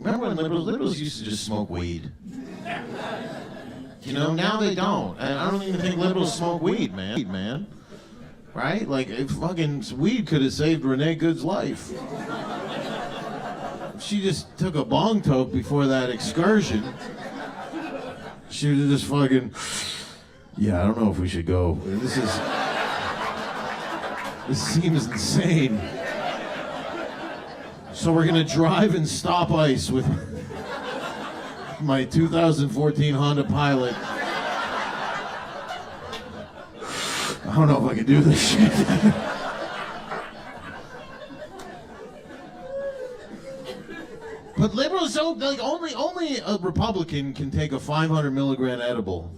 remember when liberals used to just smoke weed? You know, now they don't. And I don't even think liberals smoke weed, man. Right? Like, if fucking weed could have saved Renee Good's life. If she just took a bong toke before that excursion, she would have just fucking, yeah, I don't know if we should go. This seems insane. So we're gonna drive and stop ice with my 2014 Honda Pilot. I don't know if I can do this shit. But liberals don't, like, only a Republican can take a 500 milligram edible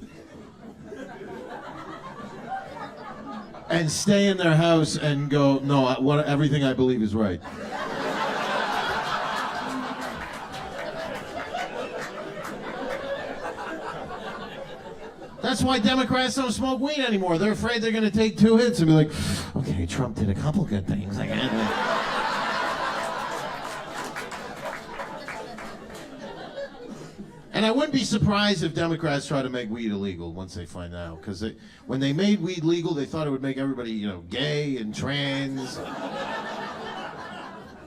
and stay in their house and go, no, everything I believe is right. That's why Democrats don't smoke weed anymore. They're afraid they're going to take 2 hits and be like, okay, Trump did a couple good things. And I wouldn't be surprised if Democrats try to make weed illegal once they find out. Because when they made weed legal, they thought it would make everybody, you know, gay and trans.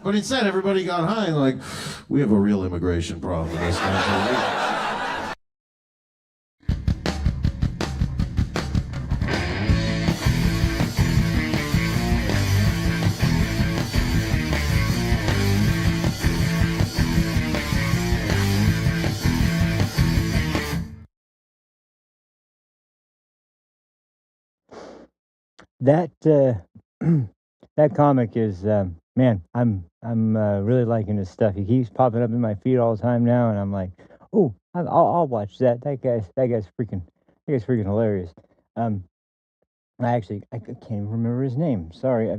But instead, everybody got high and like, we have a real immigration problem in this country. That that comic is man. I'm really liking his stuff. He keeps popping up in my feed all the time now, and I'm like, oh, I'll watch that. That guy's freaking hilarious. Um, I can't even remember his name. Sorry,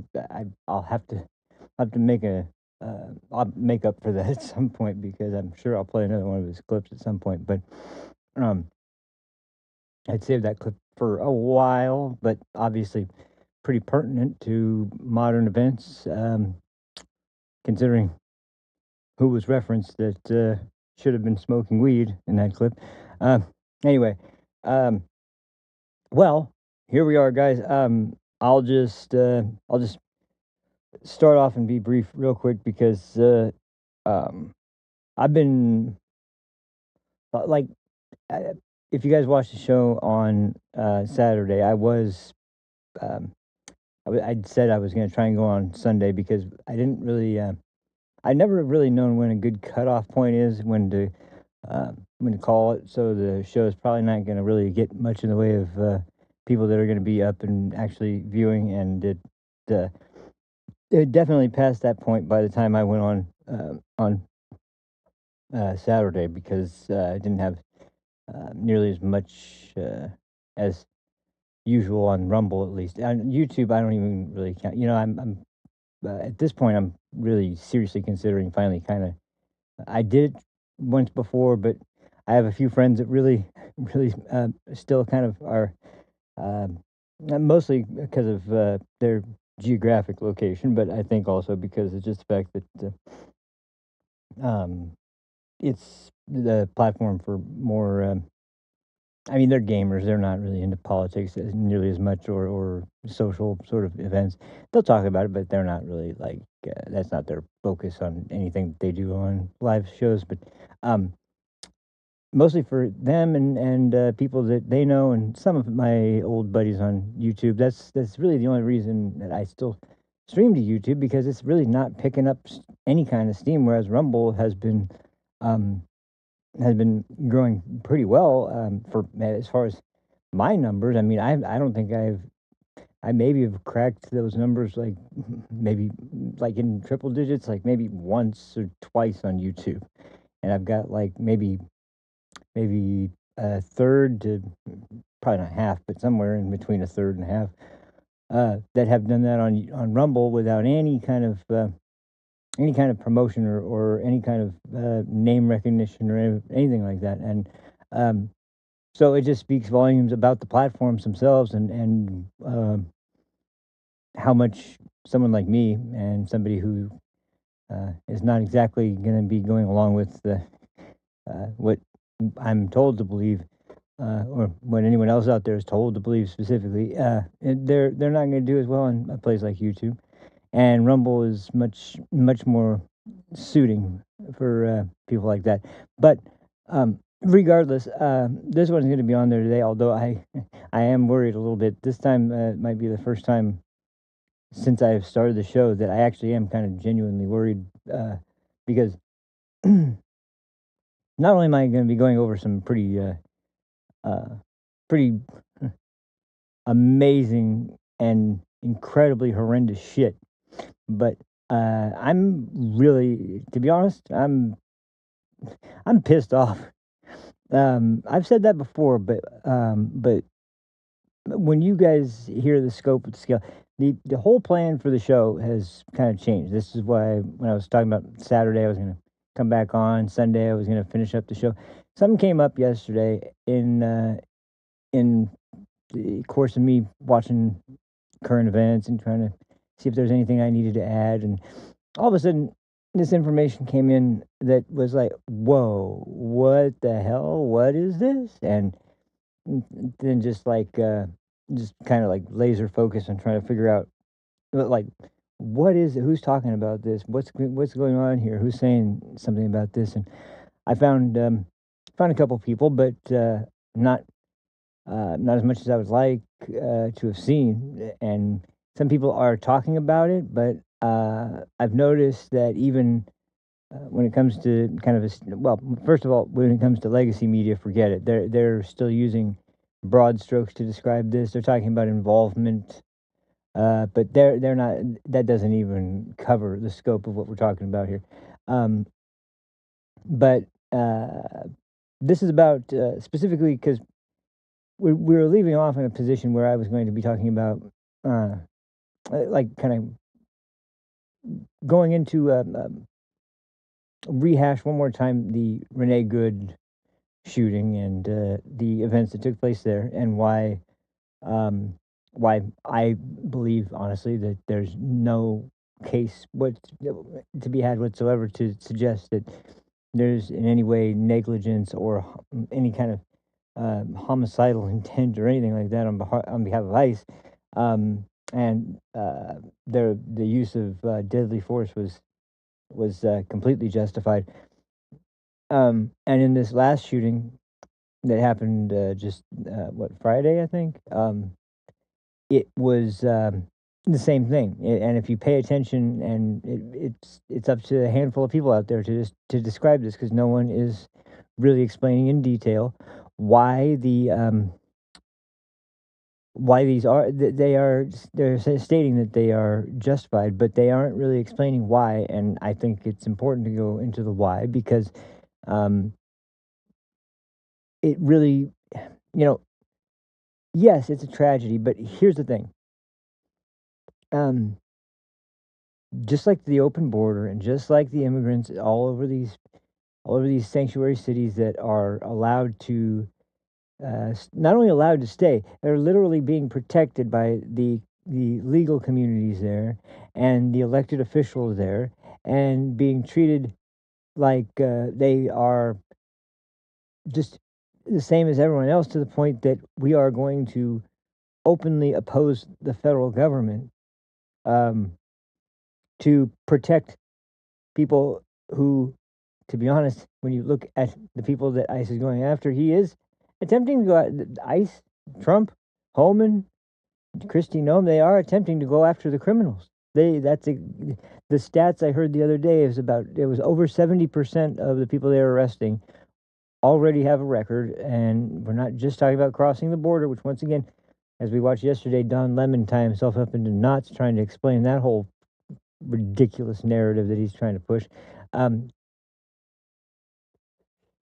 I'll have to make I'll make up for that at some point because I'm sure I'll play another one of his clips at some point. But um, I'd saved that clip for a while, but obviously pretty pertinent to modern events, considering who was referenced that should have been smoking weed in that clip. Anyway, um, well, here we are, guys. I'll just start off and be brief, real quick, because I've been like, if you guys watched the show on Saturday, I'd said I was going to try and go on Sunday because I didn't really, I never really known when a good cutoff point is when to call it. So the show is probably not going to really get much in the way of people that are going to be up and actually viewing, and it definitely passed that point by the time I went on Saturday because I didn't have nearly as much as usual on Rumble, at least. On YouTube, I don't even really count. You know, I'm at this point, I'm really seriously considering finally kind of. I did it once before, but I have a few friends that really, really still kind of are, mostly because of their geographic location, but I think also because it's just the fact that it's the platform for more. I mean, they're gamers. They're not really into politics nearly as much, or social sort of events. They'll talk about it, but they're not really like that's not their focus on anything that they do on live shows. But mostly for them and people that they know, and some of my old buddies on YouTube. That's really the only reason that I still stream to YouTube, because it's really not picking up any kind of steam. Whereas Rumble um, has been growing pretty well for as far as my numbers. I mean, I don't think I maybe have cracked those numbers, like maybe like in triple digits, like maybe once or twice on YouTube, and I've got like maybe a third to probably not half, but somewhere in between a third and a half that have done that on Rumble without any kind of promotion or any kind of name recognition or anything like that. And so it just speaks volumes about the platforms themselves, and how much someone like me, and somebody who is not exactly going to be going along with what I'm told to believe, or what anyone else out there is told to believe specifically. They're not going to do as well in a place like YouTube, and Rumble is much more suiting for people like that. But regardless, this one's going to be on there today. Although I am worried a little bit. This time might be the first time since I've started the show that I actually am kind of genuinely worried, because not only am I going to be going over some uh, pretty amazing and incredibly horrendous shit, but I'm really, to be honest, I'm pissed off. I've said that before, but when you guys hear the scope of the scale, the whole plan for the show has kind of changed. This is why when I was talking about Saturday, I was going to come back on. Sunday, I was going to finish up the show. Something came up yesterday in the course of me watching current events and trying to see if there's anything I needed to add, and all of a sudden, this information came in that was like, "Whoa, what the hell? What is this?" And then just kind of like laser focus on trying to figure out, like, what is it? Who's talking about this? What's going on here? Who's saying something about this? And I found a couple people, but not not as much as I would like to have seen. And some people are talking about it, but I've noticed that even when it comes to kind of well, first of all, when it comes to legacy media, forget it. They're still using broad strokes to describe this. They're talking about involvement, but they're not. That doesn't even cover the scope of what we're talking about here. Um, but this is about specifically because we're leaving off in a position where I was going to be talking about, like, kind of going into rehash one more time the Renee Good shooting and the events that took place there, and um, why I believe honestly that there's no case to be had whatsoever to suggest that there's in any way negligence or any kind of homicidal intent or anything like that on behalf of ICE. And the use of deadly force was completely justified. And in this last shooting that happened just what, Friday, I think. It was the same thing. And if you pay attention, and it's up to a handful of people out there to describe this, because no one is really explaining in detail why why these are they're stating that they are justified, but they aren't really explaining why. And I think it's important to go into the why, because um, it really, you know, yes, it's a tragedy, but here's the thing. Um, just like the open border and just like the immigrants all over these sanctuary cities that are allowed to not only allowed to stay, they're literally being protected by the legal communities there and the elected officials there, and being treated like they are just the same as everyone else, to the point that we are going to openly oppose the federal government, um, to protect people who, to be honest, when you look at the people that ICE is going after, he is attempting to go at ICE, Trump, Holman, Christie Nome. They are attempting to go after the criminals. The stats I heard the other day is about, it was over 70% of the people they are arresting already have a record, and we're not just talking about crossing the border, which, once again, as we watched yesterday, Don Lemon tie himself up into knots trying to explain that whole ridiculous narrative that he's trying to push. Um,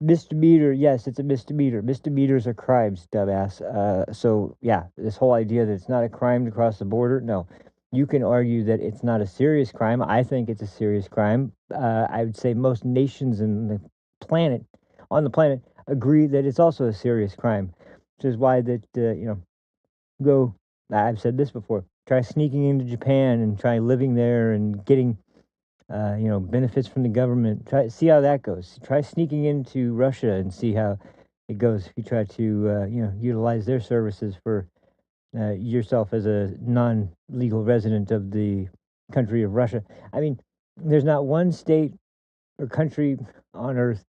Misdemeanor, yes, it's a misdemeanor. Misdemeanors are crimes, dumbass. So yeah, this whole idea that it's not a crime to cross the border, no. You can argue that it's not a serious crime. I think it's a serious crime. I would say most nations in the planet, on the planet, agree that it's also a serious crime, which is why that go. I've said this before. Try sneaking into Japan and try living there and getting benefits from the government. See how that goes. Try sneaking into Russia and see how it goes. If you try to, utilize their services for yourself as a non-legal resident of the country of Russia. I mean, there's not one state or country on earth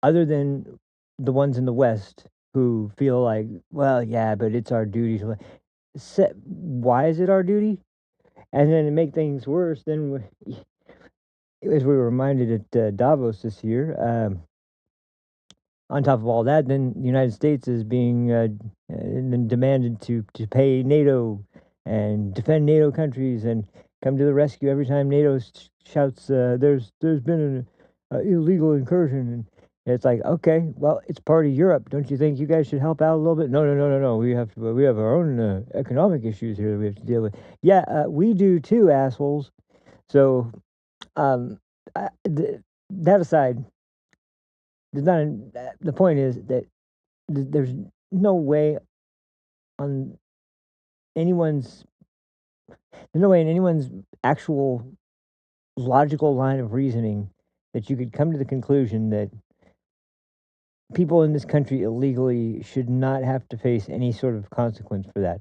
other than the ones in the West who feel like, well, yeah, but it's our duty to. Why is it our duty? And then to make things worse, then as we were reminded at Davos this year, on top of all that, then the United States is being demanded to pay NATO and defend NATO countries and come to the rescue every time NATO shouts, "There's been an illegal incursion." And it's like, okay, well, it's part of Europe. Don't you think you guys should help out a little bit? No, no, no, no, no. We have our own economic issues here that we have to deal with. Yeah, we do too, assholes. So, that aside, there's not. The point is that there's no way on anyone's. There's no way in anyone's actual logical line of reasoning that you could come to the conclusion that people in this country illegally should not have to face any sort of consequence for that.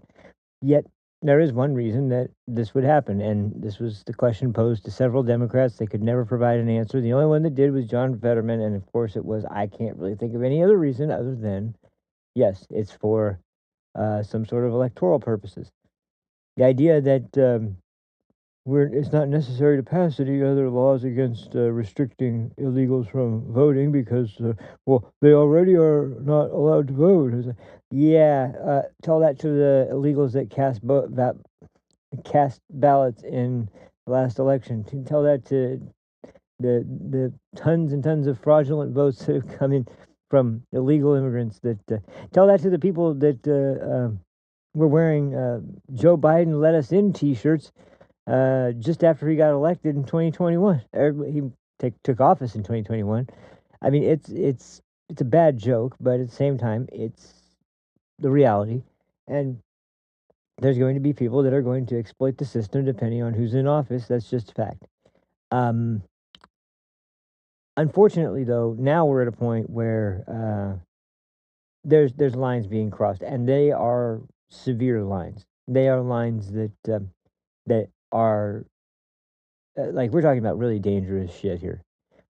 Yet there is one reason that this would happen, and this was the question posed to several Democrats. They could never provide an answer. The only one that did was John Fetterman, and of course it was, I can't really think of any other reason other than, yes, it's for some sort of electoral purposes. The idea that it's not necessary to pass any other laws against restricting illegals from voting because, they already are not allowed to vote. It's like, yeah, tell that to the illegals that cast ballots in the last election. Tell that to the tons and tons of fraudulent votes that have come in from illegal immigrants. Tell that to the people that were wearing Joe Biden let us in T-shirts just after he got elected in 2021. He took office in 2021. I mean, it's a bad joke, but at the same time, it's the reality. And there's going to be people that are going to exploit the system depending on who's in office. That's just a fact. Unfortunately, though, now we're at a point where there's lines being crossed, and they are severe lines. They are lines that are like, we're talking about really dangerous shit here.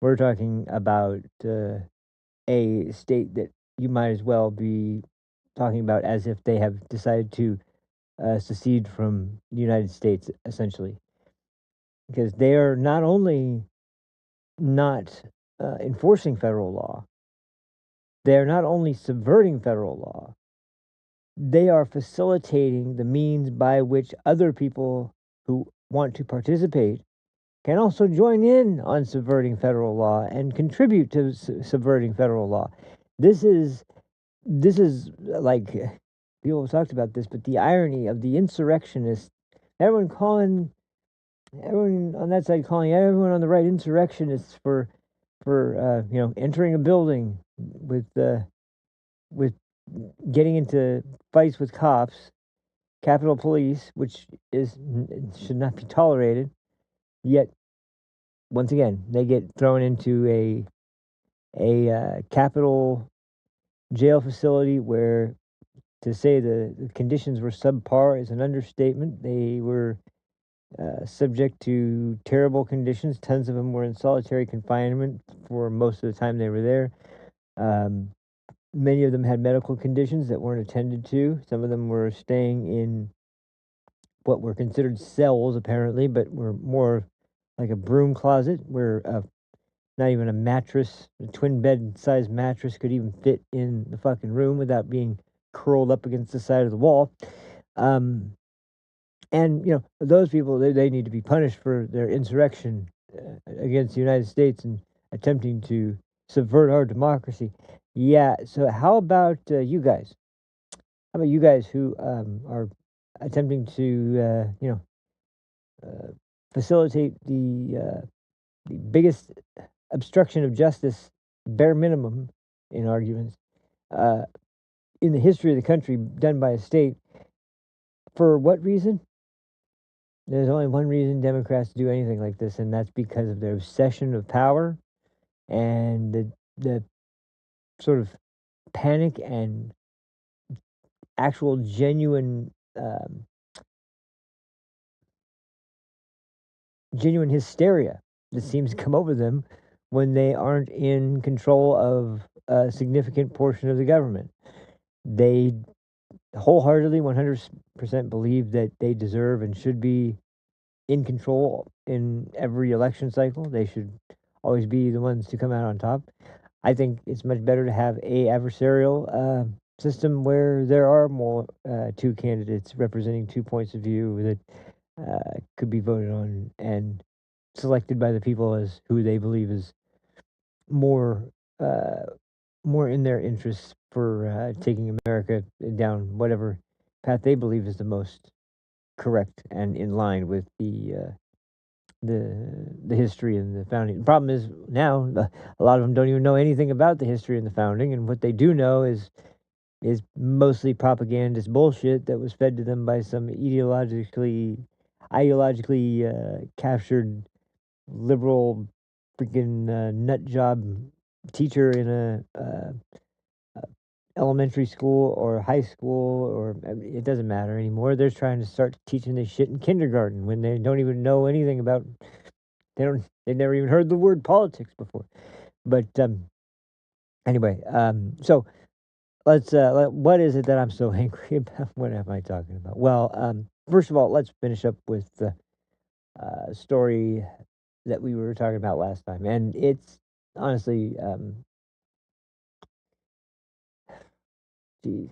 We're talking about a state that you might as well be talking about as if they have decided to secede from the United States, essentially, because they are not only not enforcing federal law, they are not only subverting federal law, they are facilitating the means by which other people who want to participate can also join in on subverting federal law and contribute to subverting federal law. This is like, people have talked about this, but the irony of the insurrectionists, everyone on that side calling everyone on the right insurrectionists for entering a building with getting into fights with cops, Capitol Police, which should not be tolerated. Yet, once again, they get thrown into a Capitol jail facility where, to say the conditions were subpar is an understatement. They were subject to terrible conditions. Tons of them were in solitary confinement for most of the time they were there. Many of them had medical conditions that weren't attended to. Some of them were staying in what were considered cells, apparently, but were more like a broom closet where not even a mattress, a twin bed size mattress, could even fit in the fucking room without being curled up against the side of the wall. And those people, they need to be punished for their insurrection against the United States and attempting to subvert our democracy. Yeah. So how about you guys? How about you guys who are attempting to facilitate the biggest obstruction of justice, bare minimum, in arguments, in the history of the country, done by a state? For what reason? There's only one reason Democrats do anything like this, and that's because of their obsession of power and the sort of panic and actual um, genuine hysteria that seems to come over them when they aren't in control of a significant portion of the government. They wholeheartedly 100% believe that they deserve and should be in control in every election cycle. They should always be the ones to come out on top. I think it's much better to have a adversarial system where there are more two candidates representing two points of view that could be voted on and selected by the people as who they believe is more uh, more in their interests for taking America down whatever path they believe is the most correct and in line with the history and the founding. The problem is now a lot of them don't even know anything about the history and the founding, and what they do know is mostly propagandist bullshit that was fed to them by some ideologically captured liberal freaking nut job teacher in a elementary school or high school, or I mean, it doesn't matter anymore. They're trying to start teaching this shit in kindergarten when they don't even know anything about. They never even heard the word politics before. But anyway, so let's what is it that I'm so angry about? What am I talking about? Well, first of all, let's finish up with the story that we were talking about last time, and it's honestly, geez,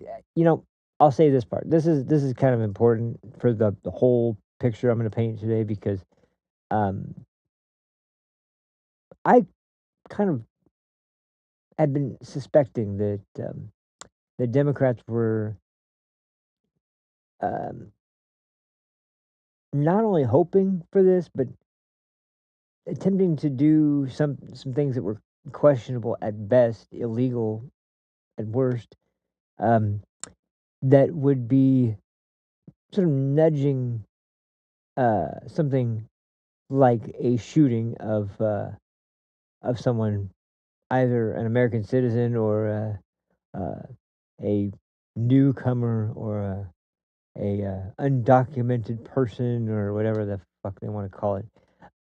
I'll say this part. This is kind of important for the whole picture I'm going to paint today because um, I kind of had been suspecting that the Democrats were um, not only hoping for this, but attempting to do some things that were questionable at best, illegal at worst, um, that would be sort of nudging something like a shooting of someone, either an American citizen or a newcomer or a undocumented person or whatever the fuck they want to call it.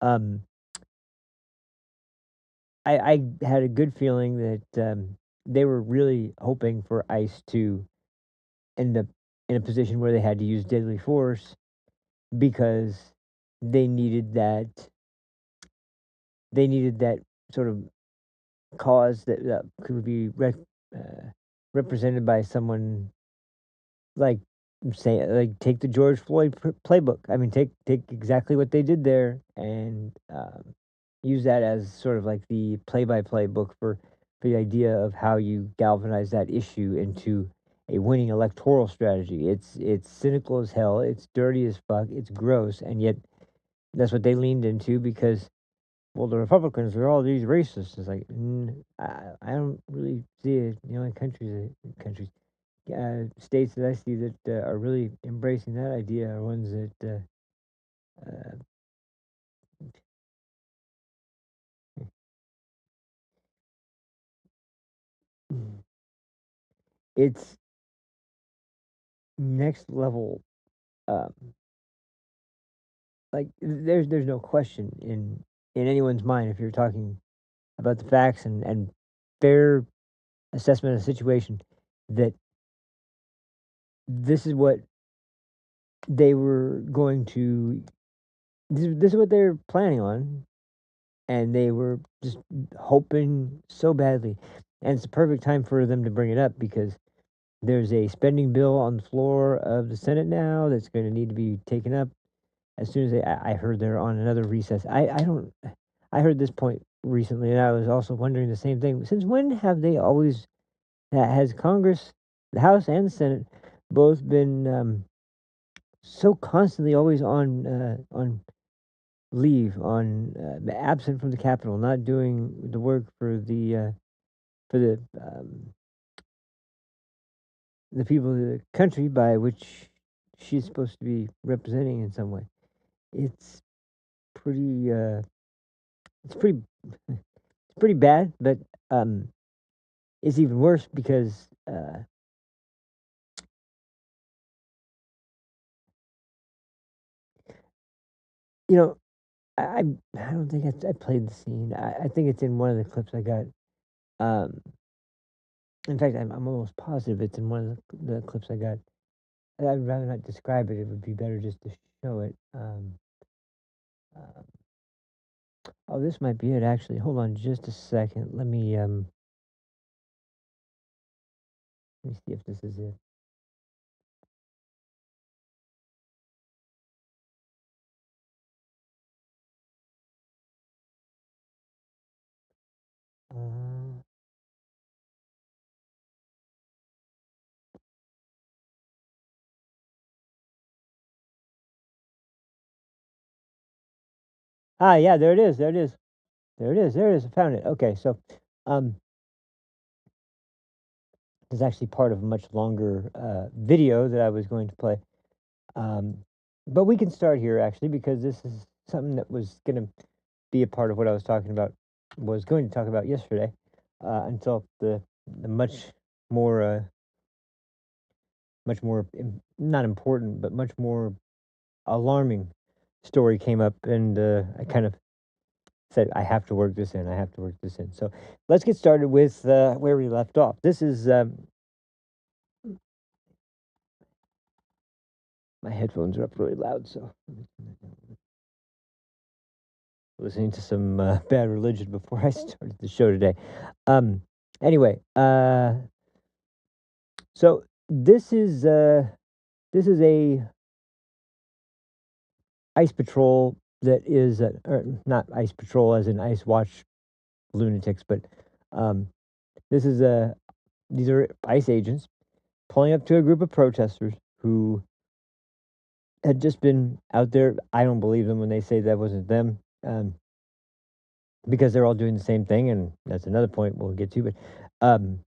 Um, I had a good feeling that they were really hoping for ICE to end up in a position where they had to use deadly force because they needed that they needed that sort of cause that could be represented by someone like say like take the George Floyd playbook. I mean, take exactly what they did there and use that as sort of like the play-by-play book for the idea of how you galvanize that issue into a winning electoral strategy. It's cynical as hell. It's dirty as fuck. It's gross, and yet that's what they leaned into because well, the Republicans are all these racists. It's like I don't really see it. The only countries states that I see that are really embracing that idea are ones that uh, it's next level. Um, like there's no question in anyone's mind if you're talking about the facts and fair assessment of the situation that this is what they were going to. This is what they're planning on, and they were just hoping so badly. And it's the perfect time for them to bring it up because there's a spending bill on the floor of the Senate now that's going to need to be taken up as soon as I heard they're on another recess. I don't. I heard this point recently, and I was also wondering the same thing. Since when have they always has Congress, the House and the Senate, both been so constantly always on leave, on absent from the Capitol, not doing the work for the people of the country by which she's supposed to be representing in some way. it's pretty it's pretty it's pretty bad, but it's even worse because you know, I I don't think I played the scene. I think it's in one of the clips I got. Um, in fact, I'm almost positive it's in one of the clips I got. I'd rather not describe it. It would be better just to show it. Um, oh, this might be it. Actually, hold on just a second. Let me see if this is it. Uh, yeah, there it is. There it is. There it is. There it is. I found it. Okay, so um, this is actually part of a much longer video that I was going to play. Um, but we can start here actually because this is something that was going to be a part of what I was going to talk about yesterday, until the more, uh, much more not important, but much more alarming story came up, and I kind of said I have to work this in. I have to work this in. So let's get started with where we left off. This is my headphones are up really loud, so listening to some Bad Religion before I started the show today. Anyway, so this is a ice patrol that is or not ice patrol as in ice watch lunatics, but um, this is a these are ICE agents pulling up to a group of protesters who had just been out there. I don't believe them when they say that wasn't them, because they're all doing the same thing, and that's another point we'll get to. But um,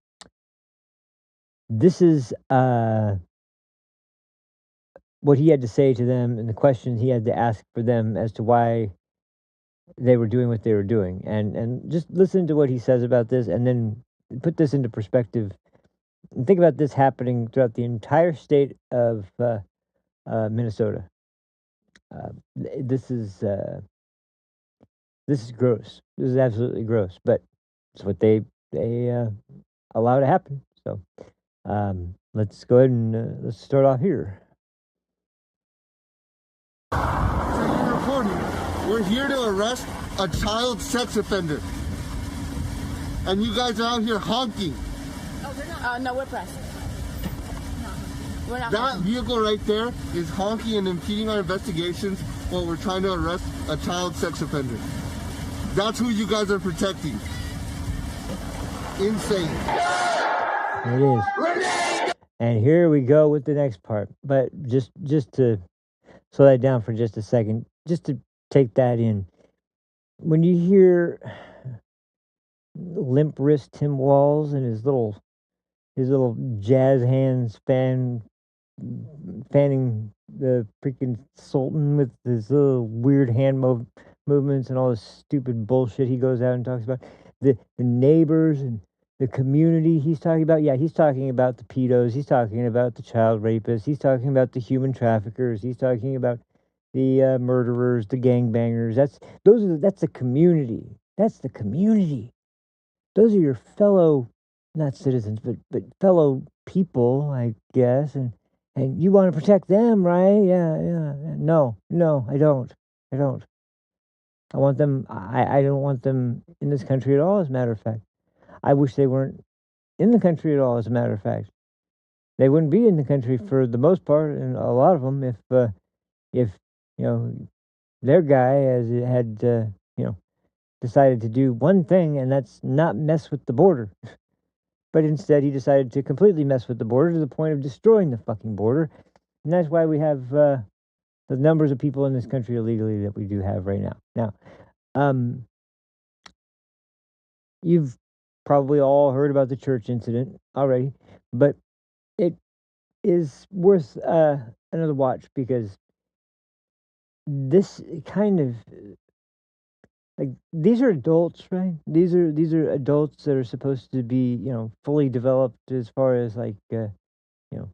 this is what he had to say to them, and the question he had to ask for them as to why they were doing what they were doing, and just listen to what he says about this, and then put this into perspective. And think about this happening throughout the entire state of Minnesota. This is gross. This is absolutely gross, but it's what they allow to happen. So let's go ahead and let's start off here. Reporting. We're here to arrest a child sex offender, and you guys are out here honking. Oh, we're not. No, we're pressed. We're not. That vehicle right there is honking and impeding our investigations while we're trying to arrest a child sex offender. That's who you guys are protecting. Insane. It is. And here we go with the next part. But just to slow that down for just a second, just to take that in. When you hear limp wrist Tim Walls and his little jazz hands fanning the freaking Sultan with his little weird hand movements and all this stupid bullshit he goes out and talks about, the neighbors and the community he's talking about. Yeah, he's talking about the pedos. He's talking about the child rapists. He's talking about the human traffickers. He's talking about the murderers, the gangbangers. That's the community. That's the community. Those are your fellow, not citizens, but fellow people, I guess, and you want to protect them, right? Yeah. No, I don't. I want them. I don't want them in this country at all. As a matter of fact, I wish they weren't in the country at all. As a matter of fact, they wouldn't be in the country for the most part, and a lot of them, if you know their guy had decided to do one thing, and that's not mess with the border. But instead, he decided to completely mess with the border to the point of destroying the fucking border. And that's why we have the numbers of people in this country illegally that we do have right now. Now, you've probably all heard about the church incident already, but it is worth another watch because this kind of like these are adults, right? These are adults that are supposed to be, fully developed as far as like you know,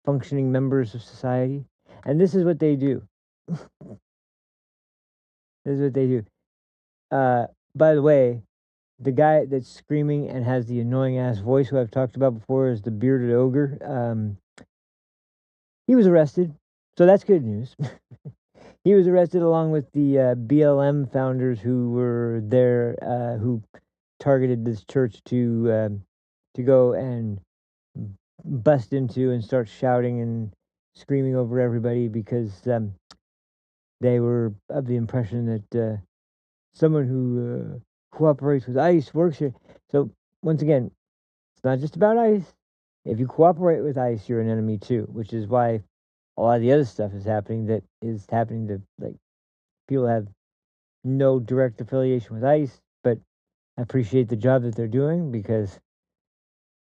functioning members of society. And this is what they do. This is what they do. By the way, the guy that's screaming and has the annoying ass voice who I've talked about before is the bearded ogre. He was arrested, so that's good news. He was arrested along with the BLM founders who were there, who targeted this church to go and bust into and start shouting and screaming over everybody because they were of the impression that someone who cooperates with ICE works here. So once again, it's not just about ICE. If you cooperate with ICE, you're an enemy too, which is why a lot of the other stuff is happening that is happening to like people have no direct affiliation with ICE, but appreciate the job that they're doing because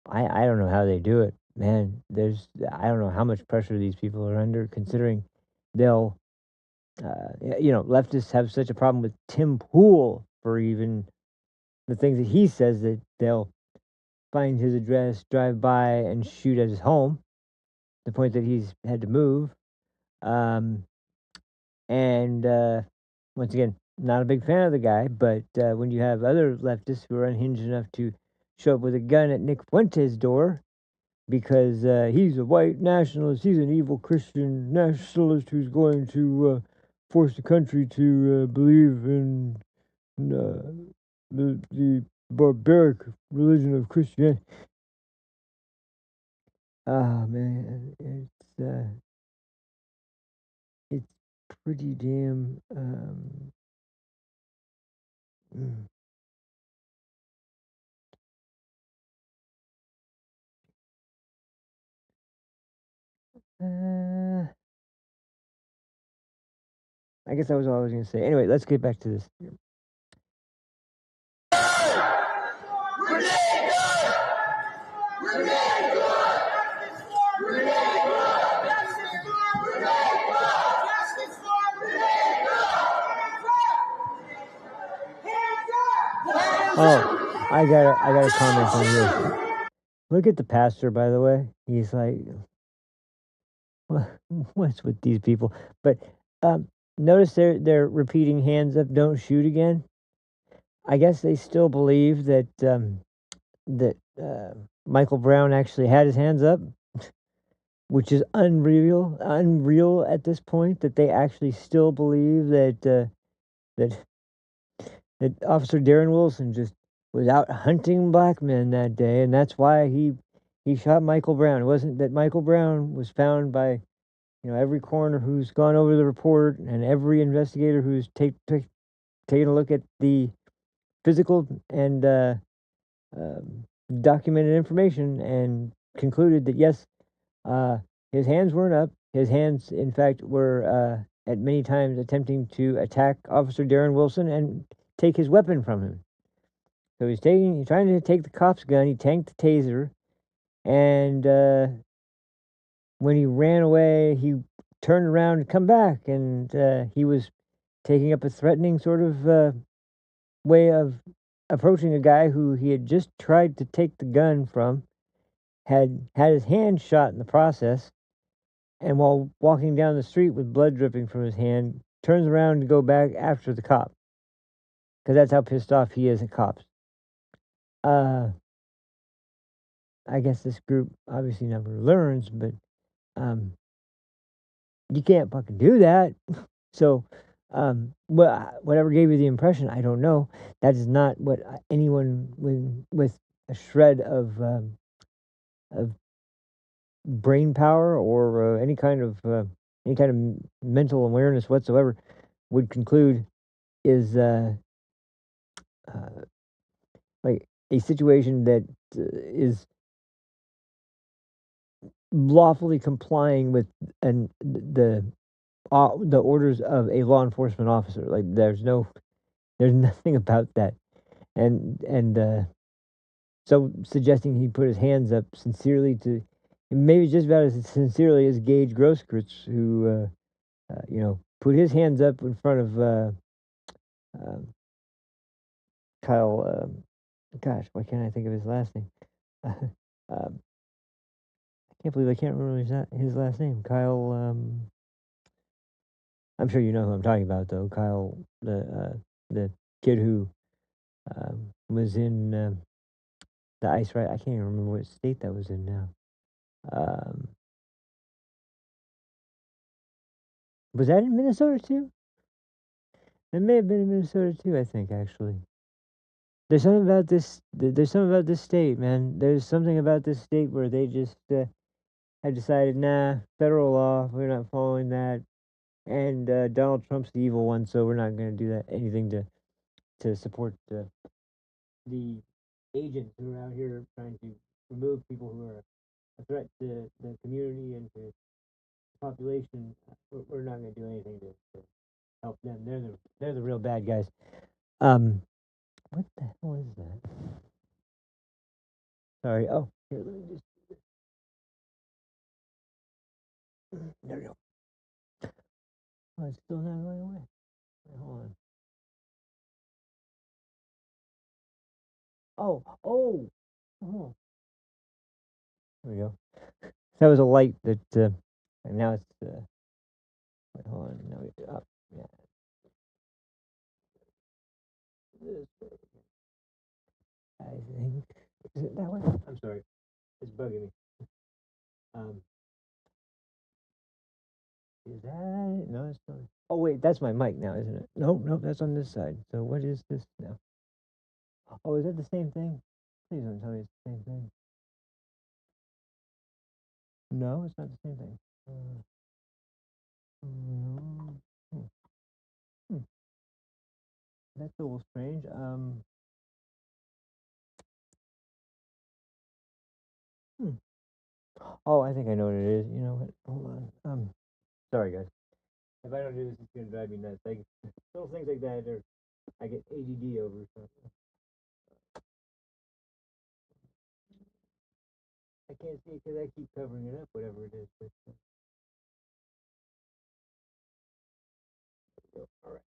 I don't know how they do it, man. I don't know how much pressure these people are under, considering they'll leftists have such a problem with Tim Pool for even the things that he says that they'll find his address, drive by, and shoot at his home. The point that he's had to move, and once again, not a big fan of the guy. But when you have other leftists who are unhinged enough to show up with a gun at Nick Fuentes' door because he's a white nationalist, he's an evil Christian nationalist who's going to force the country to believe in the barbaric religion of Christianity. Oh man, it's pretty damn mm. I guess that was all I was going to say. Anyway, let's get back to this. Oh, I got a comment on this. Look at the pastor, by the way. He's like, what's with these people? But notice they're repeating hands up, don't shoot again. I guess they still believe that Michael Brown actually had his hands up, which is unreal at this point. That they actually still believe that Officer Darren Wilson just was out hunting black men that day, and that's why he shot Michael Brown. It wasn't that Michael Brown was found by every coroner who's gone over the report and every investigator who's taken a look at the physical and documented information and concluded that yes, his hands weren't up. His hands, in fact, were at many times attempting to attack Officer Darren Wilson and take his weapon from him. So he's trying to take the cop's gun. He tanked the taser, and when he ran away, he turned around to come back, and he was taking up a threatening sort of way of approaching a guy who he had just tried to take the gun from, had his hand shot in the process, and while walking down the street with blood dripping from his hand, turns around to go back after the cop, because that's how pissed off he is at cops. I guess this group obviously never learns, but you can't fucking do that. So, whatever gave you the impression, I don't know. That is not what anyone with a shred of brain power or any kind of mental awareness whatsoever would conclude is like a situation that is lawfully complying with the orders of a law enforcement officer. Like there's nothing about that, and so suggesting he put his hands up sincerely to maybe just about as sincerely as Gage Grosskreutz, who put his hands up in front of um, Kyle. Gosh, why can't I think of his last name? I can't believe I can't remember his last name. Kyle. I'm sure you know who I'm talking about, though. Kyle, the kid who was in the ice ride. I can't even remember what state that was in now. Was that in Minnesota too? It may have been in Minnesota too. I think actually. There's something about this. There's something about this state, man. There's something about this state where they just have decided, nah, federal law, we're not following that, and Donald Trump's the evil one, so we're not going to do that anything to support the agents who are out here trying to remove people who are a threat to the community and to the population. We're not going to do anything to help them. They're the real bad guys. What the hell is that? Sorry. Oh, here, let me just. There we go. Oh, it's still not going away. Wait, hold on. Oh. There we go. That was a light that, and now it's. Wait, hold on. Now it's up. Yeah. This way. I think. Is it that way? I'm sorry. It's bugging me. Is that it? No, it's not. Oh wait, that's my mic now, isn't it? No, that's on this side. So what is this now? Oh, is that the same thing? Please don't tell me it's the same thing. No, it's not the same thing. No. Hmm. That's a little strange. Oh, I think I know what it is. You know what? Hold on. Sorry guys. If I don't do this, it's gonna drive me nuts. Like little things like that, I get ADD over. So I can't see it because I keep covering it up, whatever it is. But, all right.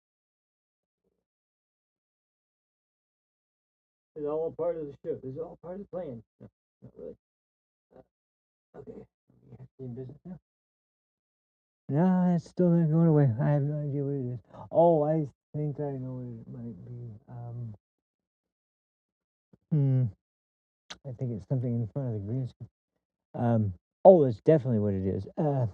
It's all a part of the show. This is all part of the plan. No, not really. Okay. We have to in business now. No, it's still not going away. I have no idea what it is. Oh, I think I know what it might be. I think it's something in front of the green screen. Oh, it's definitely what it is. Unless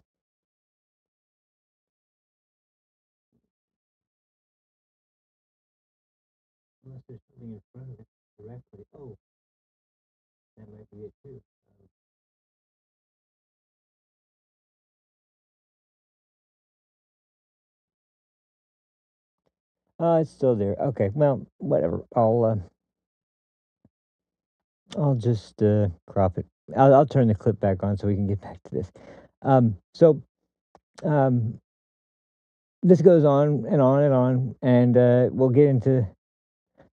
there's something in front of it directly. Oh, that might be it too. It's still there. Okay, well, whatever. I'll just crop it. I'll turn the clip back on so we can get back to this. So this goes on and on and on, and we'll get into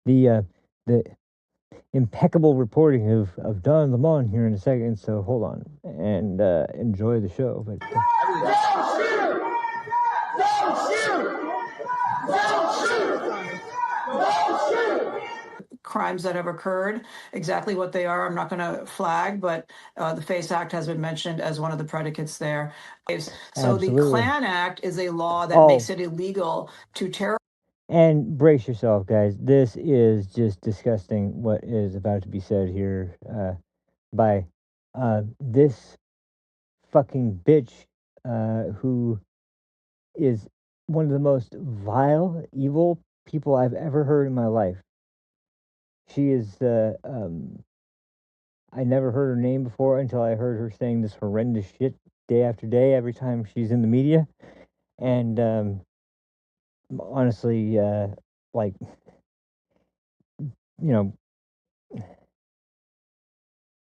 the impeccable reporting of Don Lemon here in a second. So hold on and enjoy the show. But crimes that have occurred. Exactly what they are, I'm not going to flag, but the FACE Act has been mentioned as one of the predicates there. So Absolutely. the Klan Act is a law that makes it illegal to terrorize. And brace yourself, guys. This is just disgusting what is about to be said here by this fucking bitch who is one of the most vile, evil people I've ever heard in my life. She is, I never heard her name before until I heard her saying this horrendous shit day after day every time she's in the media. And honestly, like, you know,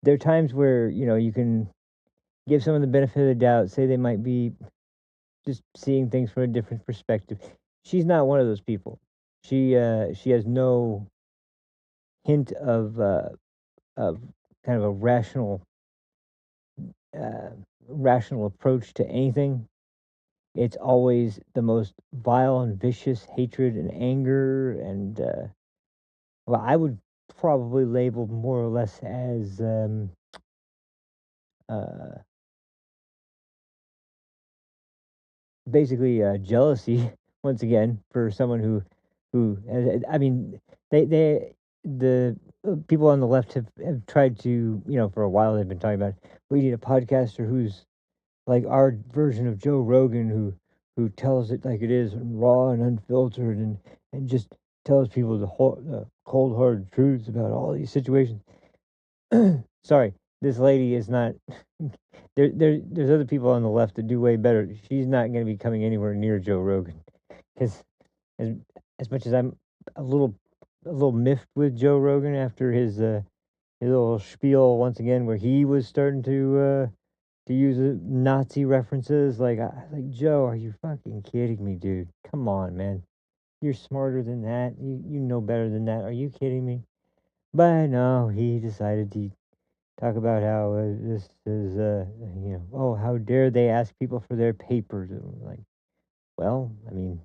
there are times where, you can give someone the benefit of the doubt, say they might be just seeing things from a different perspective. She's not one of those people. She has no hint of kind of a rational approach to anything. it's always the most vile and vicious hatred and anger and well, I would probably label more or less as uh, basically jealousy once again for someone I mean they the people on the left have tried to, for a while they've been talking about we need a podcaster who's like our version of Joe Rogan who tells it like it is and raw and unfiltered and just tells people the cold hard truths about all these situations. Sorry, this lady is not. There's other people on the left that do way better. She's not going to be coming anywhere near Joe Rogan, because as as much as I'm a little miffed with Joe Rogan after his little spiel once again, where he was starting to use Nazi references, like Joe, are you fucking kidding me, dude? Come on, man. You're smarter than that. You know better than that. Are you kidding me? But no, he decided to talk about how this is, oh, how dare they ask people for their papers? And I'm like, well, I mean,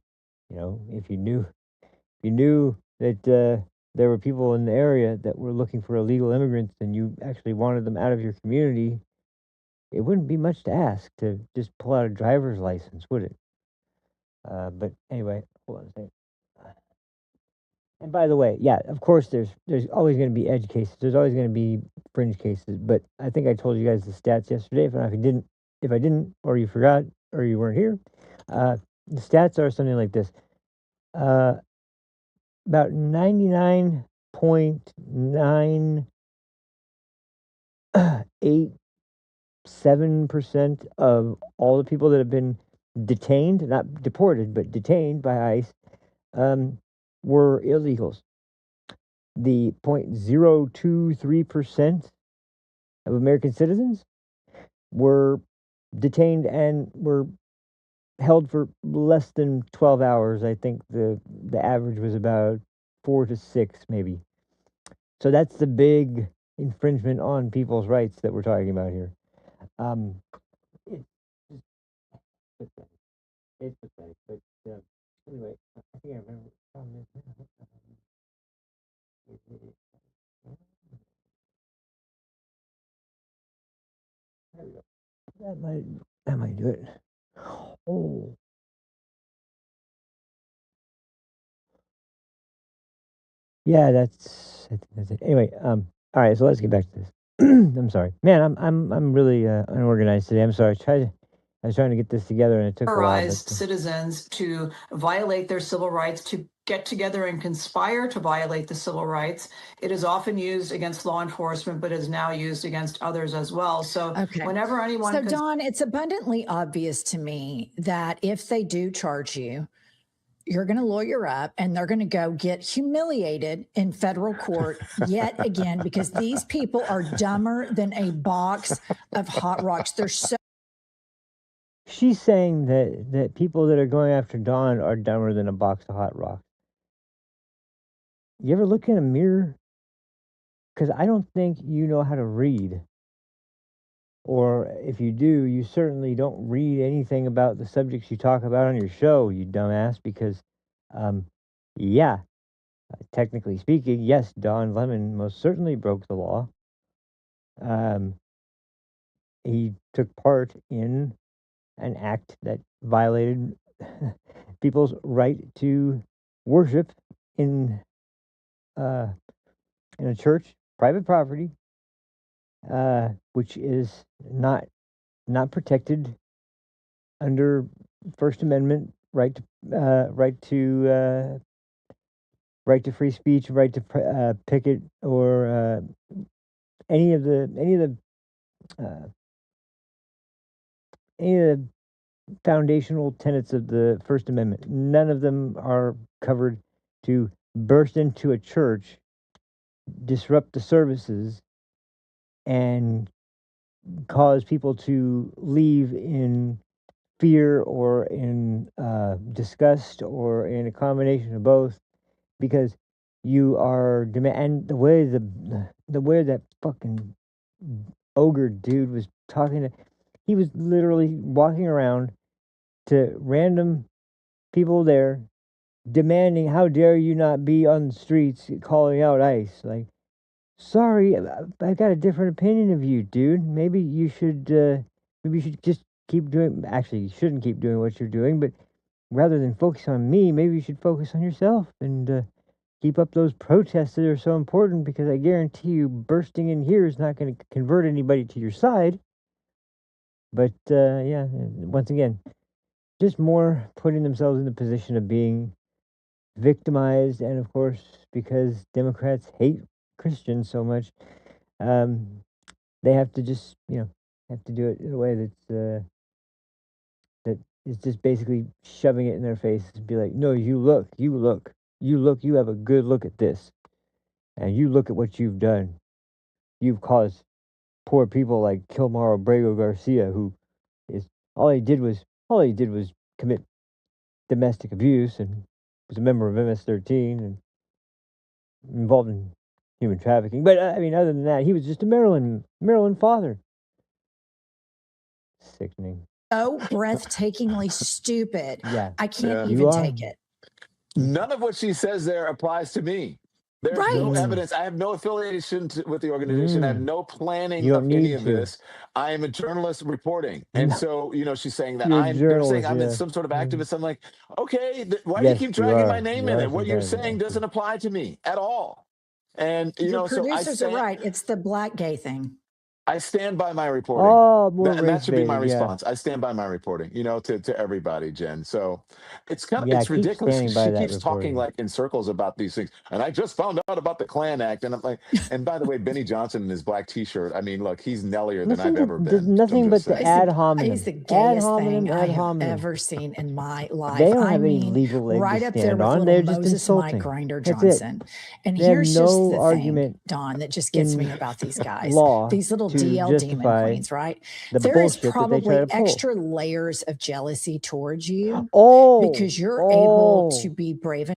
if you knew that there were people in the area that were looking for illegal immigrants and you actually wanted them out of your community, it wouldn't be much to ask to just pull out a driver's license, would it? But anyway, hold on a second. And by the way, yeah, of course, there's always going to be edge cases. There's always going to be fringe cases. But I think I told you guys the stats yesterday. If I didn't, or you forgot, or you weren't here, the stats are something like this: uh, about 99.987% of all the people that have been detained, not deported, but detained by ICE, were illegals. The 0.023% of American citizens were detained and were held for less than 12 hours. I think the average was about 4 to 6, maybe. So that's the big infringement on people's rights that we're talking about here. It's pathetic. It's pathetic. But anyway, I think I remember what the problem is now. There we go. That might do it. Oh, yeah, I think that's it. Anyway, all right, so let's get back to this. I'm sorry, man. I'm really unorganized today. I'm sorry. I was trying to get this together, and it took a while. Terrorize citizens to violate their civil rights, to get together and conspire to violate the civil rights. It is often used against law enforcement, but is now used against others as well. So whenever anyone... So, Don, it's abundantly obvious to me that if they do charge you, you're going to lawyer up and they're going to go get humiliated in federal court yet again, because these people are dumber than a box of hot rocks. They're so... She's saying that people that are going after Dawn are dumber than a box of hot rocks. You ever look in a mirror? Because I don't think you know how to read. Or if you do, you certainly don't read anything about the subjects you talk about on your show, you dumbass, because, yeah, technically speaking, yes, Don Lemon most certainly broke the law. He took part in an act that violated people's right to worship in a church, private property, which is not protected under First Amendment right to free speech, right to picket, or any of the foundational tenets of the First Amendment. None of them are covered. To burst into a church, disrupt the services, and cause people to leave in fear or in disgust or in a combination of both, because you are and the way that fucking ogre dude was talking to, he was literally walking around to random people there demanding, how dare you not be on the streets calling out ICE? Like, sorry, I got a different opinion of you, dude. Maybe you should just keep doing. Actually, you shouldn't keep doing what you're doing, but rather than focus on me, maybe you should focus on yourself and keep up those protests that are so important, because I guarantee you bursting in here is not going to convert anybody to your side. But yeah, once again, just more putting themselves in the position of being victimized. And of course, because Democrats hate Christians so much, they have to just, have to do it in a way that is just basically shoving it in their face and be like, no, you look, you have a good look at this. And you look at what you've done. You've caused poor people like Kilmar Abrego Garcia, who is all he did was commit domestic abuse and was a member of MS-13 and involved in human trafficking. But I mean, other than that, he was just a Maryland father. Sickening. So breathtakingly stupid. Yeah. I can't You even are. take it. None of what she says there applies to me. There's no Right. evidence. I have no affiliation with the organization. I have no planning You of don't any need of to. this. I am a journalist reporting. And so, she's saying that You're a they're saying journalist, I'm yeah. some sort of activist. I'm like, okay, why do Yes, you keep you dragging are. my name You in are it? What some you're kind of saying activist. doesn't apply to me at all. And, Your so producers are right. It's the black gay thing. I stand by my reporting. Oh, more And that should be my race-baiting, yeah. response. I stand by my reporting, to everybody, Jen. So it's Yeah, it's keep ridiculous. standing by She that keeps talking reporting. like in circles about these things. And I just found out about the Klan Act. And I'm like, and by the way, Benny Johnson in his black t-shirt, I mean, look, he's nellier than I've ever There's been. nothing I'm but just the saying. ad hominem. He's the Ad gayest hominem, thing I ad have hominem. ever seen in my life. They don't I have any mean, legal leg right to up there stand with on. little They're just Moses Mike insulting. Grinder That's it. Johnson. And They have here's just no the argument thing, Don, that just gets in me about these guys. law These little to DL demon justify queens, right? the There is bullshit that they try probably to pull. extra layers of jealousy towards you because you're able to be brave and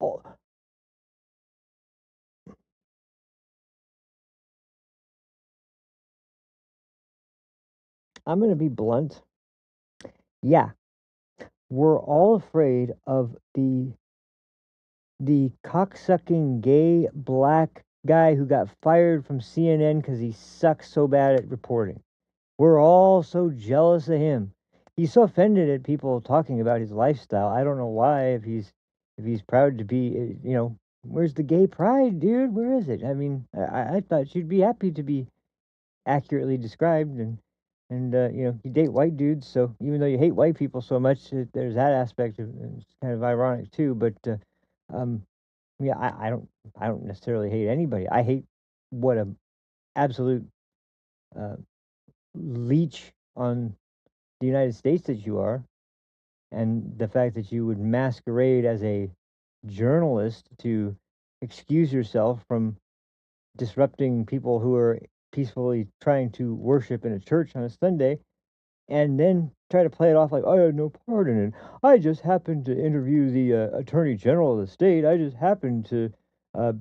I'm going to be blunt. Yeah, we're all afraid of the cocksucking gay black guy who got fired from CNN because he sucks so bad at reporting. We're all so jealous of him. He's so offended at people talking about his lifestyle. I don't know why. If he's proud to be, where's the gay pride, dude? Where is it? I mean, I thought you'd be happy to be accurately described, and you date white dudes. So even though you hate white people so much, there's that aspect of it's kind of ironic too. But yeah, I don't necessarily hate anybody. I hate what a absolute leech on the United States that you are, and the fact that you would masquerade as a journalist to excuse yourself from disrupting people who are peacefully trying to worship in a church on a Sunday, and then try to play it off like, I had no part in it. I just happened to interview the Attorney General of the state. I just happened to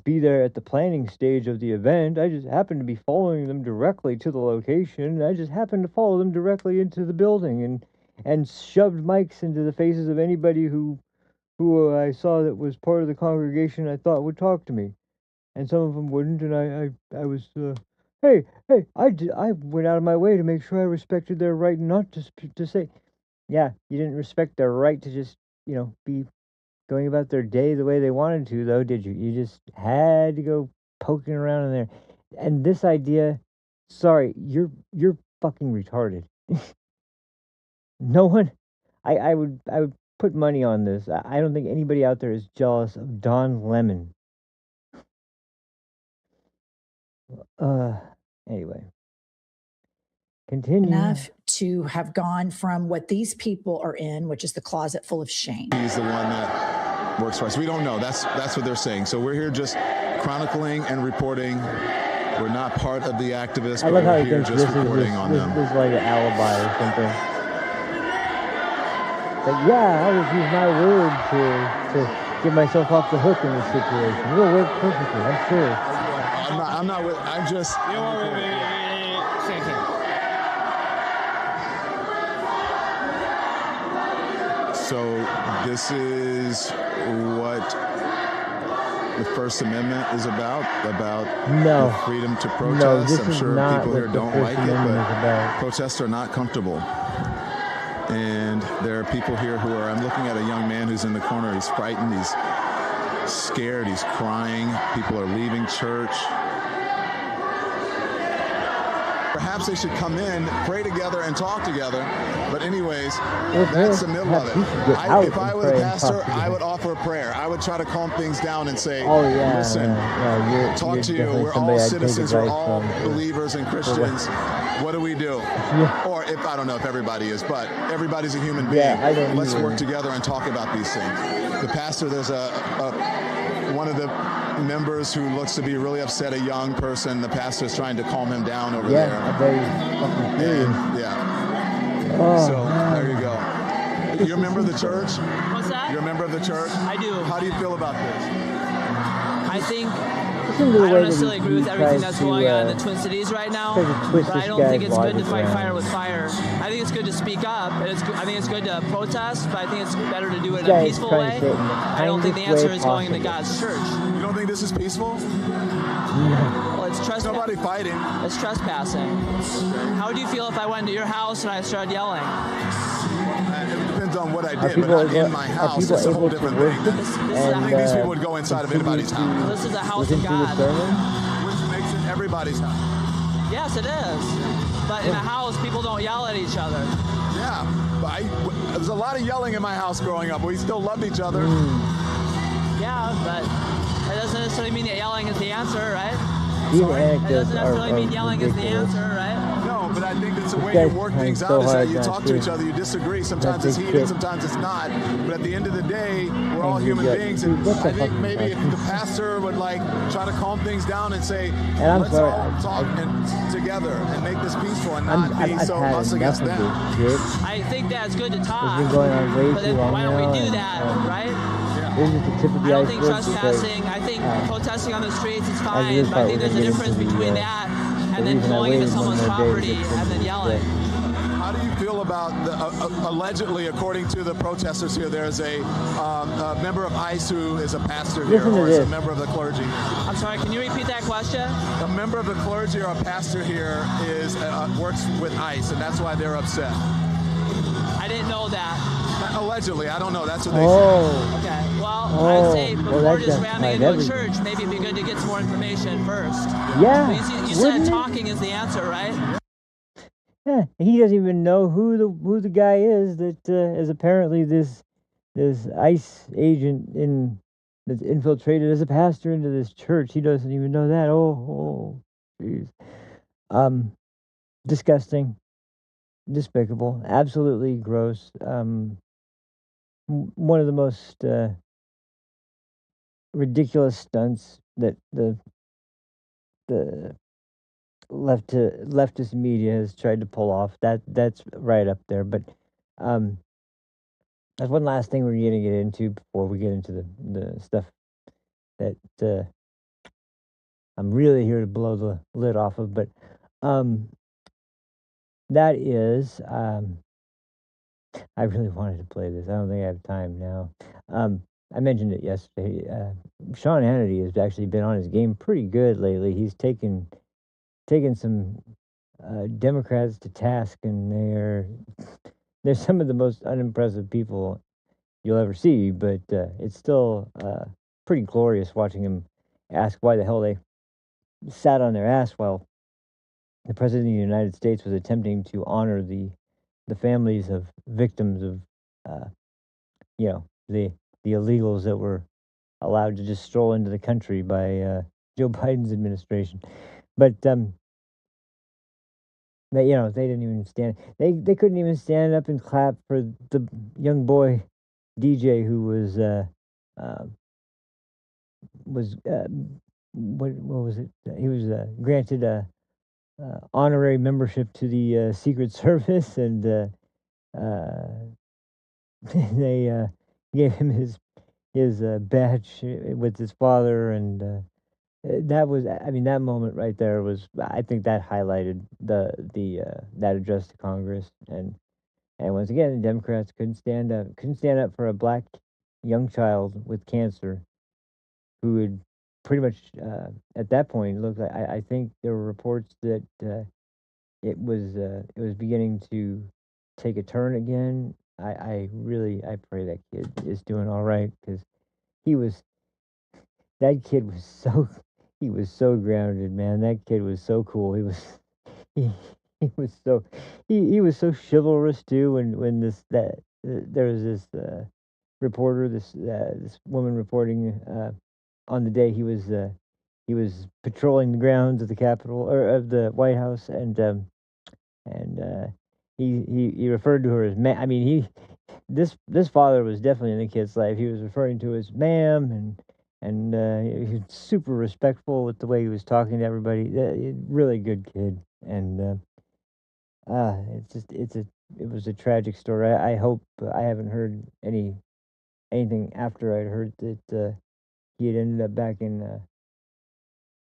be there at the planning stage of the event. I just happened to be following them directly to the location. I just happened to follow them directly into the building and shoved mics into the faces of anybody who I saw that was part of the congregation I thought would talk to me. And some of them wouldn't, and I was, hey, I went out of my way to make sure I respected their right not to say, yeah, you didn't respect their right to just, be going about their day the way they wanted to, though, did you? You just had to go poking around in there. And this idea, sorry, you're fucking retarded. No one, I would put money on this. I don't think anybody out there is jealous of Don Lemon. Anyway. Continue. enough to have gone from what these people are in, which is the closet full of shame. He's the one that works for us. We don't know. That's what they're saying. So we're here just chronicling and reporting. We're not part of the activists, I but love how we're he here thinks just reporting on them. This is like an alibi or something. But yeah, I'll just use my word to get myself off the hook in this situation. It'll work perfectly, I'm sure. I'm not with. I'm just. So this is what the First Amendment is about No. the freedom to No, protest. this I'm is sure not people what here the don't First like it, Amendment is but about. protests are not comfortable. And there are people here who are, I'm looking at a young man who's in the corner. He's frightened. He's scared. He's crying. People are leaving church. Perhaps they should come in, pray together, and talk together. But anyways, that's the middle of it. If I were the pastor, I would offer a prayer. I would try to calm things down and say, listen, talk to you. We're all citizens. We're all believers and Christians. What do we do? Or if, I don't know if everybody is, but everybody's a human being. Let's work together and talk about these things. The pastor, there's one of the members who looks to be really upset, a young person. The pastor's trying to calm him down over there. I bet he's fucking furious. So there you go. You're a member of the church? What's that? You're a member of the church? I do. How do you feel about this? I think I don't necessarily agree with everything that's going on in the Twin Cities right now, but I don't think it's good to fight fire with fire. I think it's good to speak up, and I think it's good to protest, but I think it's better to do it in a peaceful way. I don't think the answer is going into God's church. You don't think this is peaceful? Well, it's trespassing. Nobody fighting. It's trespassing. How would you feel if I went into your house and I started yelling? It depends on what I did, but not in my house. It's a whole different thing. I think these people would go inside of anybody's house. This is a house of God. Which makes it everybody's house. Yes, it is. But in a house, people don't yell at each other. Yeah, but there's a lot of yelling in my house growing up. We still loved each other. Yeah, but that doesn't necessarily mean that yelling is the answer, right? That doesn't necessarily mean yelling is the answer, right? No, but I think it's a way you work things out is that you talk to each other, you disagree. Sometimes it's heated, sometimes it's not. But at the end of the day, we're all human beings. And I think maybe if the pastor would try to calm things down and say, let's all talk together and make this peaceful and not be so us against them. I think that's good to talk. It's been going on way but too then long why don't now, we do that, right? This is the tip of the I don't think iceberg trespassing, I think protesting on the streets is fine, but I think there's a difference between that and then going into someone's property and then yelling. How do you feel about allegedly, according to the protesters here, there's a member of ICE who is a pastor here, or is a member of the clergy? I'm sorry, can you repeat that question? A member of the clergy or a pastor here works with ICE, and that's why they're upset. I didn't know that. Allegedly, I don't know. That's what they say. Okay. Well, I'd say before just ramming into a church, maybe it'd be good to get some more information first. Yeah. You said talking is the answer, right? Yeah. He doesn't even know who the guy is that is apparently this ICE agent that's infiltrated as a pastor into this church. He doesn't even know that. Oh, jeez. Disgusting. Despicable. Absolutely gross. One of the most ridiculous stunts that the leftist media has tried to pull off. That's right up there. But that's one last thing we're going to get into before we get into the stuff that I'm really here to blow the lid off of. But that is I really wanted to play this. I don't think I have time now. I mentioned it yesterday. Sean Hannity has actually been on his game pretty good lately. He's taken some Democrats to task, and they're some of the most unimpressive people you'll ever see. But it's still pretty glorious watching him ask why the hell they sat on their ass while the president of the United States was attempting to honor the families of victims of, the illegals that were allowed to just stroll into the country by Joe Biden's administration. But they didn't even stand. They couldn't even stand up and clap for the young boy DJ who was what was it? He was granted a honorary membership to the Secret Service, and they gave him his badge with his father, and that was, that moment right there was, I think that highlighted the that address to Congress, and And once again, the Democrats couldn't stand up for a black young child with cancer who had pretty much at that point looked like I think there were reports that it was beginning to take a turn again. I pray that kid is doing all right, because he was that kid was so he was so grounded, man. That kid was so cool. He he was so he was so chivalrous too. When there was this reporter, this woman reporting on the day he was patrolling the grounds of the Capitol or of the White House, and he referred to her as ma I mean, this father was definitely in the kid's life. He was referring to her as ma'am, and he was super respectful with the way he was talking to everybody. Really good kid, and it was a tragic story. I hope I haven't heard anything after I'd heard that he had ended up back in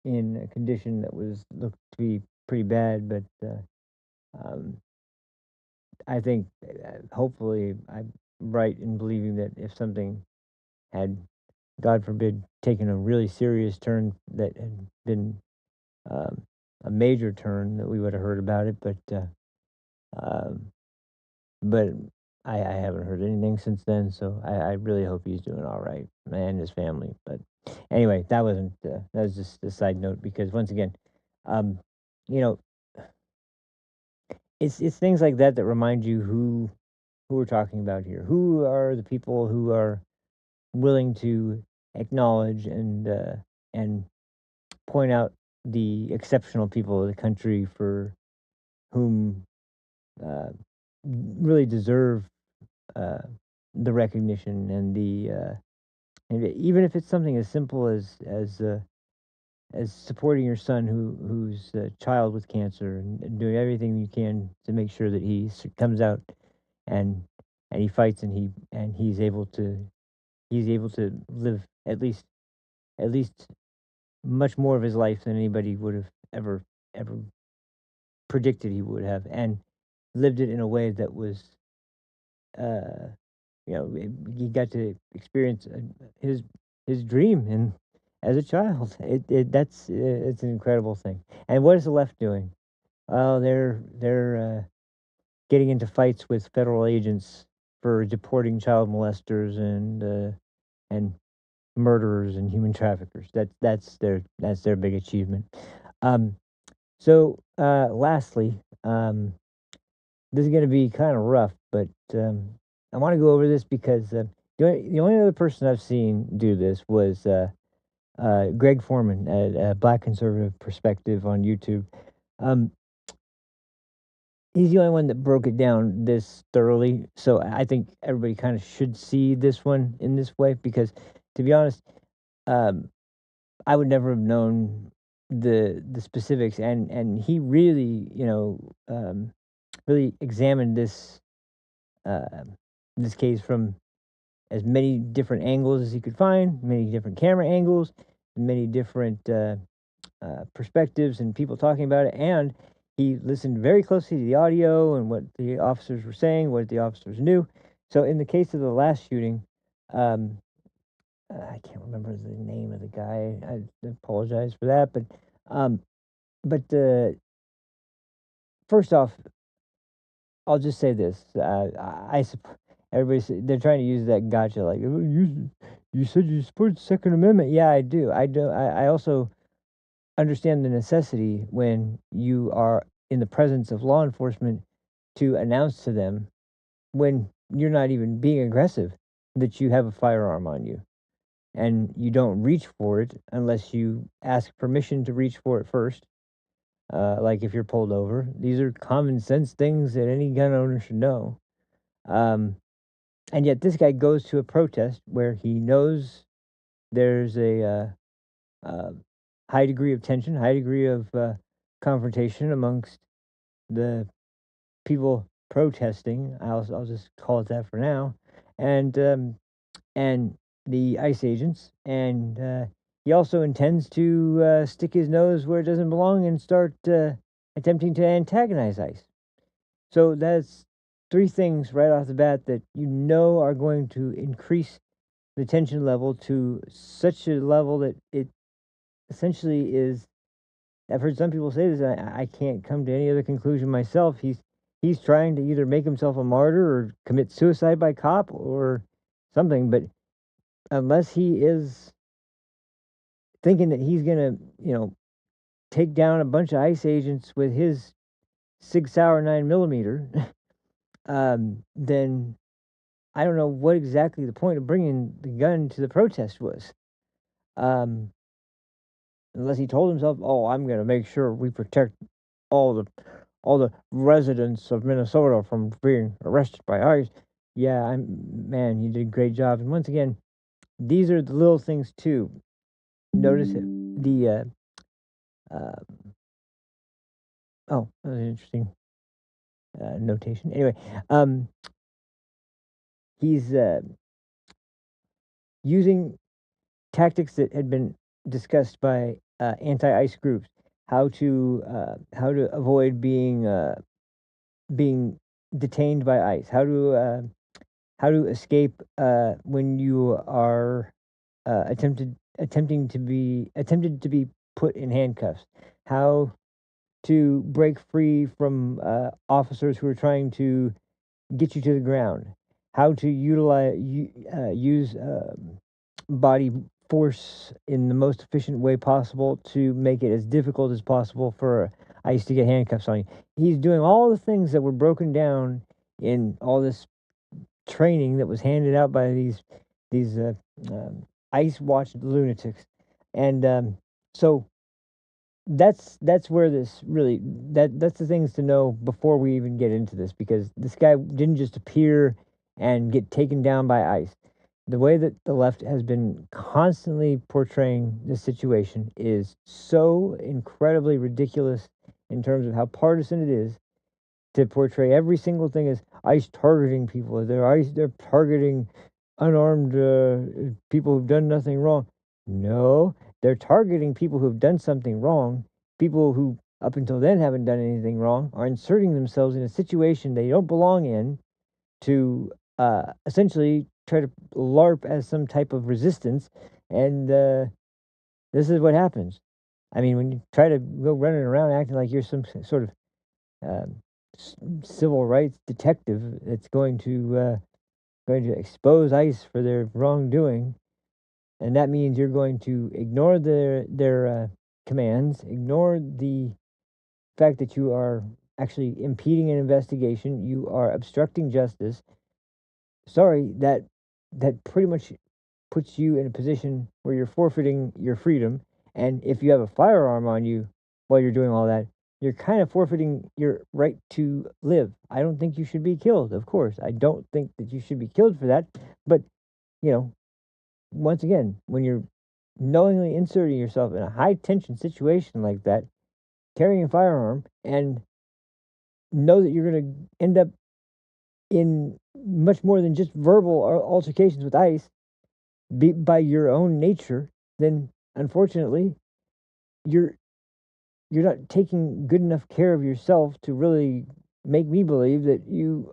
a condition that was looked to be pretty bad, but um, I think hopefully I'm right in believing that if something had, God forbid, taken a really serious turn that had been um, a major turn, that we would have heard about it. Um, but I haven't heard anything since then, so I really hope he's doing all right, and his family. But anyway, that was just a side note, because once again, um, you know, it's things like that that remind you who we're talking about here. Who are the people who are willing to acknowledge and point out the exceptional people of the country for whom uh, really deserve uh, the recognition and the and even if it's something as simple as supporting your son who's a child with cancer, and doing everything you can to make sure that comes out and he fights, and he's able to live at least much more of his life than anybody would have ever predicted he would have, and lived it in a way that was uh he got to experience his dream and as a child. It's an incredible thing. And what is the left doing? Well, they're getting into fights with federal agents for deporting child molesters and murderers and human traffickers. That's their big achievement. Um, lastly, this is going to be kind of rough, but I want to go over this because the only other person I've seen do this was Greg Foreman at Black Conservative Perspective on YouTube. Um, he's the only one that broke it down this thoroughly, so I think everybody kind of should see this one in this way, because, to be honest, um, I would never have known the specifics, and he really, really examined uh, this case from as many different angles as he could find, many different camera angles, many different perspectives and people talking about it. And he listened very closely to the audio and what the officers were saying, what the officers knew. So in the case of the last shooting, um, I can't remember the name of the guy. I apologize for that, um, but first off, I'll just say this: they're trying to use that gotcha, like, "Oh, you said you support the Second Amendment." Yeah, I do. I do. I also understand the necessity when you are in the presence of law enforcement to announce to them, when you're not even being aggressive, that you have a firearm on you, and you don't reach for it unless you ask permission to reach for it first. Like if you're pulled over, these are common sense things that any gun owner should know. Um, and yet this guy goes to a protest where he knows there's a uh, high degree of tension, high degree of confrontation amongst the people protesting. I'll just call it that for now, and the ICE agents, and he also intends to stick his nose where it doesn't belong and start attempting to antagonize ICE. So three things right off the bat that you know are going to increase the tension level to such a level that it essentially is. I've heard some people say this. I can't come to any other conclusion myself. He's trying to either make himself a martyr or commit suicide by cop or something. But unless he is thinking that he's gonna, take down a bunch of ICE agents with his Sig Sauer 9mm, then I don't know what exactly the point of bringing the gun to the protest was. Unless he told himself, "Oh, I'm going to make sure we protect all the residents of Minnesota from being arrested by ICE." Yeah, man, you did a great job. And once again, these are the little things too. Notice it, oh, that was an interesting notation. Anyway, he's using tactics that had been discussed by anti-ICE groups, how to avoid being detained by ICE, how to escape when you are attempted to be put in handcuffs, how to break free from officers who are trying to get you to the ground, how to use body force in the most efficient way possible to make it as difficult as possible for ICE to get handcuffs on you. He's doing all the things that were broken down in all this training that was handed out by these ICE watch lunatics, and so that's where this really that's the things to know before we even get into this, because this guy didn't just appear and get taken down by ICE. The way that the left has been constantly portraying this situation is so incredibly ridiculous in terms of how partisan it is to portray every single thing as ICE targeting people. They're targeting unarmed people who've done nothing wrong. No, they're targeting people who've done something wrong. People who up until then haven't done anything wrong are inserting themselves in a situation they don't belong in to essentially try to LARP as some type of resistance, and this is what happens. I mean, when you try to go running around acting like you're some sort of civil rights detective that's going to expose ICE for their wrongdoing, and that means you're going to ignore their commands, ignore the fact that you are actually impeding an investigation, you are obstructing justice. Sorry, that pretty much puts you in a position where you're forfeiting your freedom. And if you have a firearm on you while you're doing all that, you're kind of forfeiting your right to live. I don't think you should be killed, of course. I don't think that you should be killed for that. But, once again, when you're knowingly inserting yourself in a high tension situation like that, carrying a firearm, and know that you're going to end up in much more than just verbal altercations with ICE by your own nature, then unfortunately you're not taking good enough care of yourself to really make me believe that you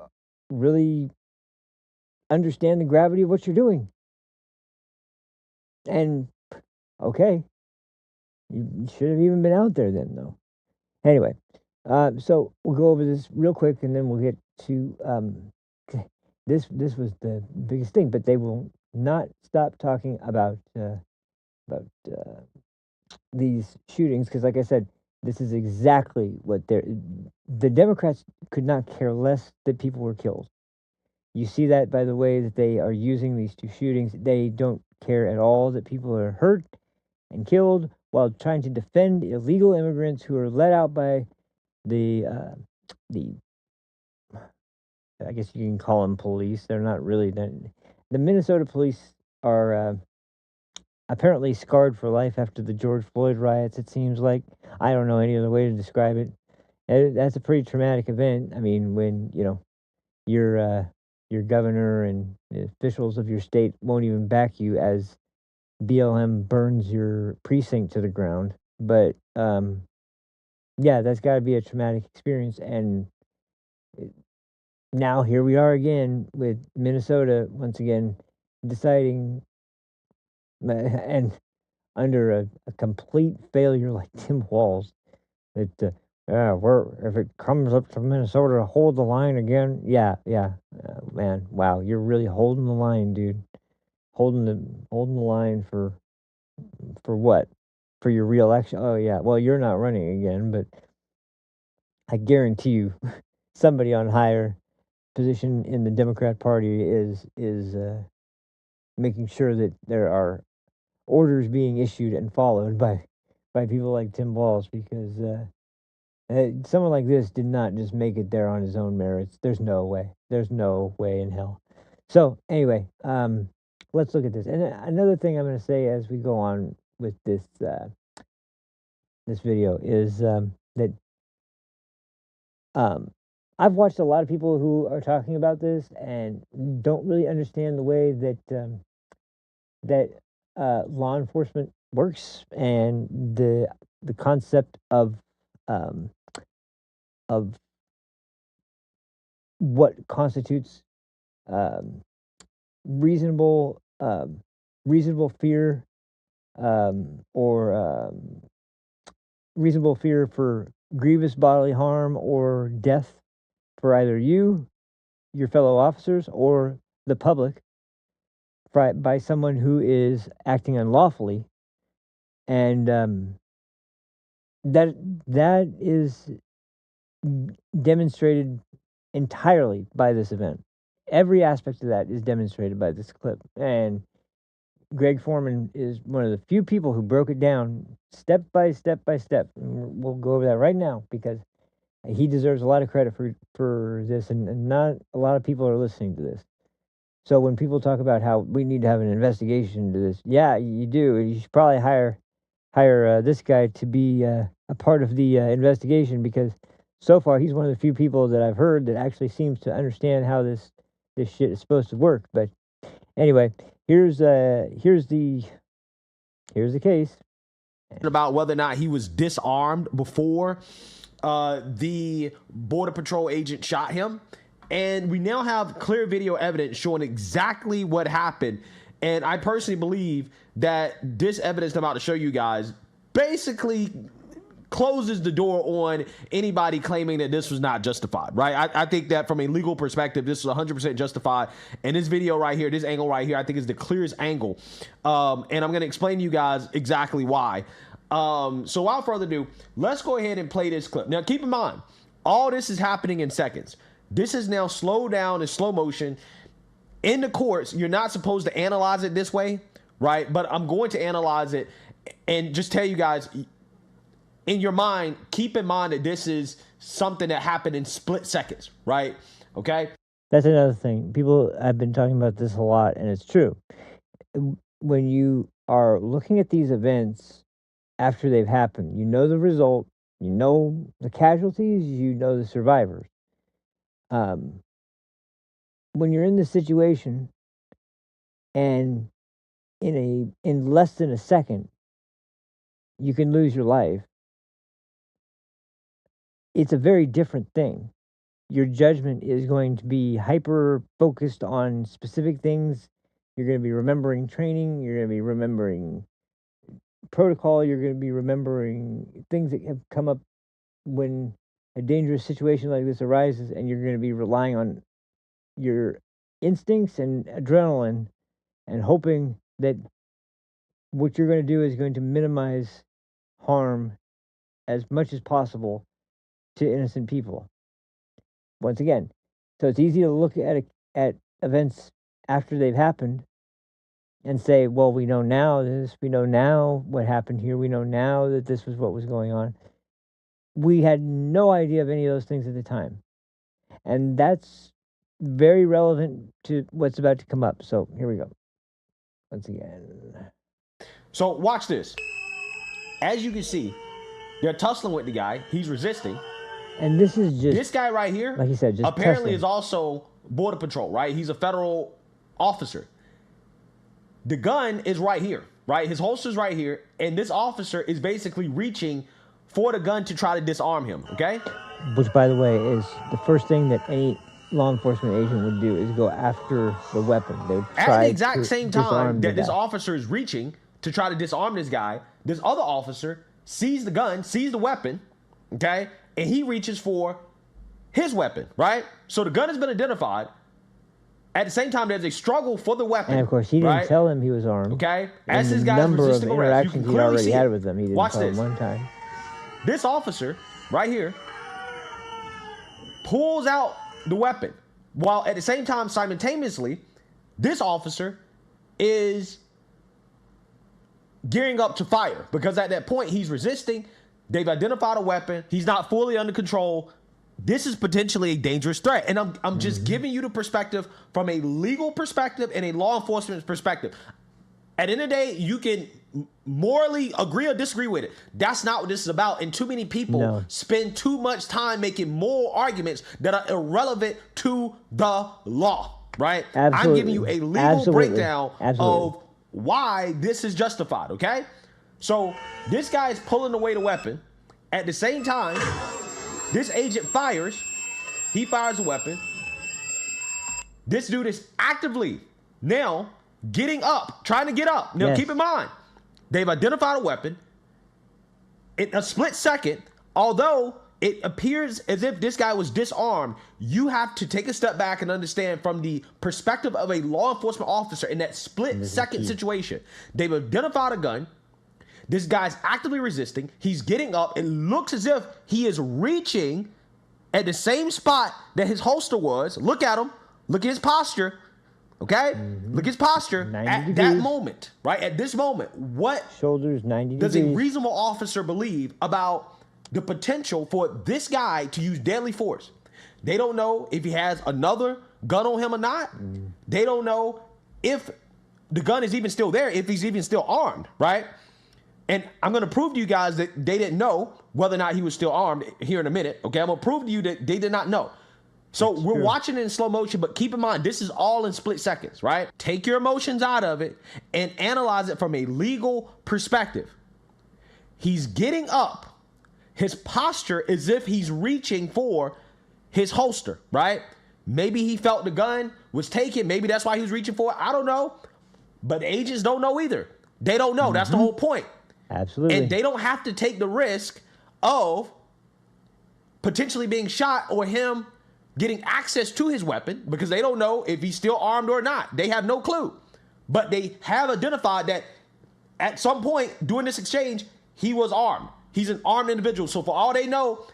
really understand the gravity of what you're doing. And okay, you should have even been out there then, though. Anyway, so we'll go over this real quick, and then we'll get to this. This was the biggest thing, but they will not stop talking about these shootings, because, like I said, this is exactly what the Democrats could not care less that people were killed. You see that by the way that they are using these two shootings. They don't care at all that people are hurt and killed while trying to defend illegal immigrants who are let out by the I guess you can call them police. They're not really the Minnesota police are apparently scarred for life after the George Floyd riots, it seems like. I don't know any other way to describe it. That's a pretty traumatic event. I mean, when, your governor and the officials of your state won't even back you as BLM burns your precinct to the ground. But, yeah, that's got to be a traumatic experience. And now here we are again with Minnesota once again deciding, and under a complete failure like Tim Walz, that if it comes up to Minnesota to hold the line again, yeah, man, wow, you're really holding the line, dude, holding the line for what? For your reelection? Oh yeah, well you're not running again, but I guarantee you, somebody on higher position in the Democrat Party is making sure that there are orders being issued and followed by people like Tim Walz, because someone like this did not just make it there on his own merits. There's no way. There's no way in hell. So anyway, let's look at this. And another thing I'm going to say as we go on with this this video is that I've watched a lot of people who are talking about this and don't really understand the way that law enforcement works, and the concept of what constitutes reasonable fear, or reasonable fear for grievous bodily harm or death for either you, your fellow officers, or the public by someone who is acting unlawfully. And that is demonstrated entirely by this event. Every aspect of that is demonstrated by this clip. And Greg Foreman is one of the few people who broke it down step by step by step. And we'll go over that right now, because he deserves a lot of credit for this, and not a lot of people are listening to this. So when people talk about how we need to have an investigation into this, yeah, you do. You should probably hire this guy to be a part of the investigation, because so far he's one of the few people that I've heard that actually seems to understand how this shit is supposed to work. But anyway, here's the case. About whether or not he was disarmed before the Border Patrol agent shot him. And we now have clear video evidence showing exactly what happened. And I personally believe that this evidence I'm about to show you guys basically closes the door on anybody claiming that this was not justified, right? I think that from a legal perspective, this was 100% justified. And this video right here, this angle right here, I think is the clearest angle. And I'm going to explain to you guys exactly why. So without further ado, let's go ahead and play this clip. Now, keep in mind, all this is happening in seconds. This is now slowed down in slow motion. In the courts, you're not supposed to analyze it this way, right? But I'm going to analyze it and just tell you guys, in your mind, keep in mind that this is something that happened in split seconds, right? Okay? That's another thing. People have been talking about this a lot, and it's true. When you are looking at these events after they've happened, you know the result, you know the casualties, you know the survivors. When you're in this situation, and in less than a second you can lose your life, it's a very different thing. Your judgment is going to be hyper focused on specific things. You're going to be remembering training, you're going to be remembering protocol, you're going to be remembering things that have come up when a dangerous situation like this arises, and you're going to be relying on your instincts and adrenaline and hoping that what you're going to do is going to minimize harm as much as possible to innocent people. Once again, so it's easy to look at events after they've happened and say, well, we know now this, we know now what happened here, we know now that this was what was going on. We had no idea of any of those things at the time. And that's very relevant to what's about to come up. So here we go. Once again. So watch this. As you can see, they're tussling with the guy. He's resisting. And this is just... This guy right here, like you said, just apparently tussling. is also Border Patrol, right? He's a federal officer. The gun is right here, right? His holster's right here. And this officer is basically reaching for the gun to try to disarm him, okay? Which, by the way, is the first thing that any law enforcement agent would do is go after the weapon. They would At try the exact to same disarm time the that this guy. officer is reaching to try to disarm this guy, this other officer sees the gun, sees the weapon, okay, and he reaches for his weapon, right? So the gun has been identified. At the same time, there's a struggle for the weapon. And of course, he didn't right? tell him he was armed. Okay, And as the this guy's number of resisting arrest, you can interactions he'd clearly already see had it. with them, he didn't Watch tell him this. one time. This officer right here pulls out the weapon, while at the same time, simultaneously, this officer is gearing up to fire, because at that point he's resisting. They've identified a weapon. He's not fully under control. This is potentially a dangerous threat. And I'm just giving you the perspective from a legal perspective and a law enforcement perspective. At the end of the day, you can morally agree or disagree with it. That's not what this is about. And too many people spend too much time making moral arguments that are irrelevant to the law, right? Absolutely. I'm giving you a legal breakdown of why this is justified, okay? So this guy is pulling away the weapon. At the same time, this agent fires. He fires a weapon. This dude is actively now getting up, trying to get up. Now, keep in mind, they've identified a weapon. In a split second, although it appears as if this guy was disarmed, you have to take a step back and understand from the perspective of a law enforcement officer in that split second situation. They've identified a gun. This guy's actively resisting. He's getting up. It looks as if he is reaching at the same spot that his holster was. Look at him. Look at his posture. Okay? Look at his posture at that moment, right? At this moment, what shoulders 90 does degrees. a reasonable officer believe about the potential for this guy to use deadly force? They don't know if he has another gun on him or not. They don't know if the gun is even still there, if he's even still armed, right? And I'm going to prove to you guys that they didn't know whether or not he was still armed here in a minute. Okay, I'm going to prove to you that they did not know. So we're watching it in slow motion, but keep in mind, this is all in split seconds, right? Take your emotions out of it and analyze it from a legal perspective. He's getting up. His posture is if he's reaching for his holster, right? Maybe he felt the gun was taken. Maybe that's why he was reaching for it. I don't know. But agents don't know either. They don't know. That's the whole point. Absolutely. And they don't have to take the risk of potentially being shot or him getting access to his weapon because they don't know if he's still armed or not. They have no clue. But they have identified that at some point during this exchange, he was armed. He's an armed individual. So for all they know,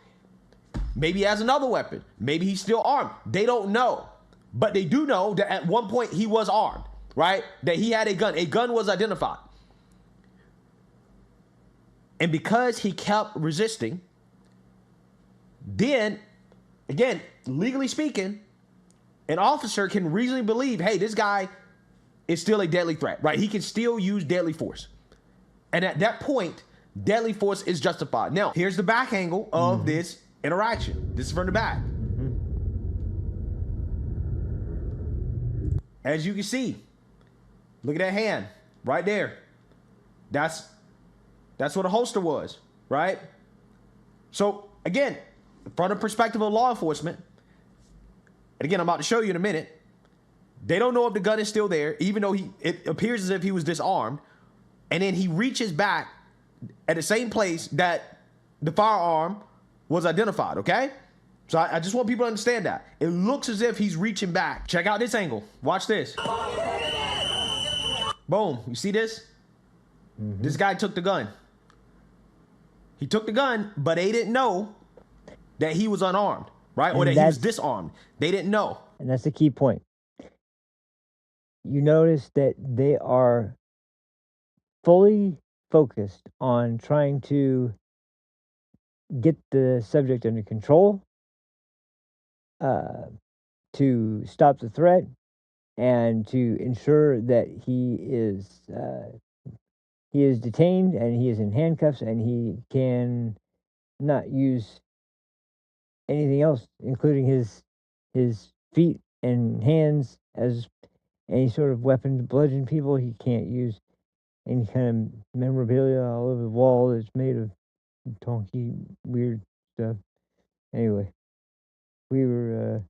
maybe he has another weapon. Maybe he's still armed. They don't know. But they do know that at one point he was armed, right? That he had a gun. A gun was identified. And because he kept resisting, then, again, legally speaking, an officer can reasonably believe, hey, this guy is still a deadly threat, right? He can still use deadly force. And at that point, deadly force is justified. Now, here's the back angle of this interaction. This is from the back. As you can see, look at that hand right there. That's what a holster was, right? So, again, from the perspective of law enforcement, and again, I'm about to show you in a minute, they don't know if the gun is still there, even though it appears as if he was disarmed, and then he reaches back at the same place that the firearm was identified, okay? So I just want people to understand that. It looks as if he's reaching back. Check out this angle. Watch this. Boom. You see this? This guy took the gun. He took the gun, but they didn't know that he was unarmed, right? Or that he was disarmed. They didn't know. And that's the key point. You notice that they are fully focused on trying to get the subject under control, to stop the threat, and to ensure that he is detained and he is in handcuffs and he can not use anything else, including his feet and hands, as any sort of weapon to bludgeon people. He can't use any kind of memorabilia all over the wall that's made of donkey weird stuff. Anyway, we were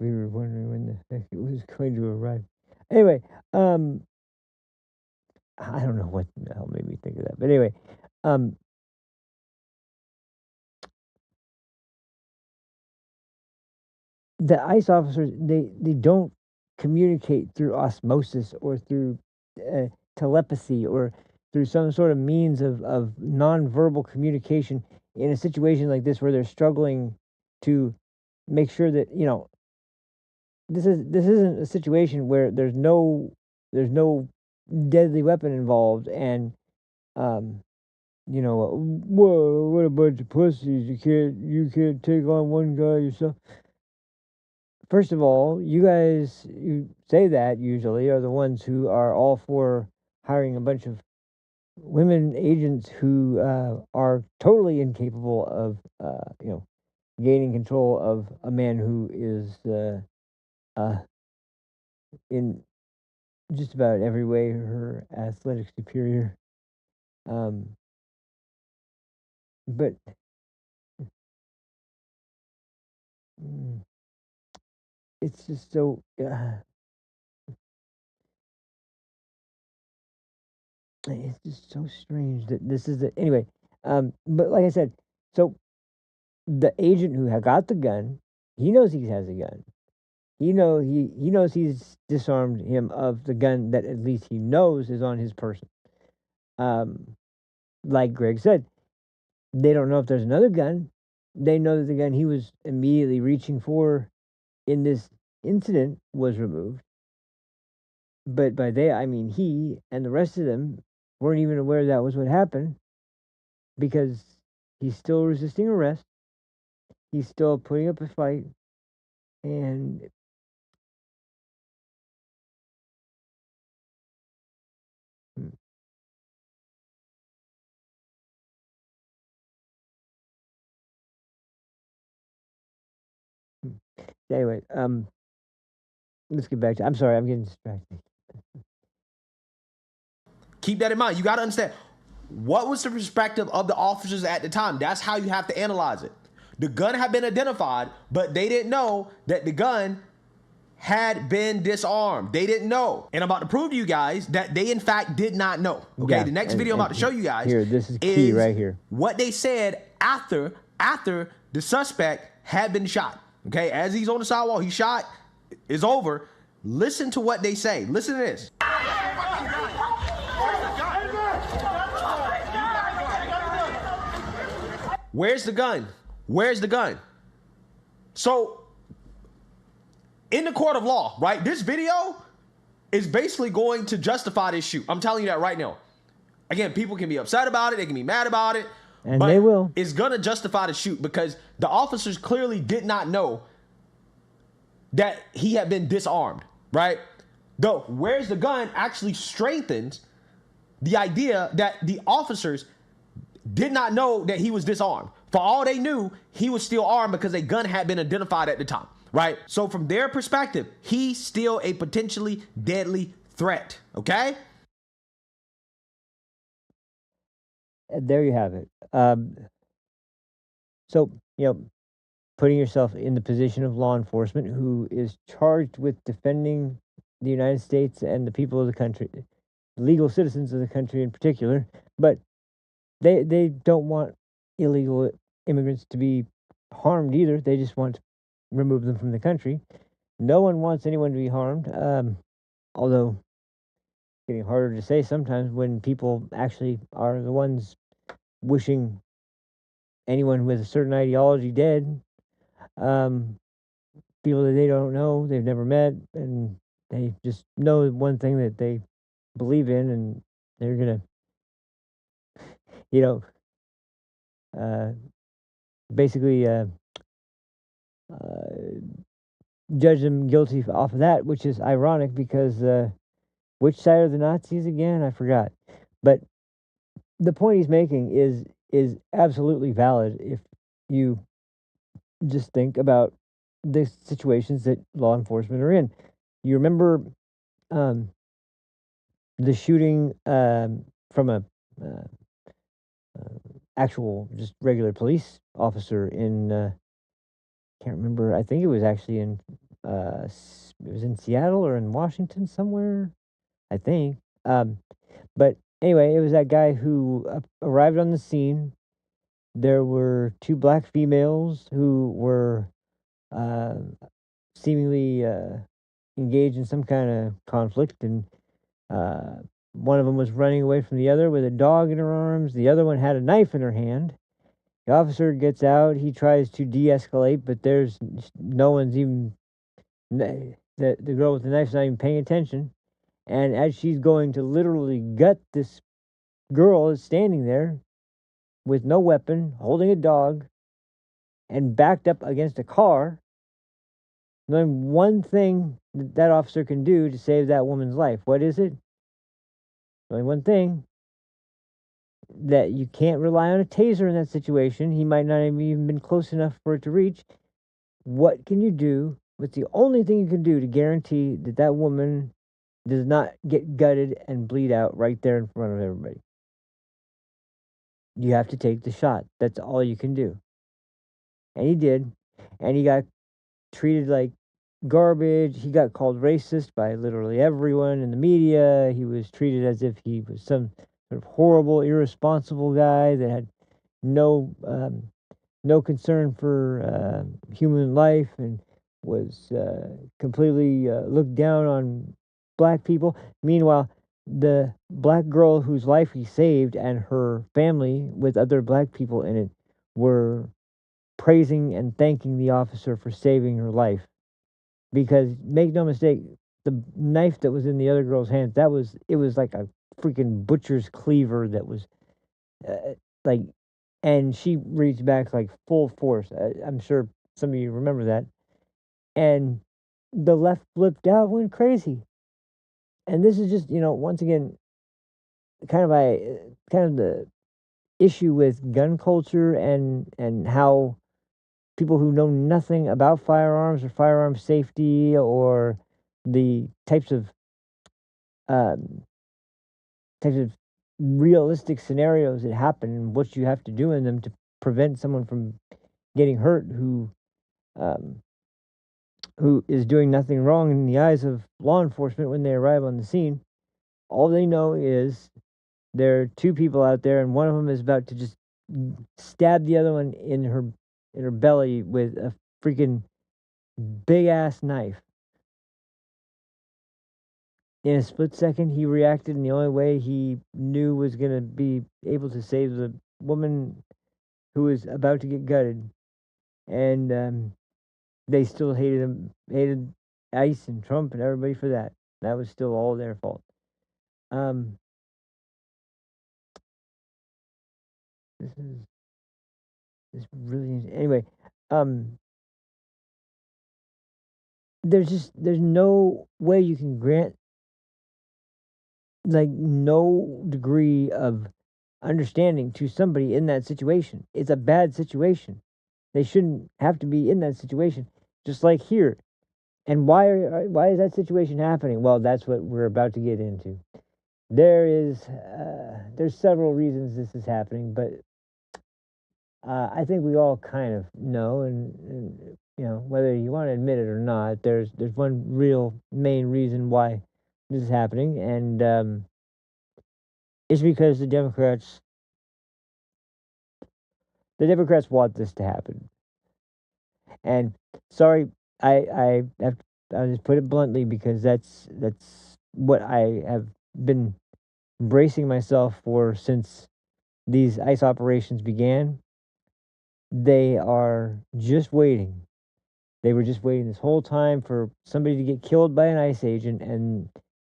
We were wondering when the heck it was going to arrive. Anyway, I don't know what the hell made me think of that, but anyway, the ICE officers, they don't communicate through osmosis or through telepathy or through some sort of means of nonverbal communication in a situation like this where they're struggling to make sure that this isn't a situation where there's no deadly weapon involved and whoa, what a bunch of pussies, you can't take on one guy yourself. First of all, you guys you say that usually are the ones who are all for hiring a bunch of women agents who are totally incapable of gaining control of a man who is in just about every way her athletic superior. But it's just so it's just so strange that this is the anyway. But like I said, so the agent who got the gun, he knows he has a gun. He knows he's disarmed him of the gun that at least he knows is on his person. Like Greg said, they don't know if there's another gun. They know that the gun he was immediately reaching for in this incident was removed. But by they, I mean he and the rest of them weren't even aware that was what happened because he's still resisting arrest. He's still putting up a fight. And anyway, let's get back to. I'm sorry, I'm getting distracted. Keep that in mind. You got to understand what was the perspective of the officers at the time. That's how you have to analyze it. The gun had been identified, but they didn't know that the gun had been disarmed. They didn't know. And I'm about to prove to you guys that they in fact did not know. Okay, yeah, the next video I'm about to show you guys here, this is key right here. What they said after the suspect had been shot. Okay, as he's on the sidewalk, he shot, is over. Listen to what they say. Listen to this. Where's the gun? Where's the gun? So, in the court of law, right, this video is basically going to justify this shoot. I'm telling you that right now. Again, people can be upset about it. They can be mad about it. And they will. It's going to justify the shoot because the officers clearly did not know that he had been disarmed, right? Though, where's the gun actually strengthens the idea that the officers did not know that he was disarmed. For all they knew, he was still armed because a gun had been identified at the time, right? So from their perspective, he's still a potentially deadly threat, okay? There you have it. So, putting yourself in the position of law enforcement who is charged with defending the United States and the people of the country, legal citizens of the country in particular, but they don't want illegal immigrants to be harmed either. They just want to remove them from the country. No one wants anyone to be harmed, although it's getting harder to say sometimes when people actually are the ones wishing anyone with a certain ideology dead. People that they don't know, they've never met, and they just know one thing that they believe in, and they're gonna, basically judge them guilty off of that, which is ironic because which side are the Nazis again? I forgot. But the point he's making is absolutely valid if you just think about the situations that law enforcement are in. You remember the shooting from a actual just regular police officer in can't remember, I think it was actually in it was in Seattle or in Washington somewhere, I think. But anyway, it was that guy who arrived on the scene. There were two black females who were uh, seemingly engaged in some kind of conflict, and one of them was running away from the other with a dog in her arms. The other one had a knife in her hand. The officer gets out. He tries to de-escalate, but there's no one's even the girl with the knife's not even paying attention. And as she's going to literally gut this girl is standing there with no weapon, holding a dog, and backed up against a car. There's only one thing that officer can do to save that woman's life. What is it? Only one thing. That you can't rely on a taser in that situation. He might not have even been close enough for it to reach. What can you do? What's the only thing you can do to guarantee that that woman does not get gutted and bleed out right there in front of everybody? You have to take the shot. That's all you can do. And he did. And he got treated like garbage. He got called racist by literally everyone in the media. He was treated as if he was some sort of horrible, irresponsible guy that had no concern for human life and was completely looked down on black people. Meanwhile, the black girl whose life he saved and her family with other black people in it were praising and thanking the officer for saving her life. Because make no mistake, the knife that was in the other girl's hands, it was like a freaking butcher's cleaver that was like, and she reached back like full force. I'm sure some of you remember that. And the left flipped out, went crazy. And this is just, once again, kind of the issue with gun culture and how people who know nothing about firearms or firearm safety or the types of realistic scenarios that happen and what you have to do in them to prevent someone from getting hurt who is doing nothing wrong in the eyes of law enforcement when they arrive on the scene. All they know is there are two people out there, and one of them is about to just stab the other one in her belly with a freaking big ass knife. In a split second, he reacted in the only way he knew was going to be able to save the woman who was about to get gutted. And they still hated ICE and Trump and everybody for that. That was still all their fault. This really anyway. There's no way you can grant like no degree of understanding to somebody in that situation. It's a bad situation. They shouldn't have to be in that situation, just like here. And why is that situation happening? Well, that's what we're about to get into. There's several reasons this is happening, but I think we all kind of know, and whether you want to admit it or not, there's one real main reason why this is happening, and it's because the Democrats want this to happen. And sorry, I'll just put it bluntly because that's what I have been bracing myself for since these ICE operations began. They are just waiting. They were just waiting this whole time for somebody to get killed by an ICE agent, and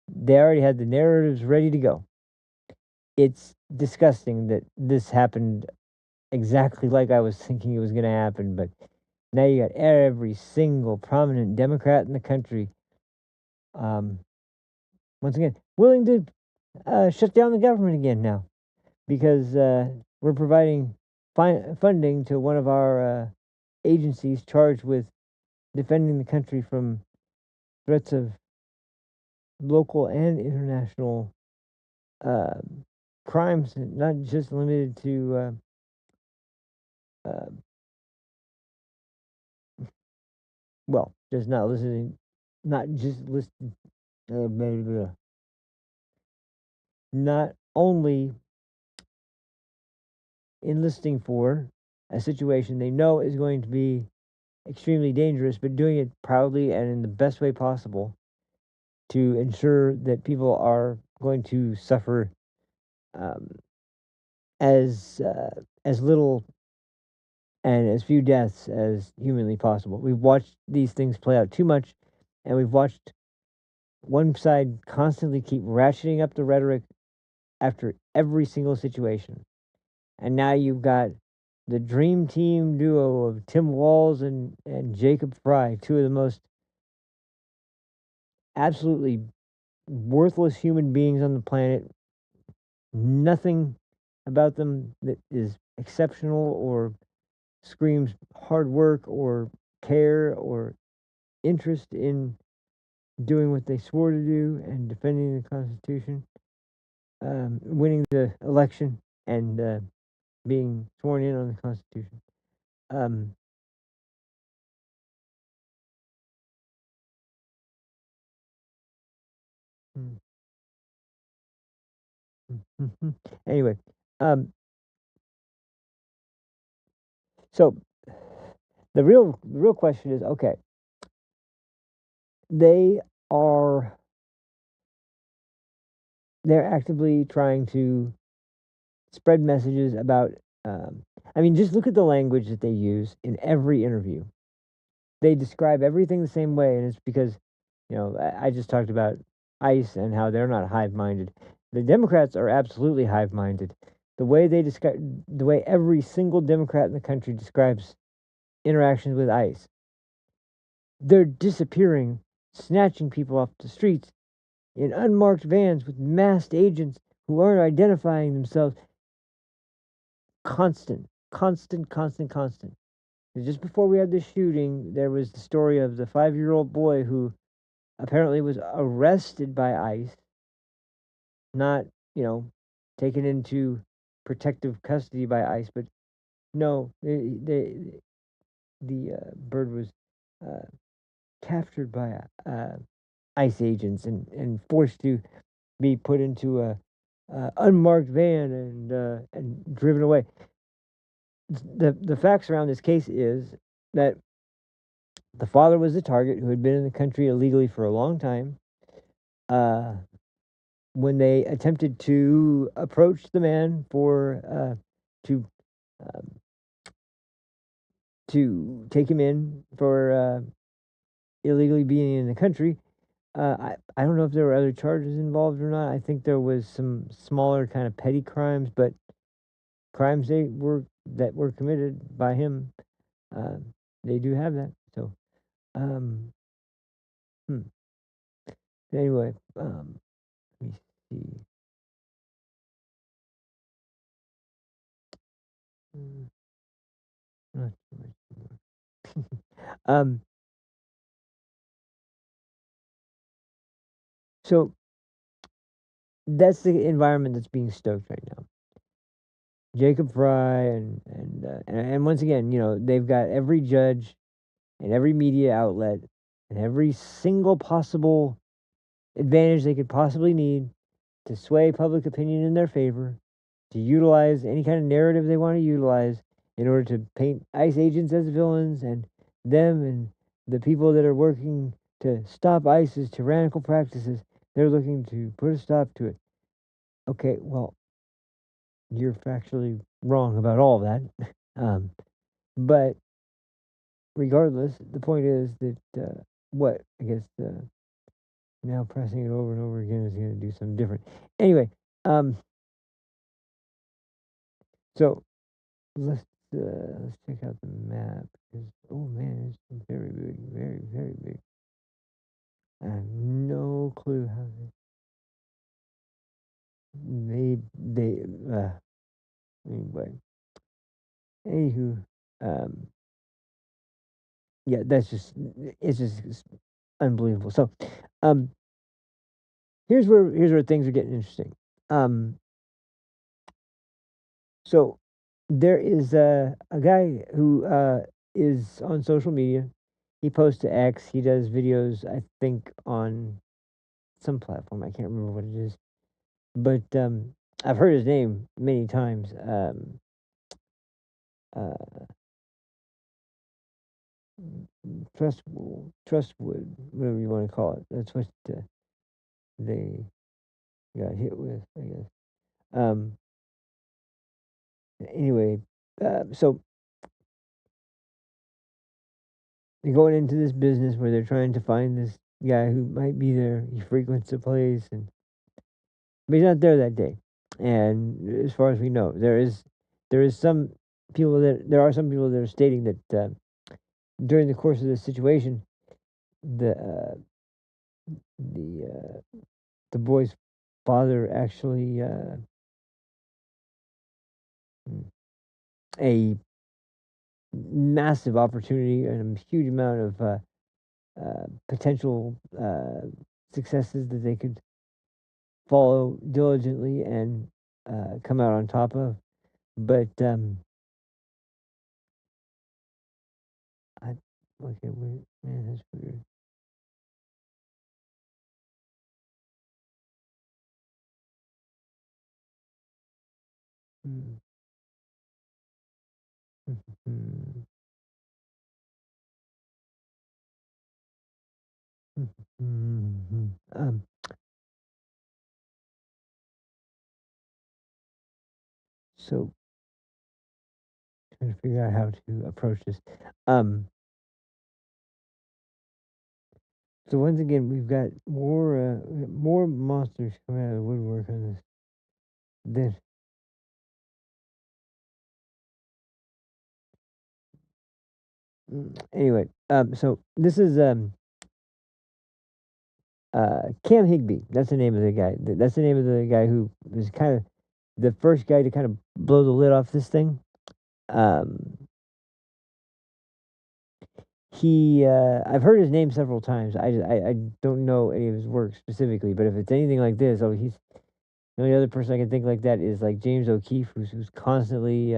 they already had the narratives ready to go. It's disgusting that this happened exactly like I was thinking it was going to happen, but now you got every single prominent Democrat in the country, once again, willing to shut down the government again now because we're providing funding to one of our agencies charged with defending the country from threats of local and international crimes, not just limited to well, just not listening, not just listening, not only enlisting for a situation they know is going to be extremely dangerous, but doing it proudly and in the best way possible to ensure that people are going to suffer um, as little and as few deaths as humanly possible. We've watched these things play out too much, and we've watched one side constantly keep ratcheting up the rhetoric after every single situation. And now you've got the dream team duo of Tim Walz and Jacob Fry, two of the most absolutely worthless human beings on the planet. Nothing about them that is exceptional or screams hard work or care or interest in doing what they swore to do and defending the Constitution, winning the election, and being sworn in on the Constitution. Anyway, so the real question is, okay, they're actively trying to spread messages about. I mean, just look at the language that they use in every interview. They describe everything the same way, and it's because, I just talked about ICE and how they're not hive-minded. The Democrats are absolutely hive-minded. The way every single Democrat in the country describes interactions with ICE, they're disappearing, snatching people off the streets in unmarked vans with masked agents who aren't identifying themselves. Constant. Just before we had this shooting, there was the story of the 5-year-old boy who apparently was arrested by ICE, not, taken into protective custody by ICE, but no, the bird was captured by ICE agents and forced to be put into a unmarked van and driven away. The facts around this case is that the father was the target who had been in the country illegally for a long time. When they attempted to approach the man to take him in for illegally being in the country, I don't know if there were other charges involved or not. I think there was some smaller kind of petty crimes, but crimes that were committed by him, they do have that. So, anyway, let me see. Not too much more. So that's the environment that's being stoked right now. Jacob Fry and once again, they've got every judge and every media outlet and every single possible advantage they could possibly need to sway public opinion in their favor, to utilize any kind of narrative they want to utilize in order to paint ICE agents as villains and them and the people that are working to stop ICE's tyrannical practices. They're looking to put a stop to it. Okay, well, you're factually wrong about all of that. But regardless, the point is that now pressing it over and over again is going to do something different. Anyway, so let's check out the map. Oh man, it's very big, very very big. I have no clue how they anyway. Anywho, yeah, it's just unbelievable. So, here's where things are getting interesting. So there is a guy who is on social media. he posts to X. He does videos, I think, on some platform. I can't remember what it is, but I've heard his name many times. Trustwood, whatever you want to call it. That's what they got hit with, I guess. Anyway, so they're going into this business where they're trying to find this guy who might be there. He frequents the place, but he's not there that day. And as far as we know, there are some people that are stating that during the course of this situation, the the boy's father actually a massive opportunity and a huge amount of potential successes that they could follow diligently and come out on top of. But okay, wait, man, that's weird. Mm. Mm. Mm. So trying to figure out how to approach this. So once again, we've got more monsters coming out of the woodwork on this. Then anyway, so this is Cam Higby. That's the name of the guy. That's the name of the guy who was kind of the first guy to kind of blow the lid off this thing. I've heard his name several times. I don't know any of his work specifically, but if it's anything like this, he's the only other person I can think like that is like James O'Keefe, who's constantly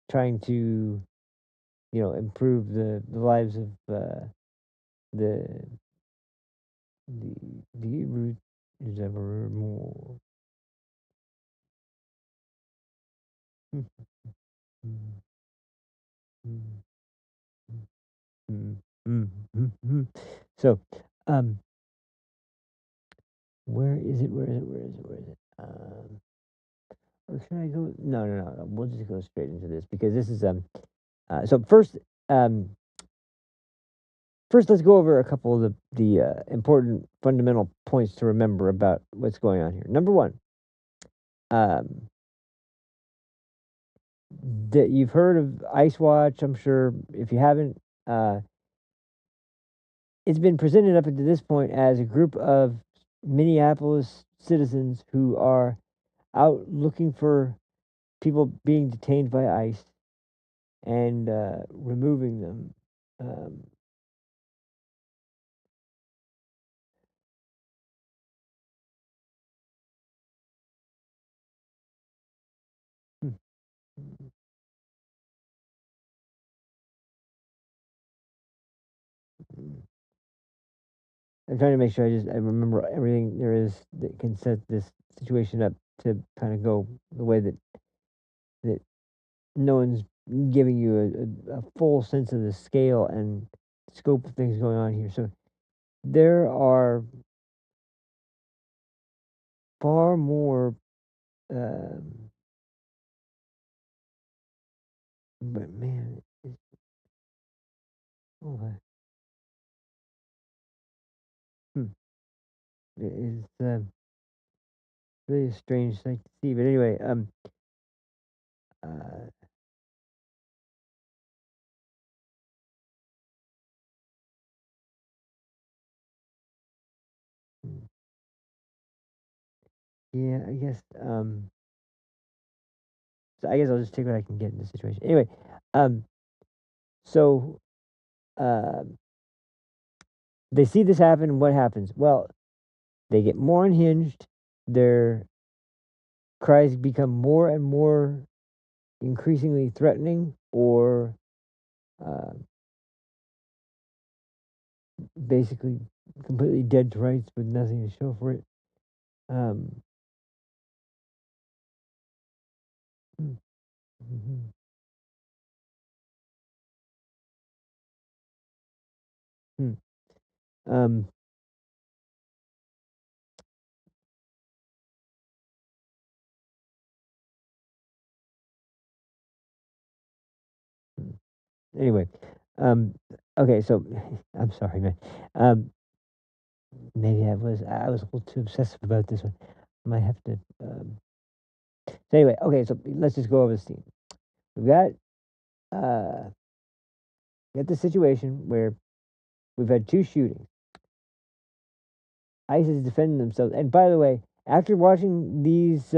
trying to, improve the lives of the the root is ever more. So, where is it? Where is it? Where is it? Where is it? Or should I go? No, no, no, no. We'll just go straight into this because this is So first, let's go over a couple of the important fundamental points to remember about what's going on here. Number one, that you've heard of Ice Watch. I'm sure if you haven't, it's been presented up to this point as a group of Minneapolis citizens who are out looking for people being detained by ICE and removing them. Hmm. I'm trying to make sure I remember everything there is that can set this situation up to kind of go the way that no one's giving you a full sense of the scale and scope of things going on here. So there are far more, but man, oh, it's really a strange sight to see. But anyway, uh, yeah, I guess. So I guess I'll just take what I can get in this situation. Anyway, so they see this happen. What happens? Well, they get more unhinged. Their cries become more and more increasingly threatening, or basically completely dead to rights with nothing to show for it. Mm, mhm. Hmm. Um, anyway, okay, so I'm sorry, man. Maybe I was a little too obsessive about this one. I might have to. So anyway, okay, so let's just go over the scene. We've uh, got the situation where we've had two shootings. ICE is defending themselves, and by the way, after watching these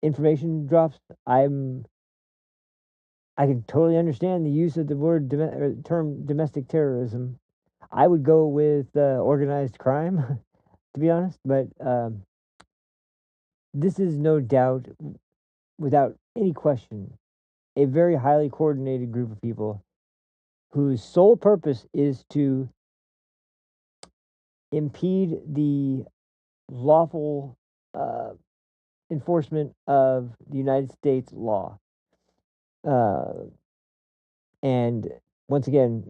information drops, I can totally understand the use of the word or term domestic terrorism. I would go with organized crime, to be honest, but this is no doubt, without any question, a very highly coordinated group of people whose sole purpose is to impede the lawful enforcement of the United States law. And once again,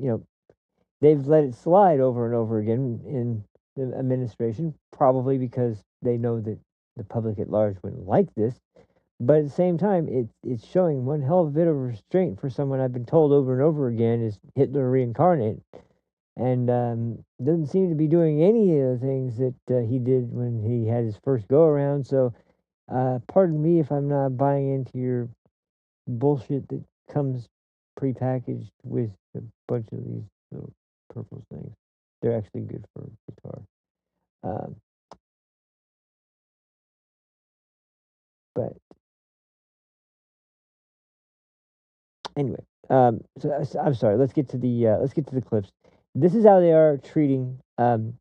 they've let it slide over and over again in the administration, probably because they know that the public at large wouldn't like this. But at the same time, it's showing one hell of a bit of restraint for someone I've been told over and over again is Hitler reincarnate, and doesn't seem to be doing any of the things that he did when he had his first go around. So, pardon me if I'm not buying into your bullshit that comes prepackaged with a bunch of these little purple things. They're actually good for guitar. Um, but anyway, so I'm sorry. Let's get to the clips. This is how they are treating. Now,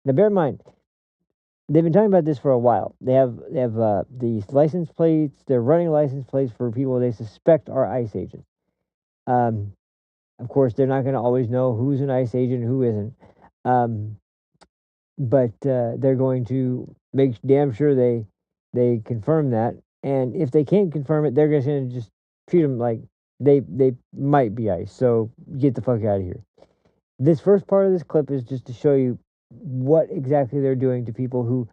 bear in mind, they've been talking about this for a while. They have these license plates. They're running license plates for people they suspect are ICE agents. Of course, they're not going to always know who's an ICE agent and who isn't. But they're going to make damn sure they confirm that. And if they can't confirm it, they're going to just treat them like they might be ICE. So get the fuck out of here. This first part of this clip is just to show you what exactly they're doing to people who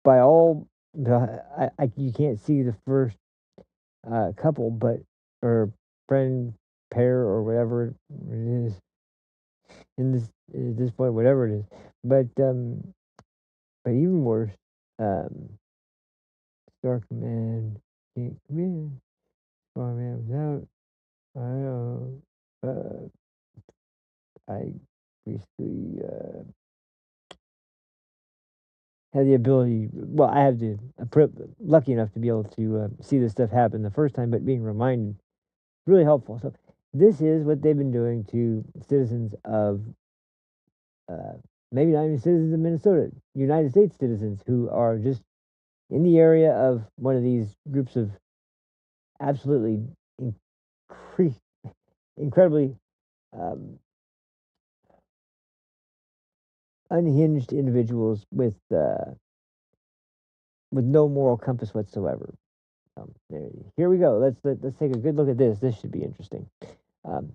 by all you can't see the first couple, but or friend pair or whatever it is in this at this point, whatever it is. But even worse, Star Command can't come in. Star Command was out. I know. I basically had the ability. Well, I have the lucky enough to be able to see this stuff happen the first time, but being reminded really helpful. So this is what they've been doing to citizens of maybe not even citizens of Minnesota, United States citizens who are just in the area of one of these groups of absolutely incredibly unhinged individuals with no moral compass whatsoever. Here we go. Let's take a good look at this. This should be interesting. Um,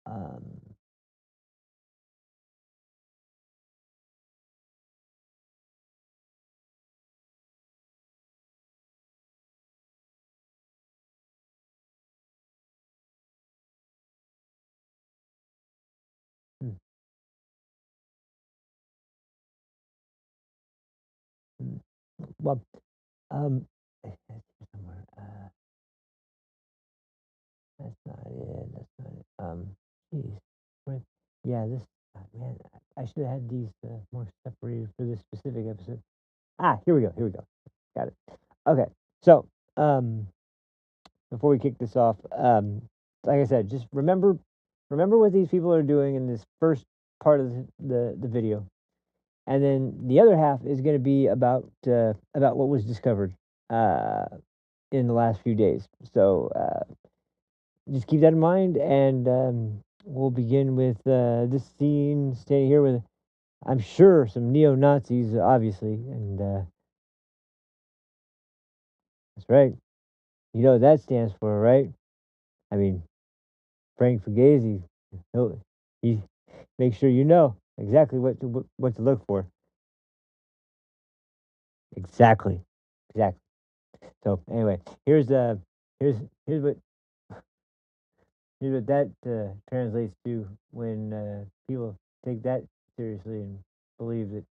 um, hmm, hmm. Well, somewhere. That's not it. That's not it. Geez. Yeah, this. Man, I should have had these more separated for this specific episode. Here we go. Here we go. Got it. Okay. So, before we kick this off, like I said, just remember what these people are doing in this first part of the video. and then the other half is going to be about what was discovered in the last few days. So just keep that in mind, and we'll begin with this scene standing here with, I'm sure, some neo-Nazis, obviously, and that's right. You know what that stands for, right? I mean, Frank Fugazi, he makes sure you know exactly what to look for. Exactly. So anyway, here's what that translates to when people take that seriously and believe that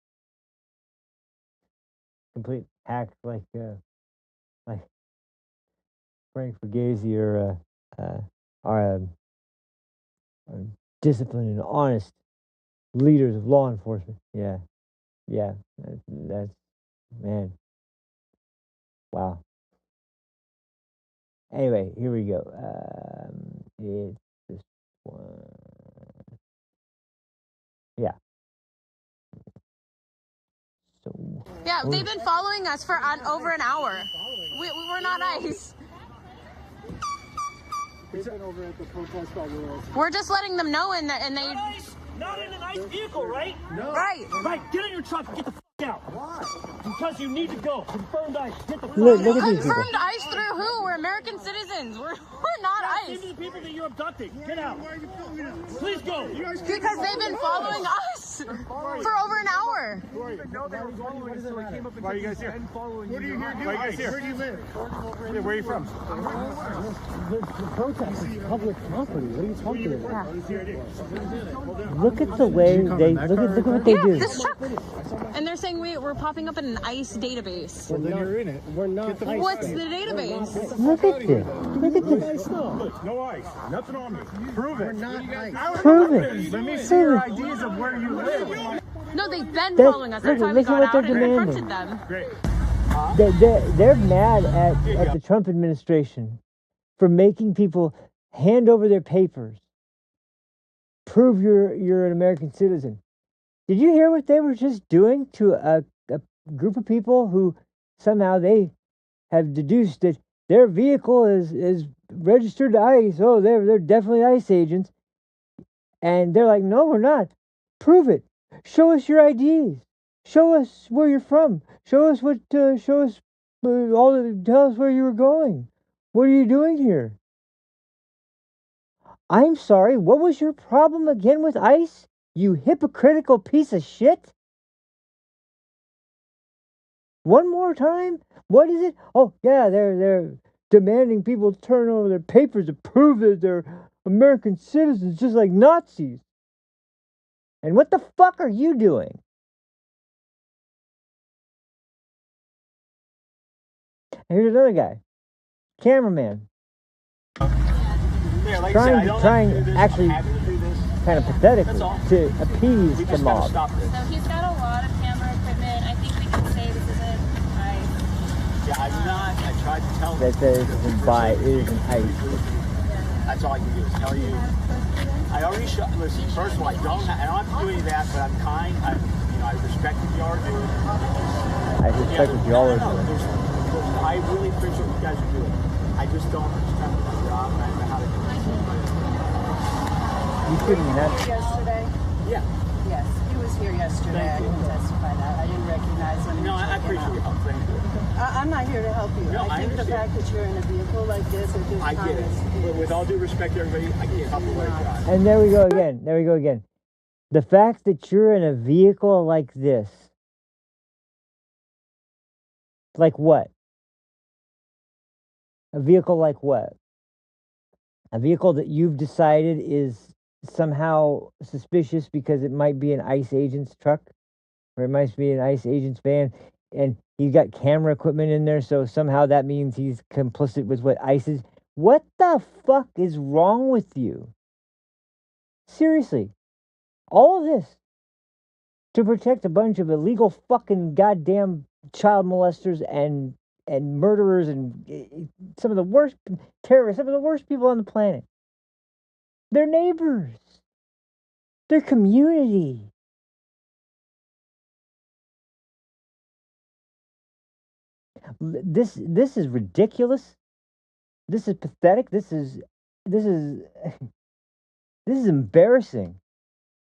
complete hacks like Frank Fugazi are disciplined and honest leaders of law enforcement. Yeah, that's man. Wow. Anyway, here we go. It's this one. Yeah. So. Yeah, they've been following us for over an hour. We're not ICE. They've been over at the protest all the We're just letting them know, and they. Not in a nice vehicle, right? No. Right. Right. Get in your truck and get the out. Why? Because you need to go. Confirmed ICE. Get the Look at these people. Confirmed ICE through who? We're American citizens. We're not ICE. These are the people that you're abducting. Get out. Please go. Because they've been following us for over an hour. Why are you guys here? What are you here doing? Where do you live? Where are you from? The protest is public property. What are you talking about? Look at the way they look at what they do. This truck. And they're saying we're popping up in an ICE database. Well, then you're in it. We're not. What's the database? Look at this. Look at this. No ICE. Nothing on me. Prove it. We're not ICE. Prove it. Let me see your IDs of where you live. No, they've been following us. That's why we got out and confronted them. Great. They're mad at the Trump administration for making people hand over their papers. Prove you're an American citizen. Did you hear what they were just doing to a group of people who somehow they have deduced that their vehicle is registered to ICE? Oh, they're definitely ICE agents. And they're like, no, we're not. Prove it. Show us your IDs. Show us where you're from. Show us tell us where you were going. What are you doing here? I'm sorry, what was your problem again with ICE? You hypocritical piece of shit. One more time? What is it? Oh, yeah, they're demanding people turn over their papers to prove that they're American citizens, just like Nazis. And what the fuck are you doing? And here's another guy, cameraman, trying actually kind of pathetically to appease the mob. So he's got a lot of camera equipment. I think we can say this isn't ICE. Yeah, I'm not. I tried to tell That says it isn't ICE. That's all I can do is tell you. I already shot. Listen, first of all, I don't have to do any of that, but I'm kind. I respect what you are doing. I respect what you all are doing. I really appreciate what you guys are doing. I just don't understand my job and I don't know how to do it. You shouldn't have. Yesterday? Yeah. Yes, he was here yesterday. I can testify that. I didn't recognize him. No, I appreciate your help. Thank you. I'm not here to help you. No, I think the fact that you're in a vehicle like this at this I time get it. With all due respect to everybody, I can't help the way I drive. And there we go again. The fact that you're in a vehicle like this. Like what? A vehicle like what? A vehicle that you've decided is somehow suspicious because it might be an ICE agent's truck, or it might be an ICE agent's van, and he's got camera equipment in there, so somehow that means he's complicit with what ICE is. What the fuck is wrong with you? Seriously. All of this to protect a bunch of illegal fucking goddamn child molesters and murderers and some of the worst terrorists, some of the worst people on the planet. They're neighbors. They're community. This is ridiculous. This is pathetic. This is this is embarrassing.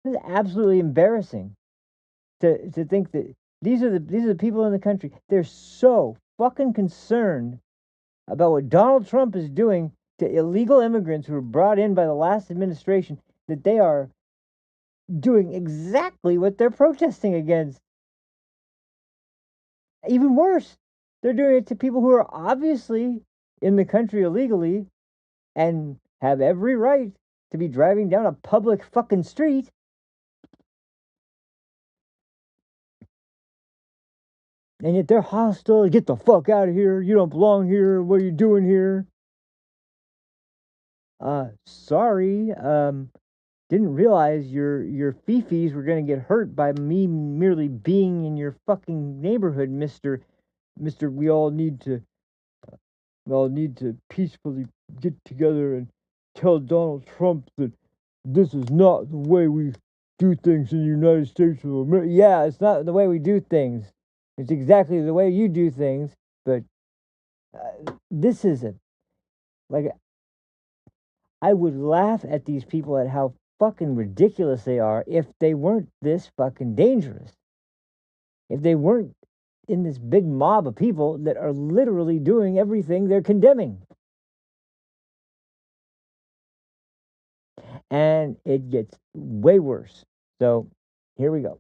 This is absolutely embarrassing to think that these are the people in the country. They're so fucking concerned about what Donald Trump is doing to illegal immigrants who were brought in by the last administration that they are doing exactly what they're protesting against. Even worse, they're doing it to people who are obviously in the country illegally and have every right to be driving down a public fucking street. And yet they're hostile. Get the fuck out of here. You don't belong here. What are you doing here? Sorry. Didn't realize your fifis were going to get hurt by me merely being in your fucking neighborhood, Mr. We all need to peacefully get together and tell Donald Trump that this is not the way we do things in the United States of America. Yeah, it's not the way we do things. It's exactly the way you do things, but this isn't. Like, I would laugh at these people at how fucking ridiculous they are if they weren't this fucking dangerous. If they weren't in this big mob of people that are literally doing everything they're condemning. And it gets way worse. So, here we go.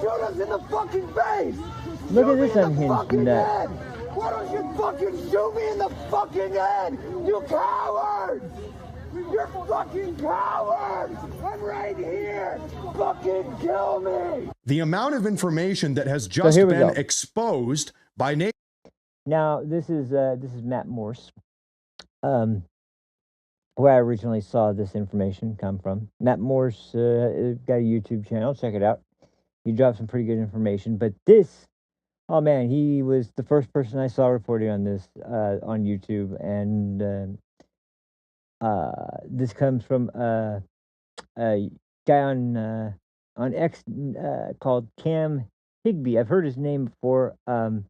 Shoot us in the fucking face! Look at this unhinged nut. Why don't you fucking shoot me in the fucking head? You cowards! You're fucking cowards! I'm right here! Fucking kill me! The amount of information that has just been exposed by NATO. Now, this is Matt Morse, where I originally saw this information come from. Matt Morse got a YouTube channel. Check it out. He dropped some pretty good information. But this, oh man, he was the first person I saw reporting on this on YouTube, and this comes from a guy on X called Cam Higby. I've heard his name before, and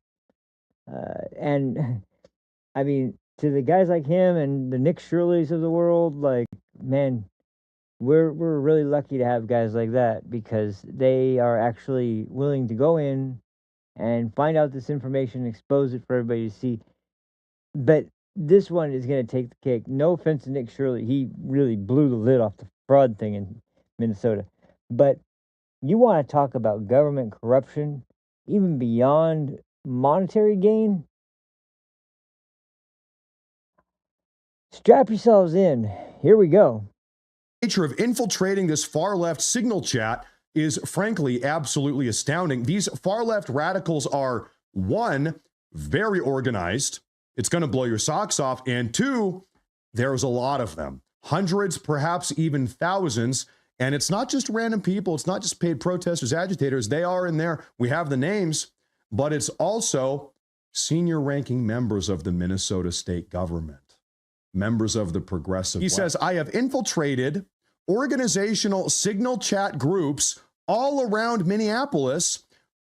I mean, to the guys like him and the Nick Shirleys of the world, like, man, we're really lucky to have guys like that, because they are actually willing to go in and find out this information, expose it for everybody to see. But this one is going to take the cake. No offense to Nick Shirley. He really blew the lid off the fraud thing in Minnesota. But you want to talk about government corruption, even beyond monetary gain? Strap yourselves in. Here we go. Nature of infiltrating this far-left signal chat is frankly absolutely astounding. These far-left radicals are, one, very organized. It's going to blow your socks off. And two, there's a lot of them. Hundreds, perhaps even thousands. And it's not just random people. It's not just paid protesters, agitators. They are in there. We have the names. But it's also senior ranking members of the Minnesota state government. Members of the progressive. He says, I have infiltrated organizational signal chat groups all around Minneapolis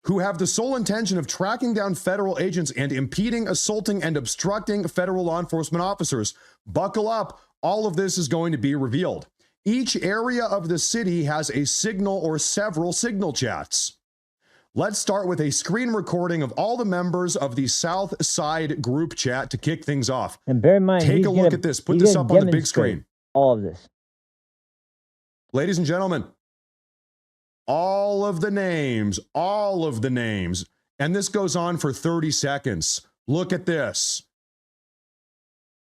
who have the sole intention of tracking down federal agents and impeding, assaulting, and obstructing federal law enforcement officers. Buckle up. All of this is going to be revealed. Each area of the city has a signal or several signal chats. Let's start with a screen recording of all the members of the South Side group chat to kick things off. And bear in mind, take a look at this. Put this up on the big screen. All of this. Ladies and gentlemen, all of the names. And this goes on for 30 seconds. Look at this.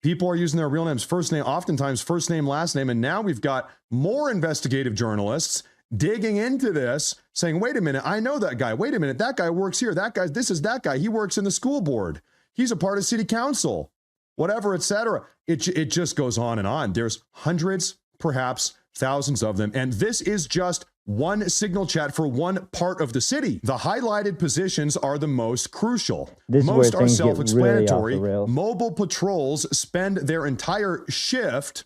People are using their real names, first name, oftentimes first name, last name. And now we've got more investigative journalists digging into this, saying, wait a minute, I know that guy. Wait a minute, that guy works here. This is that guy. He works in the school board. He's a part of city council, whatever, etc. It just goes on and on. There's hundreds, perhaps thousands of them. And this is just one signal chat for one part of the city. The highlighted positions are the most crucial. Most are self-explanatory. Really mobile patrols spend their entire shift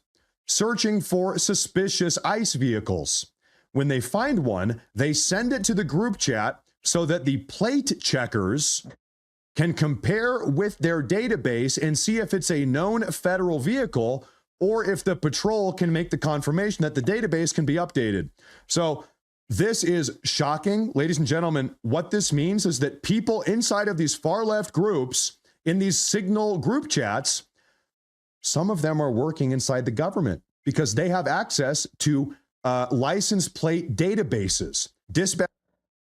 searching for suspicious ICE vehicles. When they find one, they send it to the group chat so that the plate checkers can compare with their database and see if it's a known federal vehicle or if the patrol can make the confirmation that the database can be updated. So this is shocking. Ladies and gentlemen, what this means is that people inside of these far left groups, in these Signal group chats, some of them are working inside the government because they have access to license plate databases. Dispatch.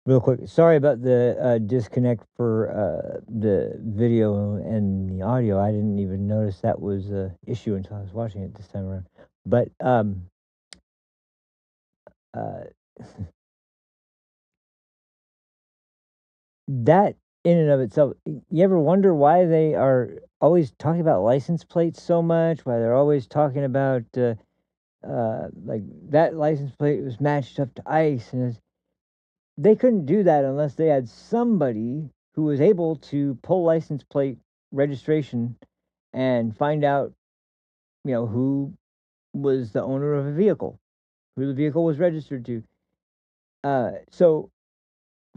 Real quick, sorry about the disconnect for the video and the audio. I didn't even notice that was an issue until I was watching it this time around. But that in and of itself, you ever wonder why they are always talking about license plates so much? Why they're always talking about like that license plate was matched up to ICE, and they couldn't do that unless they had somebody who was able to pull license plate registration and find out, who was the owner of a vehicle, who the vehicle was registered to. So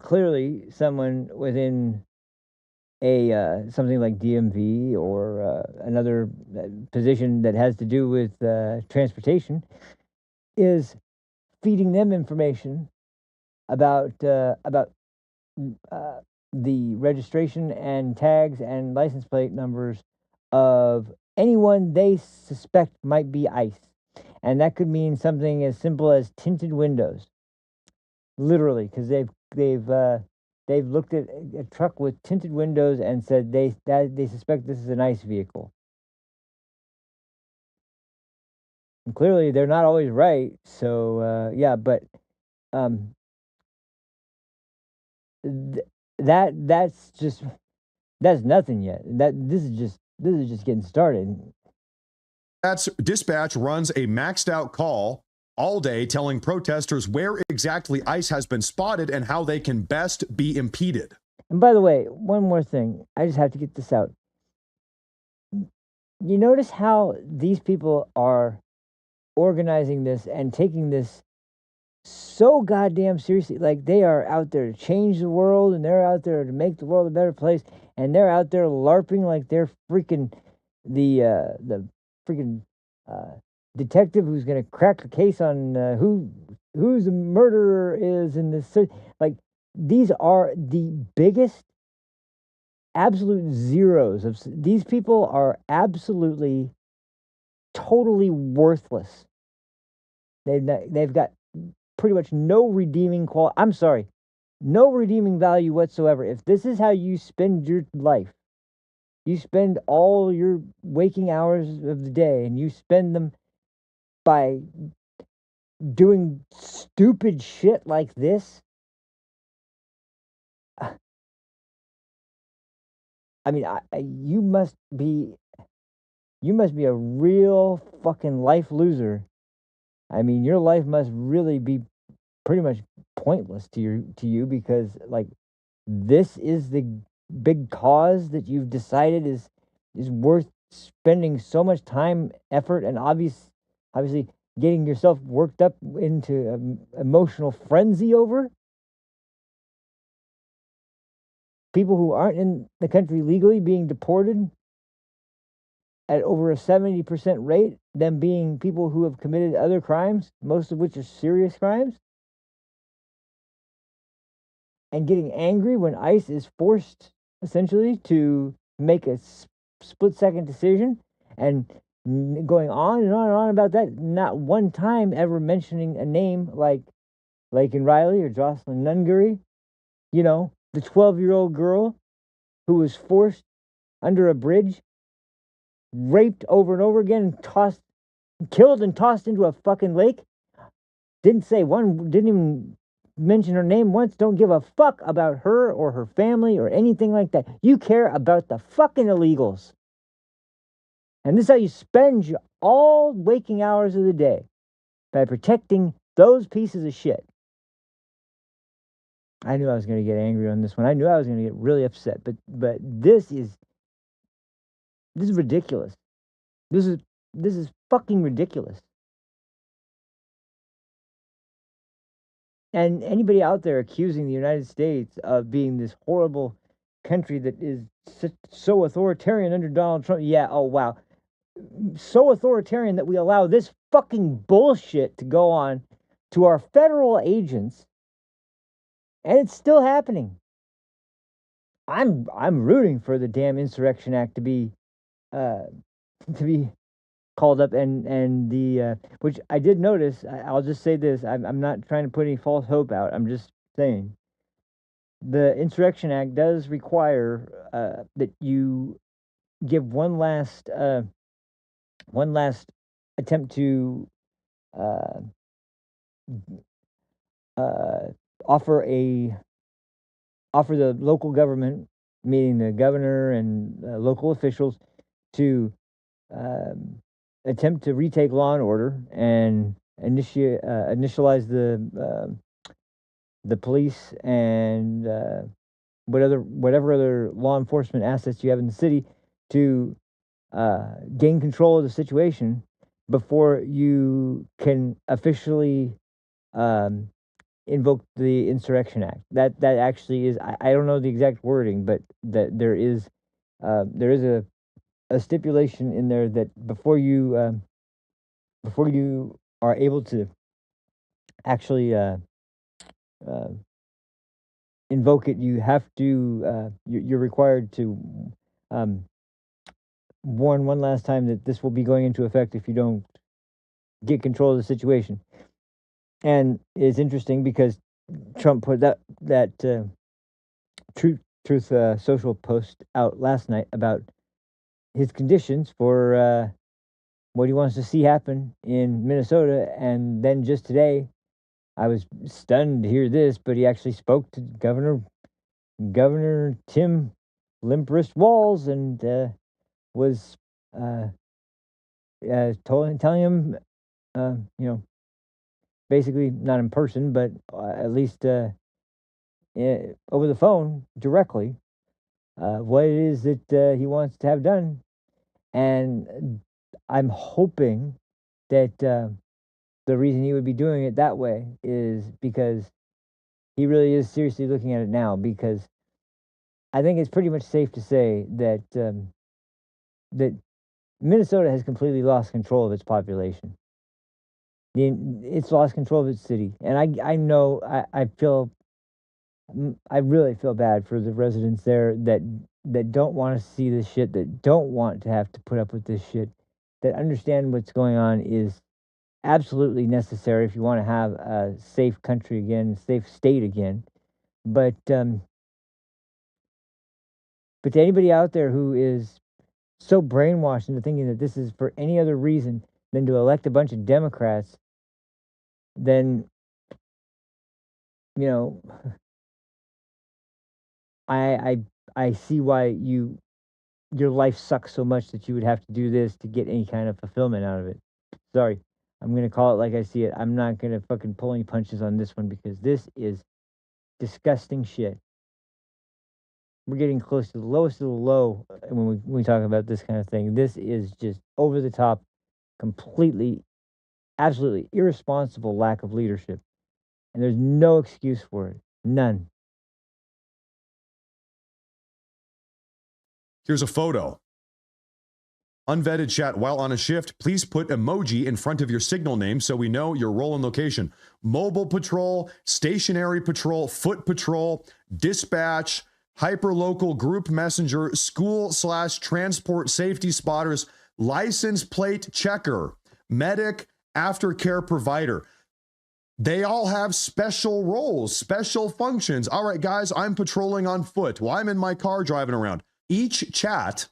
clearly, someone within a something like DMV or another position that has to do with transportation is feeding them information about the registration and tags and license plate numbers of anyone they suspect might be ICE. And that could mean something as simple as tinted windows. Literally, because they've looked at a truck with tinted windows and said they suspect this is an ICE vehicle. And clearly, they're not always right. So yeah, but that's nothing yet. This is just getting started. Dispatch runs a maxed out call all day telling protesters where exactly ICE has been spotted and how they can best be impeded. And by the way, one more thing. I just have to get this out. You notice how these people are organizing this and taking this so goddamn seriously. Like, they are out there to change the world, and they're out there to make the world a better place, and they're out there LARPing like they're freaking the freaking detective who's going to crack the case on who's the murderer is in this city. Like, these are the biggest absolute zeros of these people are absolutely totally worthless. They've got pretty much no redeeming quality. I'm sorry, no redeeming value whatsoever. If this is how you spend your life, you spend all your waking hours of the day and you spend them by doing stupid shit like this. I mean, you must be a real fucking life loser. I mean, your life must really be pretty much pointless to you because, like, this is the big cause that you've decided is worth spending so much time, effort, and obviously getting yourself worked up into emotional frenzy over. People who aren't in the country legally being deported at over a 70% rate, them being people who have committed other crimes, most of which are serious crimes, and getting angry when ICE is forced, essentially, to make a split-second decision, and going on and on and on about that, not one time ever mentioning a name like Laken Riley or Jocelyn Nungery, the 12-year-old girl who was forced under a bridge, raped over and over again, killed and tossed into a fucking lake. Didn't even mention her name once. Don't give a fuck about her or her family or anything like that. You care about the fucking illegals. And this is how you spend your all waking hours of the day, by protecting those pieces of shit. I knew I was going to get angry on this one. I knew I was going to get really upset. But this is ridiculous. This is fucking ridiculous. And anybody out there accusing the United States of being this horrible country that is so authoritarian under Donald Trump, yeah, oh wow. So authoritarian that we allow this fucking bullshit to go on to our federal agents, and it's still happening. I'm rooting for the damn Insurrection Act to be called up, and the which I did notice. I'll just say this: I'm not trying to put any false hope out. I'm just saying the Insurrection Act does require that you give one last attempt to offer the local government, meaning the governor and local officials, to attempt to retake law and order and initialize the police and whatever other law enforcement assets you have in the city to gain control of the situation before you can officially invoke the Insurrection Act. That actually is, I don't know the exact wording, but that there is a stipulation in there that before you are able to actually invoke it, you have to you're required to warn one last time that this will be going into effect if you don't get control of the situation. And it's interesting because Trump put that Truth Social post out last night about his conditions for what he wants to see happen in Minnesota. And then just today, I was stunned to hear this, but he actually spoke to Governor Tim Limp-Wrist Walz and was telling him, basically not in person, but at least over the phone directly, what it is that he wants to have done. And I'm hoping that the reason he would be doing it that way is because he really is seriously looking at it now, because I think it's pretty much safe to say that that Minnesota has completely lost control of its population. It's lost control of its city, and I know I really feel bad for the residents there that don't want to see this shit, that don't want to have to put up with this shit, that understand what's going on is absolutely necessary if you want to have a safe country again, safe state again. But to anybody out there who is so brainwashed into thinking that this is for any other reason than to elect a bunch of Democrats, then, I see why your life sucks so much that you would have to do this to get any kind of fulfillment out of it. Sorry, I'm going to call it like I see it. I'm not going to fucking pull any punches on this one, because this is disgusting shit. We're getting close to the lowest of the low when we talk about this kind of thing. This is just over the top, completely, absolutely irresponsible lack of leadership. And there's no excuse for it. None. Here's a photo. Unvetted chat, while on a shift, please put emoji in front of your signal name so we know your role and location. Mobile patrol, stationary patrol, foot patrol, dispatch, hyperlocal group messenger, school/transport safety spotters, license plate checker, medic, aftercare provider. They all have special roles, special functions. All right, guys, I'm patrolling on foot. Well, I'm in my car driving around. Each chat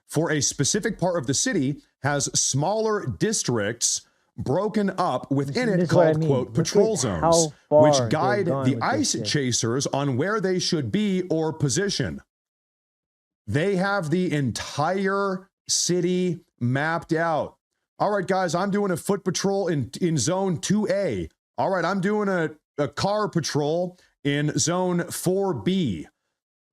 for a specific part of the city has smaller districts broken up within it called, quote, patrol zones, which guide the ice chasers on where they should be or position. They have the entire city mapped out. All right, guys, I'm doing a foot patrol in zone 2A. All right, I'm doing a car patrol in zone 4B.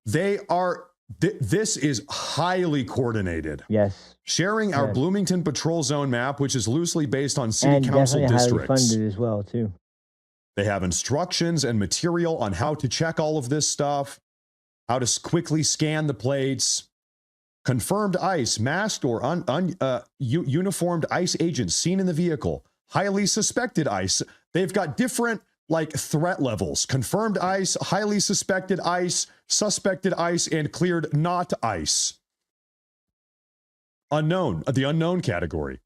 They are... This is highly coordinated. Yes. Sharing our Bloomington Patrol Zone map, which is loosely based on city council districts. Highly funded as well, too. They have instructions and material on how to check all of this stuff, how to quickly scan the plates. Confirmed ICE, masked or uniformed ICE agents seen in the vehicle. Highly suspected ICE. They've got different like threat levels. Confirmed ICE, highly suspected ICE, suspected ICE, and cleared not ICE. Unknown, the unknown category.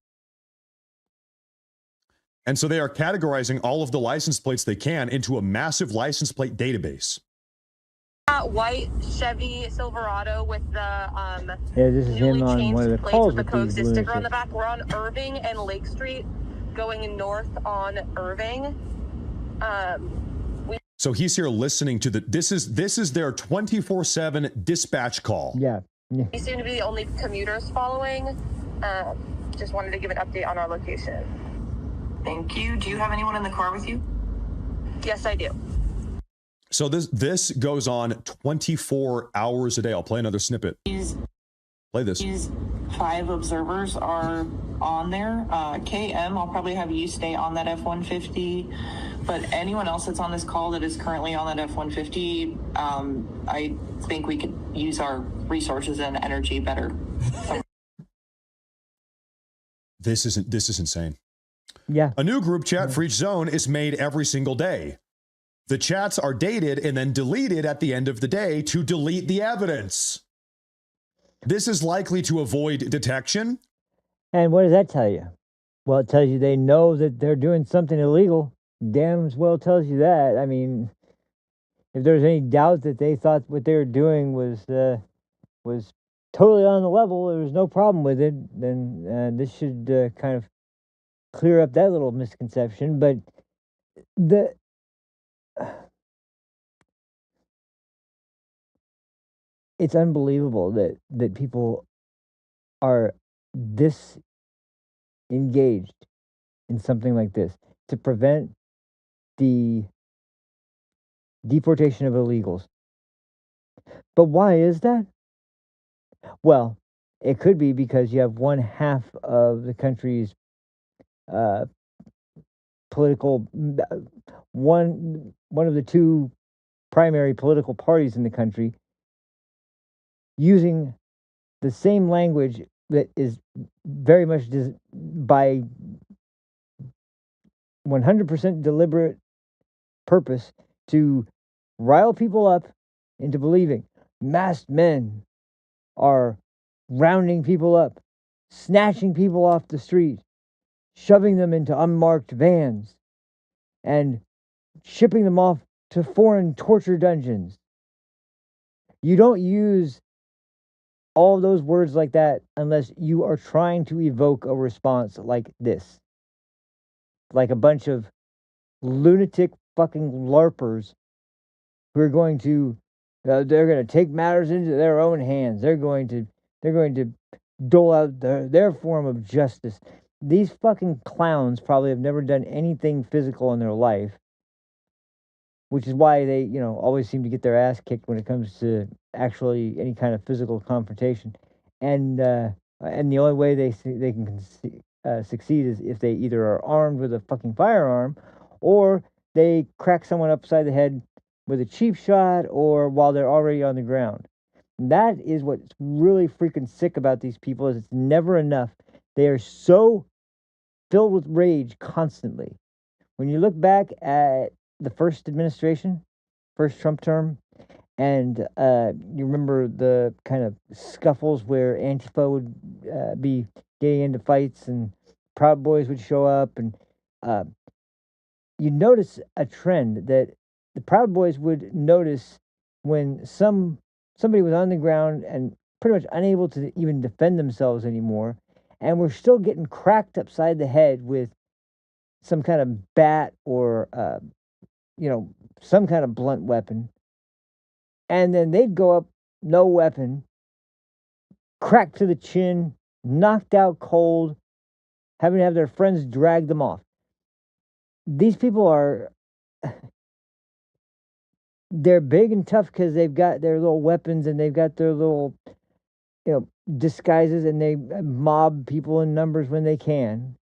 And so they are categorizing all of the license plates they can into a massive license plate database. White Chevy Silverado with the yeah, this is him on one of the calls with these sticker lunatics. on the back. We're on Irving and Lake Street, going north on Irving. So he's here listening to the. This is their 24/7 dispatch call. Yeah. We seem to be the only commuters following. Just wanted to give an update on our location. Thank you. Do you have anyone in the car with you? Yes, I do. So this goes on 24 hours a day. I'll play another snippet. Play this. These 5 observers are on there. KM, I'll probably have you stay on that F-150. But anyone else that's on this call that is currently on that F-150, I think we could use our resources and energy better. This is insane. Yeah. A new group chat for each zone is made every single day. The chats are dated and then deleted at the end of the day to delete the evidence. This is likely to avoid detection. And what does that tell you? Well, it tells you they know that they're doing something illegal. Damn well tells you that. I mean, if there's any doubt that they thought what they were doing was totally on the level, there was no problem with it, then this should kind of clear up that little misconception. But it's unbelievable that people are this engaged in something like this to prevent the deportation of illegals. But why is that? Well, it could be because you have one half of the country's political one of the 2 primary political parties in the country using the same language that is very much by 100% deliberate purpose to rile people up into believing masked men are rounding people up, snatching people off the street, shoving them into unmarked vans, and shipping them off to foreign torture dungeons. You don't use all those words like that unless you are trying to evoke a response like this. Like a bunch of lunatic fucking LARPers who are going to they're going to take matters into their own hands. They're going to dole out their form of justice. These fucking clowns probably have never done anything physical in their life, which is why they, always seem to get their ass kicked when it comes to actually any kind of physical confrontation. And the only way they can succeed is if they either are armed with a fucking firearm or they crack someone upside the head with a cheap shot or while they're already on the ground. And that is what's really freaking sick about these people is it's never enough. They are so filled with rage constantly. When you look back at the first administration, first Trump term, and you remember the kind of scuffles where Antifa would be getting into fights and Proud Boys would show up, and you notice a trend that the Proud Boys would notice when somebody was on the ground and pretty much unable to even defend themselves anymore, and we're still getting cracked upside the head with some kind of bat or some kind of blunt weapon, and then they'd go up, no weapon, cracked to the chin, knocked out cold, having to have their friends drag them off. These people they're big and tough because they've got their little weapons and they've got their little, disguises, and they mob people in numbers when they can.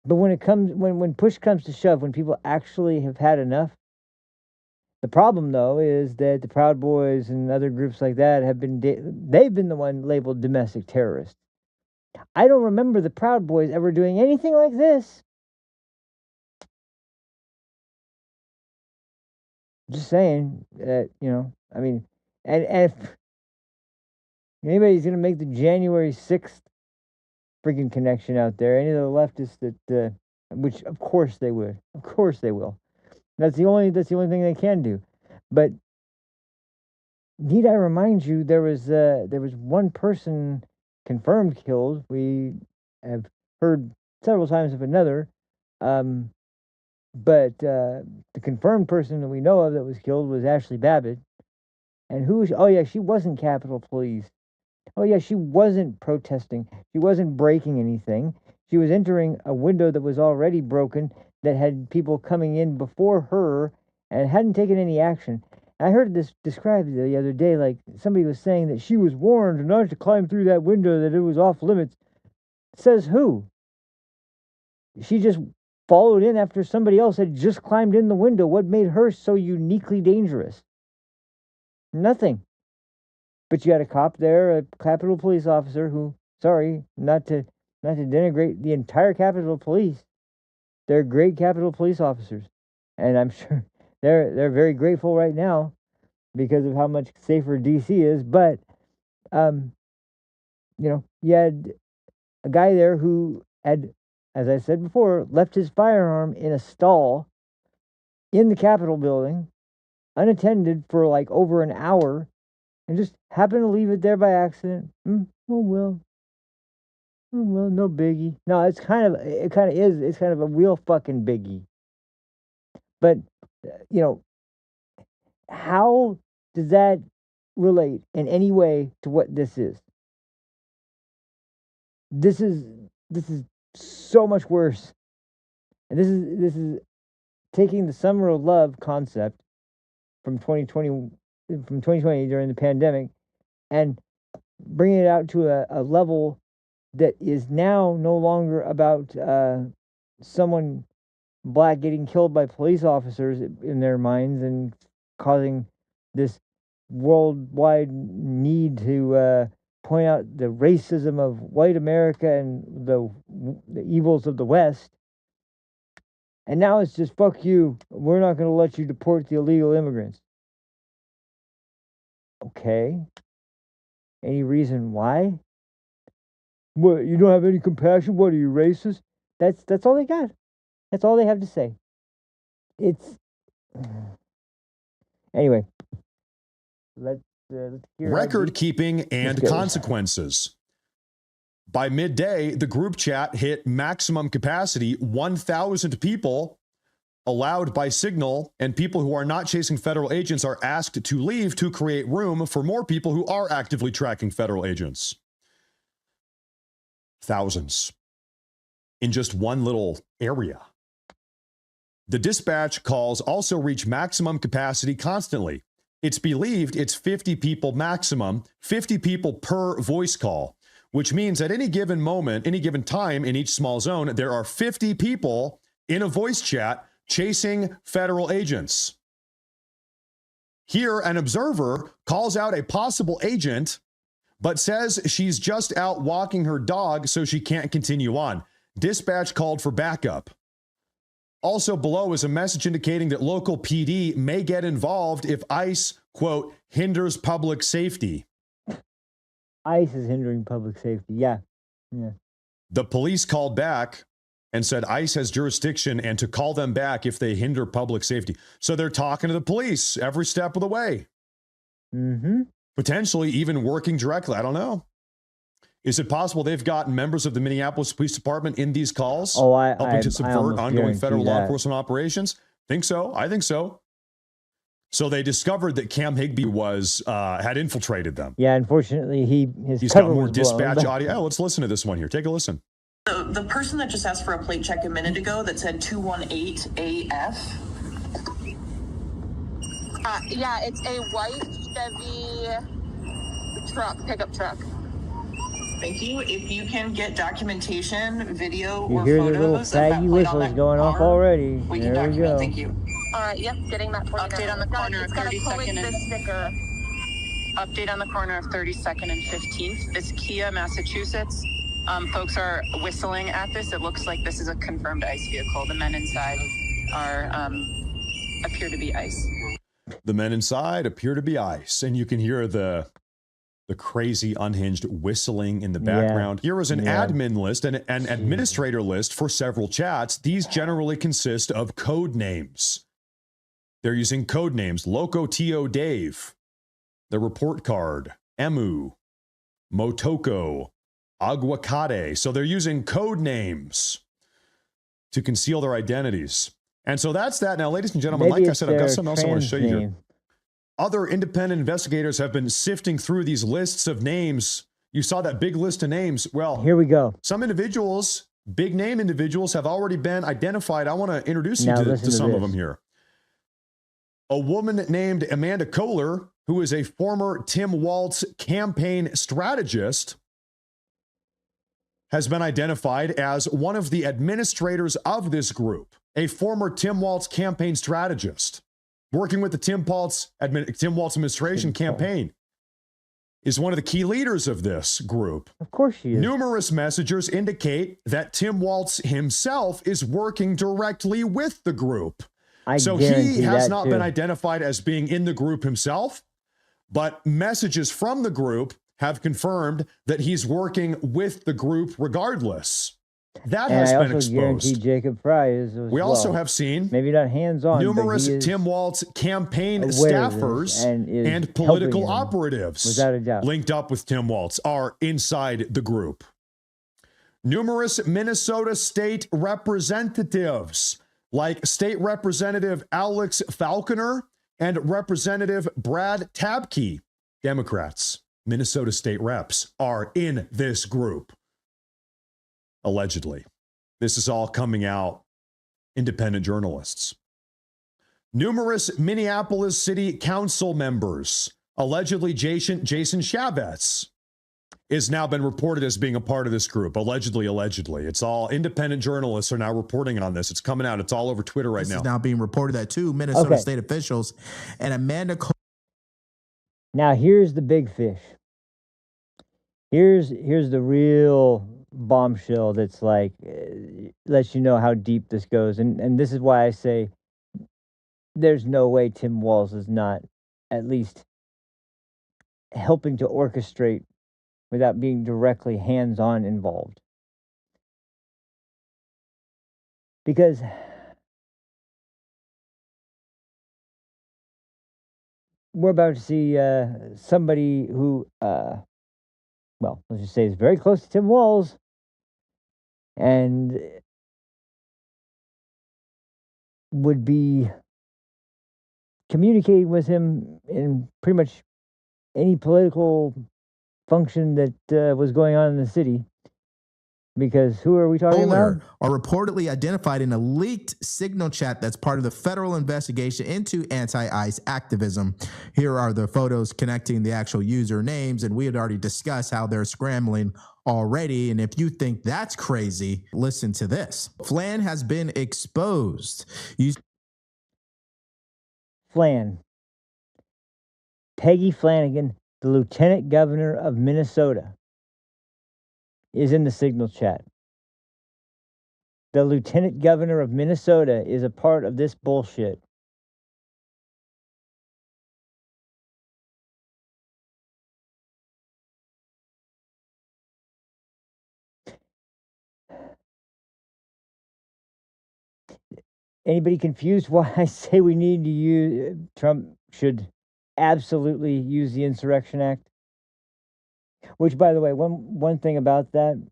But when push comes to shove, when people actually have had enough, the problem though is that the Proud Boys and other groups like that they've been the one labeled domestic terrorists. I don't remember the Proud Boys ever doing anything like this. Just saying that, I mean, and if anybody's gonna make the January 6th freaking connection out there, any of the leftists that, which of course they will. That's the only thing they can do. But need I remind you, there was one person confirmed killed. We have heard several times of another, but the confirmed person that we know of that was killed was Ashley Babbitt. And she wasn't Capitol Police. Oh yeah, she wasn't protesting. She wasn't breaking anything. She was entering a window that was already broken, that had people coming in before her, and hadn't taken any action. I heard this described the other day, like somebody was saying that she was warned not to climb through that window, that it was off limits. Says who? She just followed in after somebody else had just climbed in the window. What made her so uniquely dangerous? Nothing. But you had a cop there, a Capitol Police officer who, sorry, not to denigrate the entire Capitol Police. They're great Capitol Police officers. And I'm sure they're very grateful right now because of how much safer DC is. But you had a guy there who had, as I said before, left his firearm in a stall in the Capitol building, unattended for like over an hour, and just happened to leave it there by accident. Oh well, no biggie. No, it's kind of a real fucking biggie. But how does that relate in any way to what this is? This is so much worse. And this is taking the Summer of Love concept from 2020 during the pandemic and bringing it out to a level that is now no longer about someone black getting killed by police officers in their minds and causing this worldwide need to point out the racism of white America and the evils of the West. And now it's just, fuck you, we're not going to let you deport the illegal immigrants. Okay. Any reason why? What, you don't have any compassion? What, are you racist? That's all they got. That's all they have to say. Anyway. Let's hear record keeping and consequences. By midday, the group chat hit maximum capacity, 1,000 people allowed by Signal, and people who are not chasing federal agents are asked to leave to create room for more people who are actively tracking federal agents. Thousands in just one little area. The dispatch calls also reach maximum capacity constantly. It's believed it's 50 people maximum, 50 people per voice call, which means at any given moment, any given time in each small zone, there are 50 people in a voice chat chasing federal agents. Here, an observer calls out a possible agent, but says she's just out walking her dog, so she can't continue on. Dispatch called for backup. Also below is a message indicating that local PD may get involved if ICE, quote, hinders public safety. ICE is hindering public safety. Yeah. The police called back and said ICE has jurisdiction and to call them back if they hinder public safety. So they're talking to the police every step of the way. Mm-hmm. Potentially even working directly. I don't know. Is it possible they've gotten members of the Minneapolis Police Department in these calls? Helping to subvert ongoing federal law enforcement operations? Think so. I think so. So they discovered that Cam Higby had infiltrated them. Yeah, unfortunately, he's got more dispatch audio. Oh, let's listen to this one here. Take a listen. The person that just asked for a plate check a minute ago that said 218 AF. Yeah, it's a white Chevy truck, pickup truck. Thank you. If you can get documentation, video, You or hear the little photos of that faggy plate on whistles that going off car, already. we can There we document. go. Thank you. Yep, getting that for you Update now. on the corner of It's got a 32nd and coexist sticker. Update on the corner of 32nd and 15th. This Kia, Massachusetts. Folks are whistling at this. It looks like this is a confirmed ICE vehicle. The men inside are appear to be ICE. The men inside appear to be ICE, and you can hear the crazy unhinged whistling in the background. Here is an admin list and an administrator list for several chats. These generally consist of code names. They're using code names: Loco Tio Dave, the report card, Emu, Motoko, Aguacate. So they're using code names to conceal their identities. And so that's that. Now, ladies and gentlemen, Maybe like I said, I've got something else I want to trans show you here. name. Other independent investigators have been sifting through these lists of names. You saw that big list of names. Well, here we go. Some individuals, big name individuals, have already been identified. I want to introduce you to some of them here. A woman named Amanda Kohler, who is a former Tim Walz campaign strategist, has been identified as one of the administrators of this group, a former Tim Walz campaign strategist, working with the Tim Walz administration campaign, is one of the key leaders of this group. Of course she is. Numerous messengers indicate that Tim Walz himself is working directly with the group. So he has not been identified as being in the group himself, but messages from the group have confirmed that he's working with the group regardless. That has been exposed. I also guarantee Jacob Fry is as We also have seen maybe not hands-on, numerous but he is Tim Walz campaign aware of staffers this and political helping him, operatives without a doubt, linked up with Tim Walz are inside the group. Numerous Minnesota state representatives, like State Representative Alex Falconer and Representative Brad Tabke, Democrats, Minnesota state reps, are in this group. Allegedly. This is all coming out, independent journalists. Numerous Minneapolis City Council members, allegedly Jason Chavez, is now been reported as being a part of this group. Allegedly. It's all independent journalists are now reporting on this. It's coming out. It's all over Twitter right now. This is now being reported that two Minnesota state officials and Amanda. Now here's the big fish. Here's the real bombshell that's like lets you know how deep this goes, and this is why I say there's no way Tim Walz is not at least helping to orchestrate without being directly hands-on involved. Because we're about to see somebody who, well, let's just say is very close to Tim Walz and would be communicating with him in pretty much any political function that was going on in the city. Because who are we talking about? Are reportedly identified in a leaked signal chat that's part of the federal investigation into anti-ICE activism. Here are the photos connecting the actual user names, and we had already discussed how they're scrambling already. And if you think that's crazy, listen to this. Flan has been exposed. Peggy Flanagan, the lieutenant governor of Minnesota, is in the signal chat. The lieutenant governor of Minnesota is a part of this bullshit. Anybody confused why I say we need to use Trump should absolutely use the Insurrection Act? Which, by the way, one thing about that,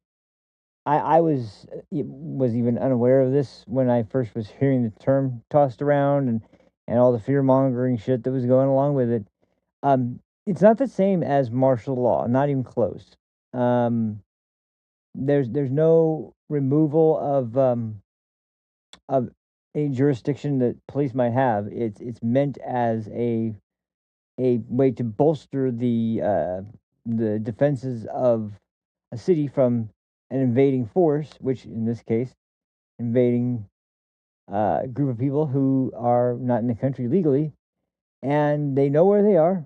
I was even unaware of this when I first was hearing the term tossed around and all the fear-mongering shit that was going along with it. It's not the same as martial law, not even close. There's no removal of a jurisdiction that police might have. It's meant as a way to bolster the defenses of a city from an invading force, which in this case, invading a group of people who are not in the country legally, and they know where they are.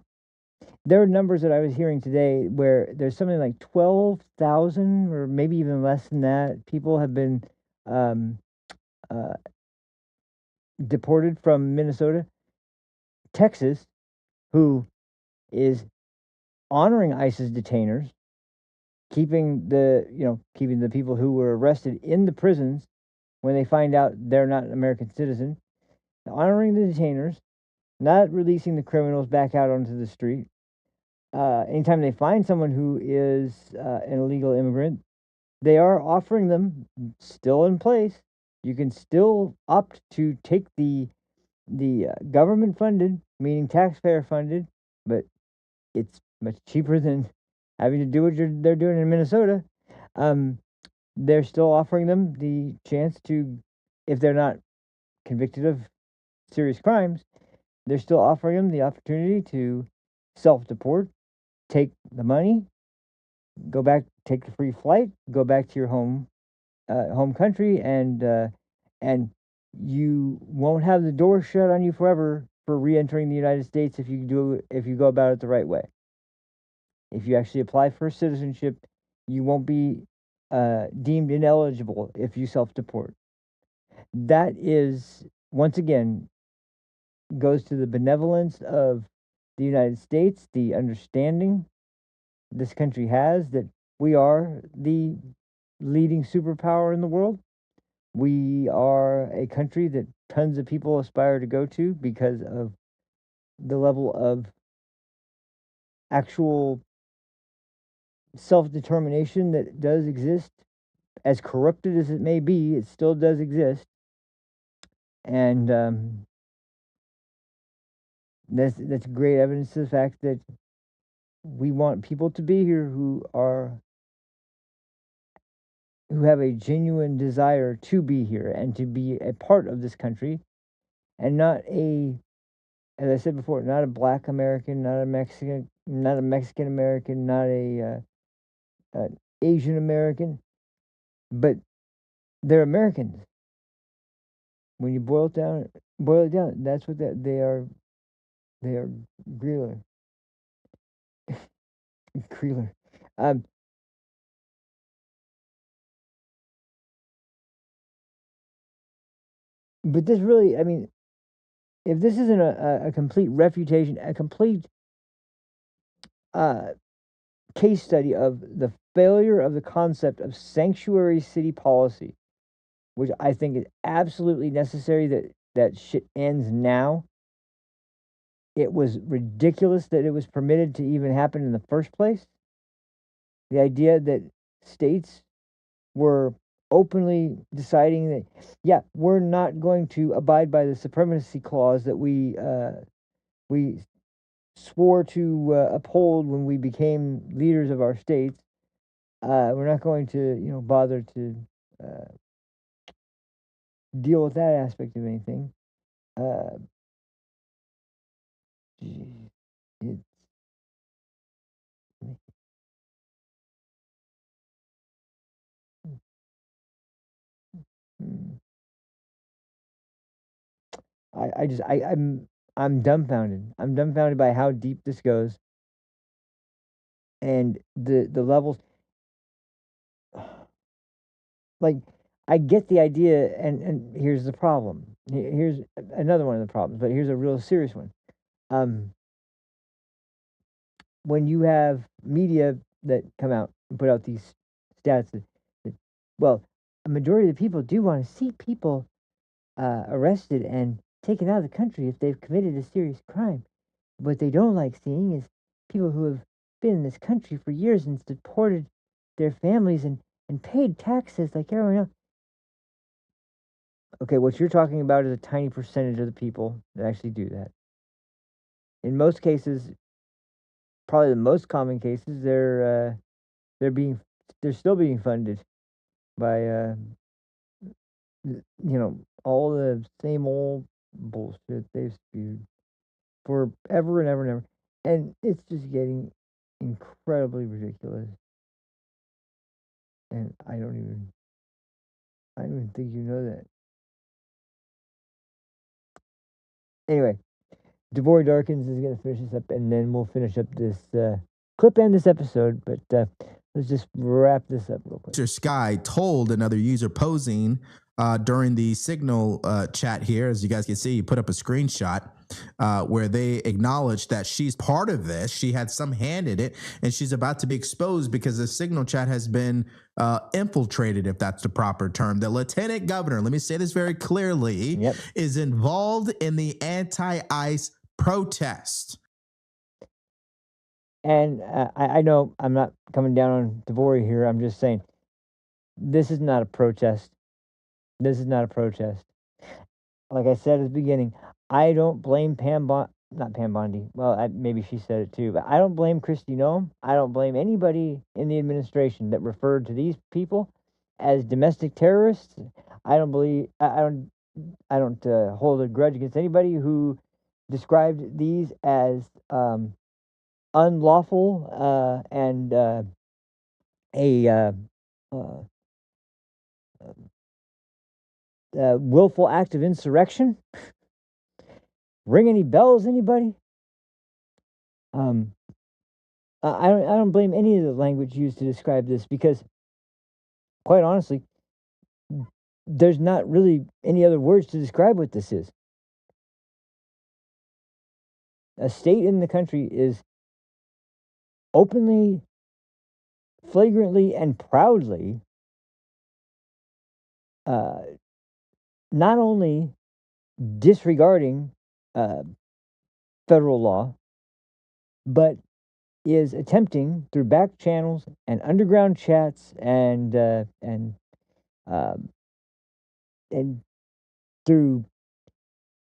There are numbers that I was hearing today where there's something like 12,000 or maybe even less than that people have been um, uh, deported from Minnesota. Texas, who is honoring ISIS detainers, keeping the people who were arrested in the prisons when they find out they're not an American citizen, honoring the detainers, not releasing the criminals back out onto the street. Anytime they find someone who is an illegal immigrant, they are offering them, still in place. You can still opt to take the government funded, meaning taxpayer funded, but it's much cheaper than having to do what they're doing in Minnesota. They're still offering them the chance to, if they're not convicted of serious crimes, they're still offering them the opportunity to self-deport, take the money, go back, take the free flight, go back to your home country, and you won't have the door shut on you forever for re-entering the United States if you go about it the right way. If you actually apply for citizenship, you won't be deemed ineligible if you self-deport. That is, once again, goes to the benevolence of the United States, the understanding this country has that we are the leading superpower in the world. We are a country that tons of people aspire to go to because of the level of actual self-determination that does exist. As corrupted as it may be, it still does exist. And that's great evidence to the fact that we want people to be here who have a genuine desire to be here and to be a part of this country, and not as I said before, not a Black American, not a Mexican American, not a Asian American, but they're Americans. When you boil it down, that's what they are. They are Greeler. Greeler. But this really, I mean, if this isn't a complete refutation, a complete case study of the failure of the concept of sanctuary city policy, which I think is absolutely necessary that shit ends now. It was ridiculous that it was permitted to even happen in the first place. The idea that states were openly deciding that, yeah, we're not going to abide by the supremacy clause that we swore to uphold when we became leaders of our states. We're not going to, bother to deal with that aspect of anything. It's, I'm dumbfounded. I'm dumbfounded by how deep this goes, and the levels. Like, I get the idea, and here's the problem. Here's another one of the problems, but here's a real serious one. When you have media that come out and put out these stats that well, a majority of the people do want to see people arrested and taken out of the country if they've committed a serious crime. What they don't like seeing is people who have been in this country for years and supported their families and paid taxes like everyone else. Okay, what you're talking about is a tiny percentage of the people that actually do that. In most cases, probably the most common cases, they're still being funded by all the same old bullshit they've spewed forever and ever and ever, and it's just getting incredibly ridiculous. And I don't even think you know that. Anyway, Devory Darkins is going to finish this up, and then we'll finish up this clip and this episode. But let's just wrap this up real quick. Mr. Sky told another user posing during the Signal chat here, as you guys can see, he put up a screenshot where they acknowledged that she's part of this. She had some hand in it, and she's about to be exposed because the Signal chat has been infiltrated, if that's the proper term. The lieutenant governor, let me say this very clearly, is involved in the anti-ICE protest. And I know I'm not coming down on Devory here. I'm just saying this is not a protest. This is not a protest. Like I said at the beginning, I don't blame not Pam Bondi. Well, maybe she said it too, but I don't blame Kristi Noem. I don't blame anybody in the administration that referred to these people as domestic terrorists. I don't hold a grudge against anybody who described these as unlawful and willful act of insurrection. Ring any bells, anybody? I don't blame any of the language used to describe this because, quite honestly, there's not really any other words to describe what this is. A state in the country is openly, flagrantly, and proudly not only disregarding federal law, but is attempting through back channels and underground chats and through,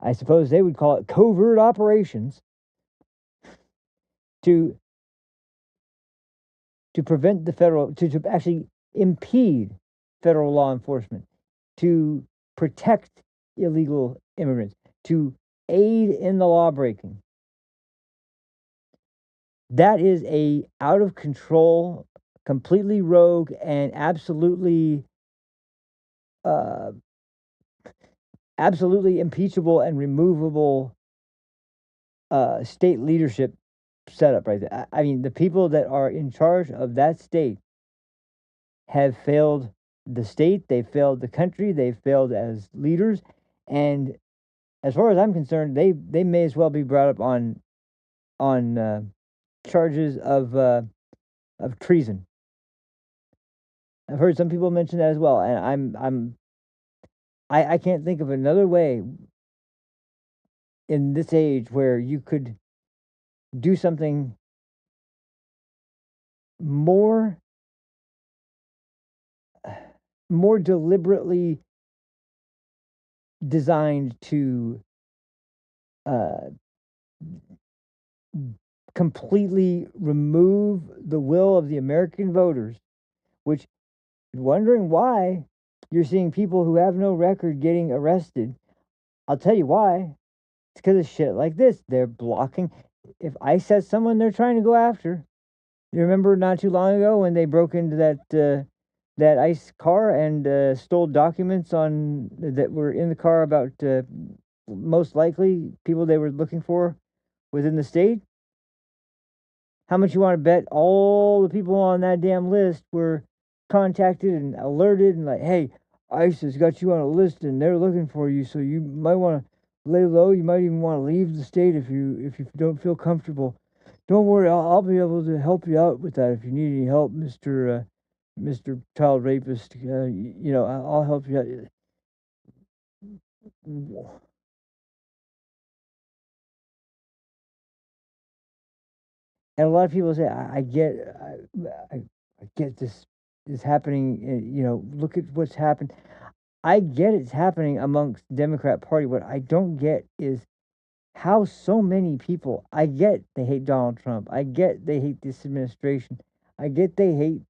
I suppose they would call it covert operations, to prevent the federal, to actually impede federal law enforcement, to protect illegal immigrants, to aid in the law breaking. That is a out of control, completely rogue, and absolutely impeachable and removable state leadership setup right there. I mean, the people that are in charge of that state have failed the state, they've failed the country, they've failed as leaders, and as far as I'm concerned, they may as well be brought up on charges of treason. I've heard some people mention that as well, and I can't think of another way in this age where you could do something more deliberately designed to completely remove the will of the American voters, which, wondering why you're seeing people who have no record getting arrested. I'll tell you why. It's because of shit like this. They're blocking. If ICE has someone they're trying to go after, you remember not too long ago when they broke into that ICE car and stole documents that were in the car about most likely people they were looking for within the state? How much you want to bet all the people on that damn list were contacted and alerted and like, hey, ICE has got you on a list and they're looking for you, so you might want to lay low. You might even want to leave the state if you don't feel comfortable. Don't worry, I'll be able to help you out with that if you need any help, Mr. Child Rapist. I'll help you out. And a lot of people say, I get this is happening. Look at what's happened. I get it's happening amongst the Democrat Party. What I don't get is how so many people, I get they hate Donald Trump. I get they hate this administration. I get they hate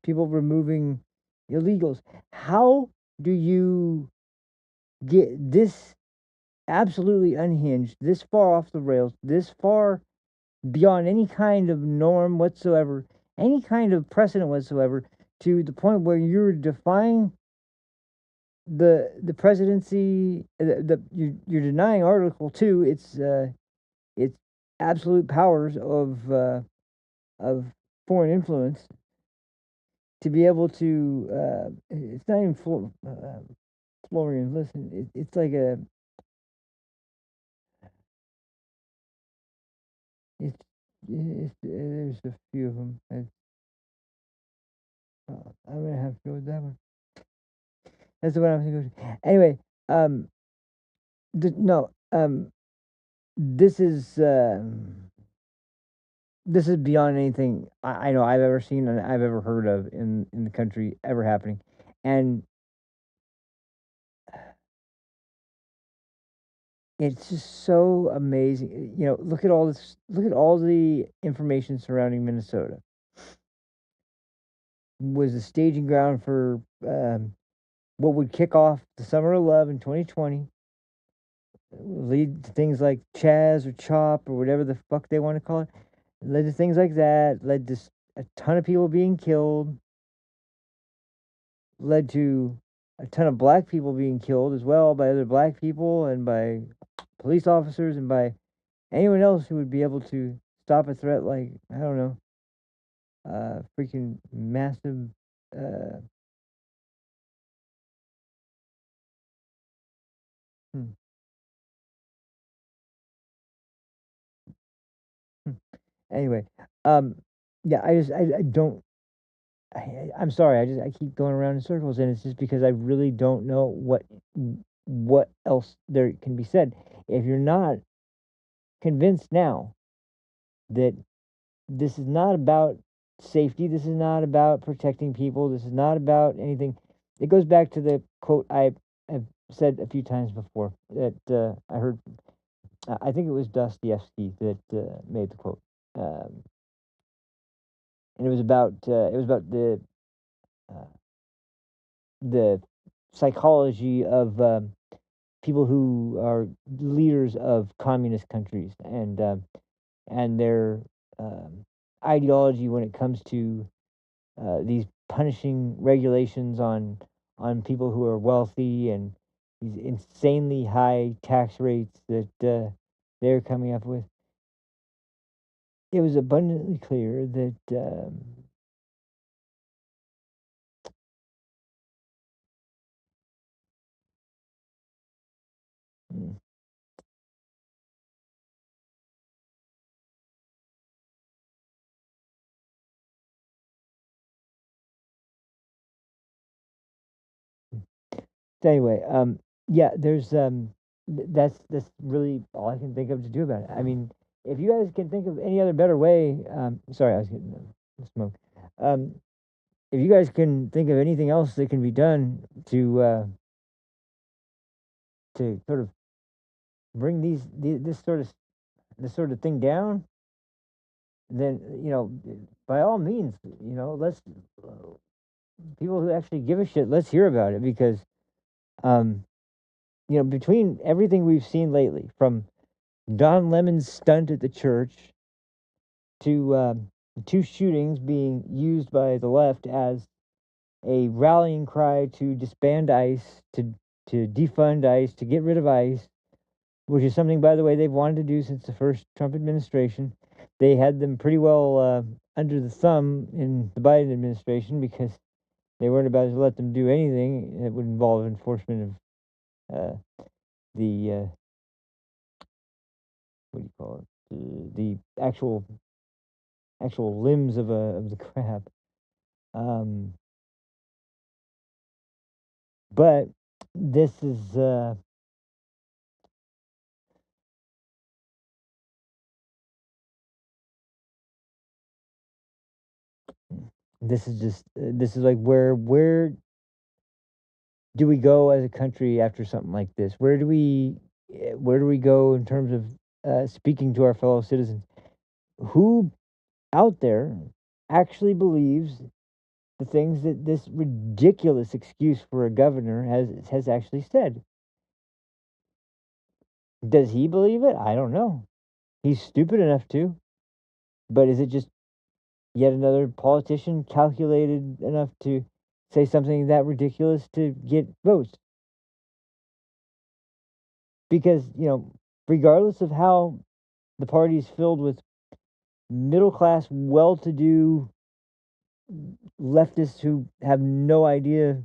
people removing illegals. How do you get this absolutely unhinged, this far off the rails, this far beyond any kind of norm whatsoever, any kind of precedent whatsoever to the point where you're defying the presidency. You're denying Article 2. It's absolute powers of foreign influence to be able to. It's not even Florian. Listen, it's like a. There's a few of them. I'm gonna have to go with that one. That's the one I'm gonna go to. Anyway, no, this is beyond anything I know I've ever seen and I've ever heard of in the country ever happening, and it's just so amazing. You know, look at all this. Look at all the information surrounding Minnesota. Was the staging ground for what would kick off the Summer of Love in 2020. Lead to things like Chaz or Chop or whatever the fuck they want to call it. Led to things like that. Led to a ton of people being killed. Led to a ton of black people being killed as well by other black people and by police officers and by anyone else who would be able to stop a threat like, I don't know, freaking massive anyway, yeah, I don't I'm sorry, I keep going around in circles, and it's just because I really don't know what else there can be said. If you're not convinced now that this is not about safety, this is not about protecting people, this is not about anything. It goes back to the quote I have said a few times before that I heard. I think it was Dostoevsky that made the quote, and it was about the psychology of people who are leaders of communist countries and their ideology when it comes to these punishing regulations on people who are wealthy and these insanely high tax rates that they're coming up with. It was abundantly clear that anyway, yeah, there's that's really all I can think of to do about it. I mean, if you guys can think of any other better way, sorry, I was getting the smoke. If you guys can think of anything else that can be done to sort of bring this sort of thing down, then by all means, let's people who actually give a shit, let's hear about it because um, between everything we've seen lately, from Don Lemon's stunt at the church to the two shootings being used by the left as a rallying cry to disband ICE, to defund ICE, to get rid of ICE, which is something, by the way, they've wanted to do since the first Trump administration. They had them pretty well under the thumb in the Biden administration because they weren't about to let them do anything that would involve enforcement of the what do you call it? The actual limbs of the crab. But this is this is like where do we go as a country after something like this? Where do we go in terms of speaking to our fellow citizens? Who out there actually believes the things that this ridiculous excuse for a governor has actually said? Does he believe it? I don't know. He's stupid enough to. But is it just yet another politician calculated enough to say something that ridiculous to get votes. Because, regardless of how the party is filled with middle class, well to do leftists who have no idea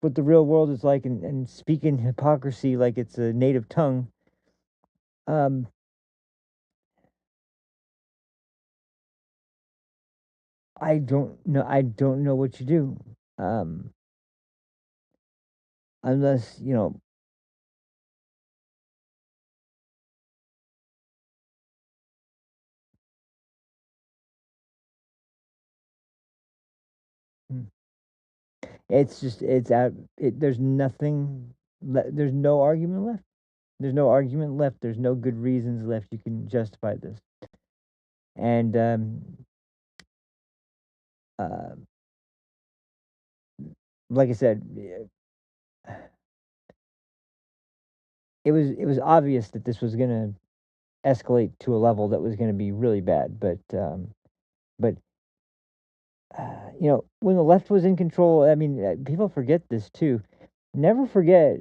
what the real world is like and speak in hypocrisy like it's a native tongue, I don't know. I don't know what you do, unless hmm. It's just it's out. There's nothing. There's no argument left. There's no argument left. There's no good reasons left. You can justify this. And uh, like I said, it was obvious that this was going to escalate to a level that was going to be really bad. But when the left was in control, I mean, people forget this too. Never forget,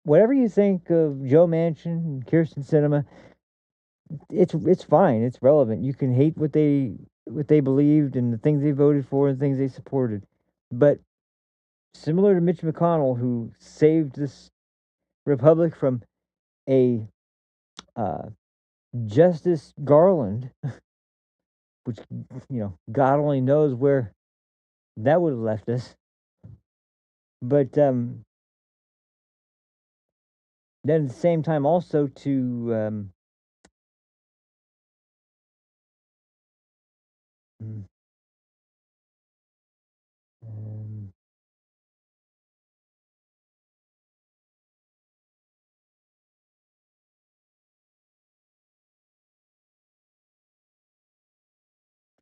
whatever you think of Joe Manchin and Kirsten Sinema, it's fine. It's relevant. You can hate what they believed and the things they voted for and things they supported, but similar to Mitch McConnell, who saved this republic from a Justice Garland, which God only knows where that would have left us. But then at the same time, also to mm, um,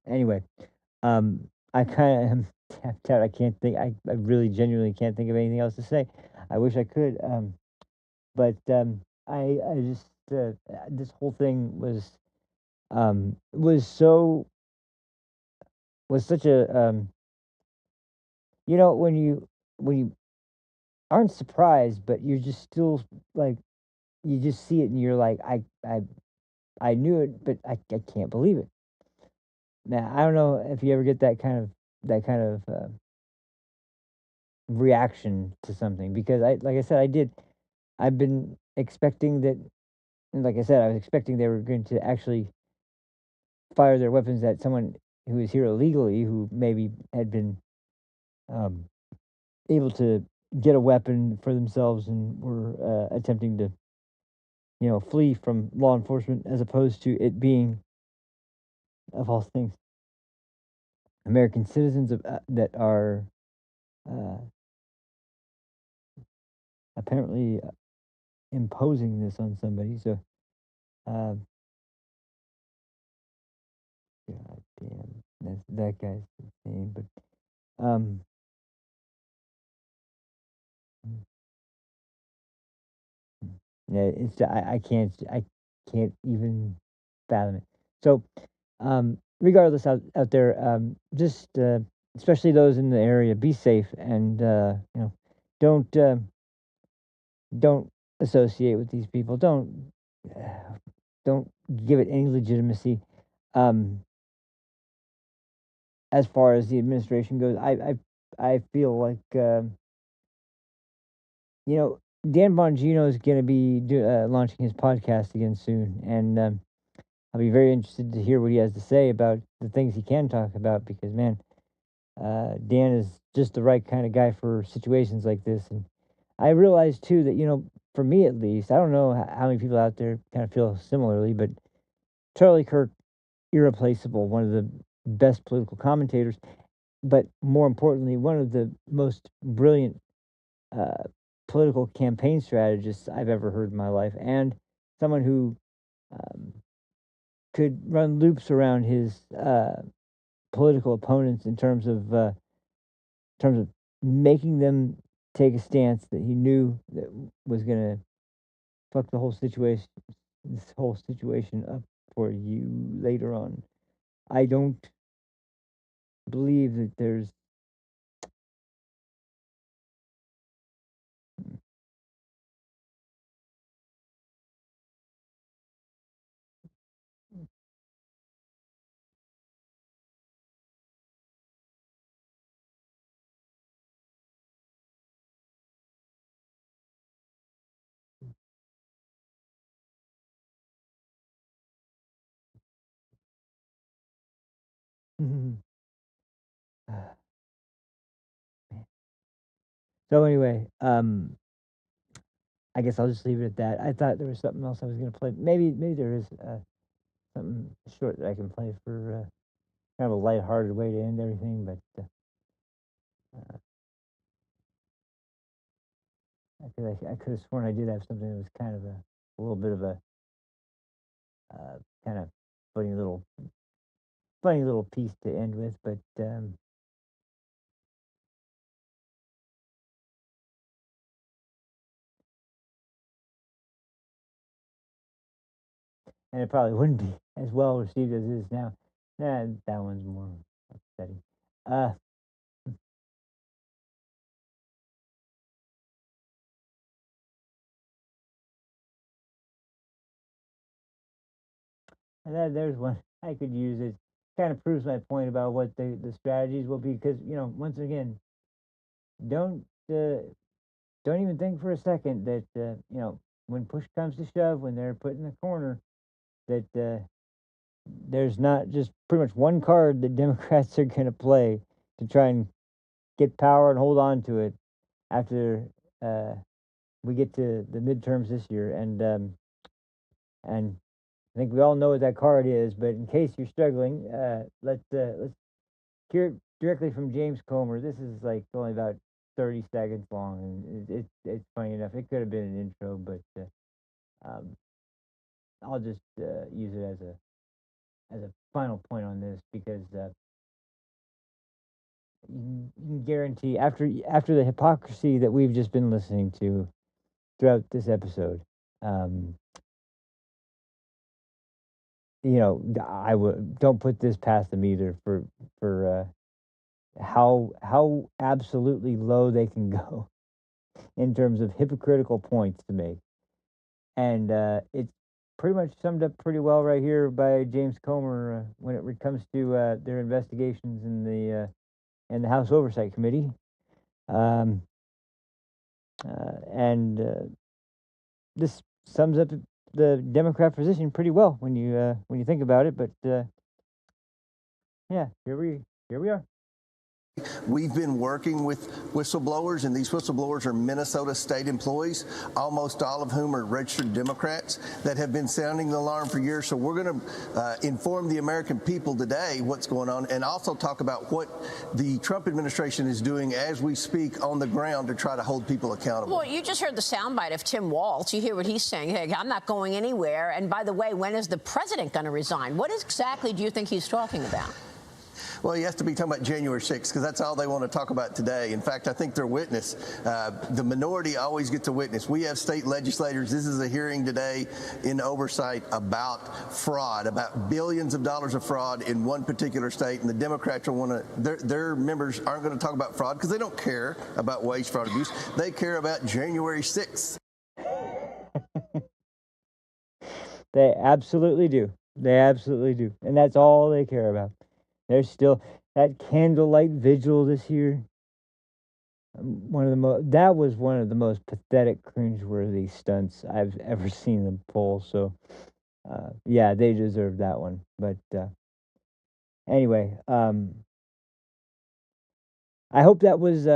anyway, I kind of am tapped out. I can't think. I really genuinely can't think of anything else to say. I wish I could. But I just this whole thing was so was such a when you aren't surprised, but you're just still like you just see it and you're like I knew it, but I can't believe it. Now I don't know if you ever get that kind of reaction to something because like I said I did. I've been expecting that, and like I said, I was expecting they were going to actually fire their weapons at someone who was here illegally, who maybe had been um, able to get a weapon for themselves and were attempting to, flee from law enforcement, as opposed to it being, of all things, American citizens that are uh, apparently imposing this on somebody. So, uh, God damn, that guy's name, but mm, yeah, I can't even fathom it. So, regardless out there, just especially those in the area, be safe and don't don't associate with these people. Don't give it any legitimacy. Um, as far as the administration goes, I feel like Dan Bongino is going to be launching his podcast again soon, and I'll be very interested to hear what he has to say about the things he can talk about because, man, Dan is just the right kind of guy for situations like this. And I realize, too, that, for me at least, I don't know how many people out there kind of feel similarly, but Charlie Kirk, irreplaceable, one of the best political commentators, but more importantly, one of the most brilliant uh, political campaign strategists I've ever heard in my life, and someone who um, could run loops around his political opponents in terms of making them take a stance that he knew that was gonna fuck this whole situation up for you later on. I don't believe that there's so anyway, I guess I'll just leave it at that. I thought there was something else I was gonna play. Maybe there is something short that I can play for kind of a lighthearted way to end everything, but I could have sworn I did have something that was kind of a little bit of a kind of funny little piece to end with, but and it probably wouldn't be as well received as it is now. Nah, that one's more upsetting. And there's one I could use. It kind of proves my point about what the strategies will be, because once again, don't even think for a second that when push comes to shove, when they're put in the corner, that there's not just pretty much one card that Democrats are going to play to try and get power and hold on to it after we get to the midterms this year. And I think we all know what that card is, but in case you're struggling, let's hear it directly from James Comer. This is like only about 30 seconds long, and it's funny enough. It could have been an intro, but I'll just use it as a final point on this, because you can guarantee, after the hypocrisy that we've just been listening to throughout this episode, I would don't put this past them either for how absolutely low they can go in terms of hypocritical points to make. And it's pretty much summed up pretty well right here by James Comer when it comes to their investigations in the House Oversight Committee. And this sums up the Democrat position pretty well when you think about it. But yeah, here we are. We've been working with whistleblowers, and these whistleblowers are Minnesota state employees, almost all of whom are registered Democrats that have been sounding the alarm for years. So we're going to inform the American people today what's going on, and also talk about what the Trump administration is doing as we speak on the ground to try to hold people accountable. Well, you just heard the soundbite of Tim Walz. You hear what he's saying. Hey, I'm not going anywhere. And by the way, when is the president going to resign? What exactly do you think he's talking about? Well, he has to be talking about January 6th, because that's all they want to talk about today. In fact, I think their witness, the minority always gets a witness. We have state legislators. This is a hearing today in oversight about fraud, about billions of dollars of fraud in one particular state. And the Democrats will want to, their members aren't going to talk about fraud because they don't care about wage fraud abuse. They care about January 6th. They absolutely do. They absolutely do. And that's all they care about. There's still that candlelight vigil this year. That was one of the most pathetic, cringeworthy stunts I've ever seen them pull. So, yeah, they deserve that one. But anyway, I hope that was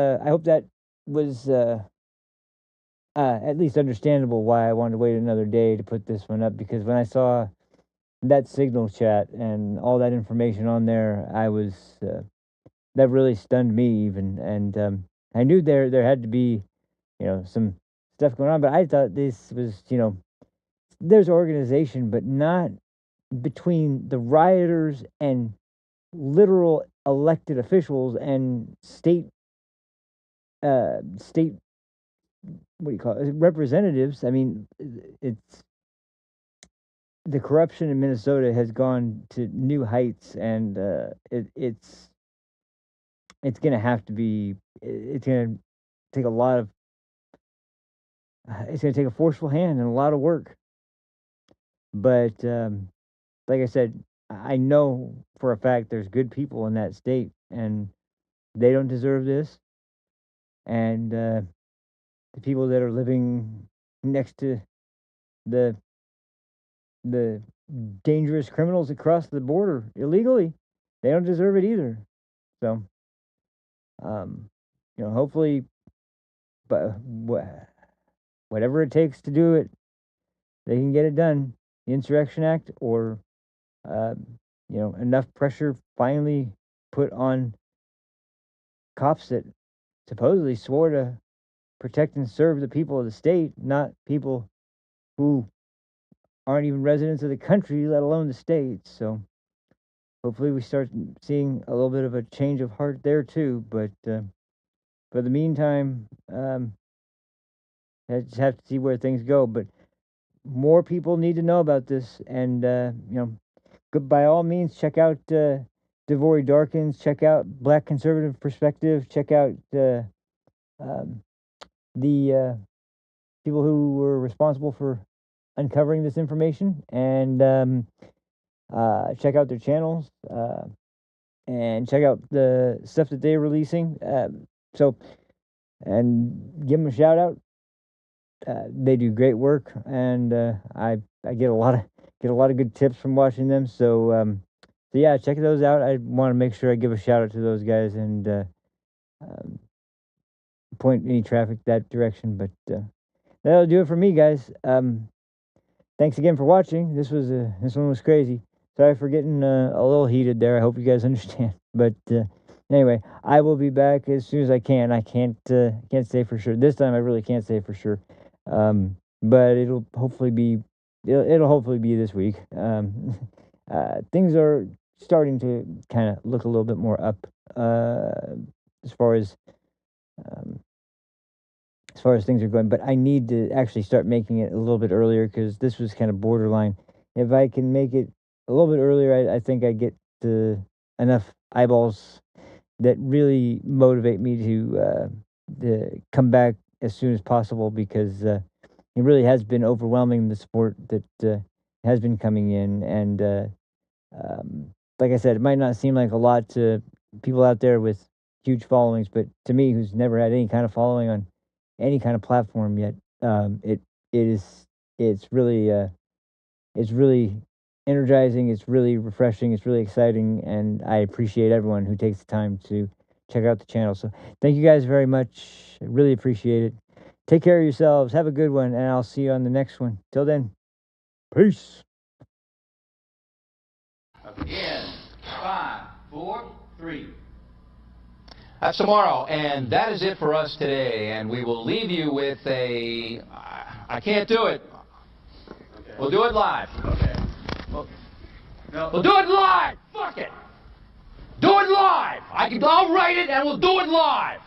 at least understandable why I wanted to wait another day to put this one up, because when I saw that Signal chat and all that information on there, I was that really stunned me even, and I knew there had to be some stuff going on, but I thought this was there's organization, but not between the rioters and literal elected officials and state what do you call it, representatives. I mean, it's the corruption in Minnesota has gone to new heights, and it's going to have to be. It's going to take a lot of. It's going to take a forceful hand and a lot of work. But like I said, I know for a fact there's good people in that state, and they don't deserve this. And the people that are living next to the dangerous criminals across the border illegally, they don't deserve it either. So, hopefully, but whatever it takes to do it, they can get it done. The Insurrection Act, or enough pressure finally put on cops that supposedly swore to protect and serve the people of the state, not people who aren't even residents of the country, let alone the state. So hopefully we start seeing a little bit of a change of heart there too. But for the meantime, I just have to see where things go. But more people need to know about this, and by all means, check out Devory Darkins, check out Black Conservative Perspective, check out the people who were responsible for uncovering this information, and check out their channels, and check out the stuff that they're releasing. And give them a shout out. They do great work, and I get a lot of good tips from watching them. So yeah, check those out. I want to make sure I give a shout out to those guys and point any traffic that direction. But that'll do it for me, guys. Thanks again for watching. This one was crazy. Sorry for getting a little heated there. I hope you guys understand. But anyway, I will be back as soon as I can. I can't say for sure. This time I really can't say for sure. But it'll hopefully be this week. Things are starting to kind of look a little bit more up as far as things are going. But I need to actually start making it a little bit earlier, because this was kind of borderline. If I can make it a little bit earlier, I think I get enough eyeballs that really motivate me to come back as soon as possible, because it really has been overwhelming, the support that has been coming in. And like I said, it might not seem like a lot to people out there with huge followings, but to me, who's never had any kind of following on any kind of platform yet, it's really energizing. It's really refreshing. It's really exciting, and I appreciate everyone who takes the time to check out the channel. So thank you guys very much. I really appreciate it. Take care of yourselves. Have a good one, and I'll see you on the next one. Till then, peace. In 5, 4, 3. That's tomorrow, and that is it for us today. And we will leave you with I can't do it. Okay. We'll do it live. Okay. We'll do it live. Fuck it. Do it live. I'll write it, and we'll do it live.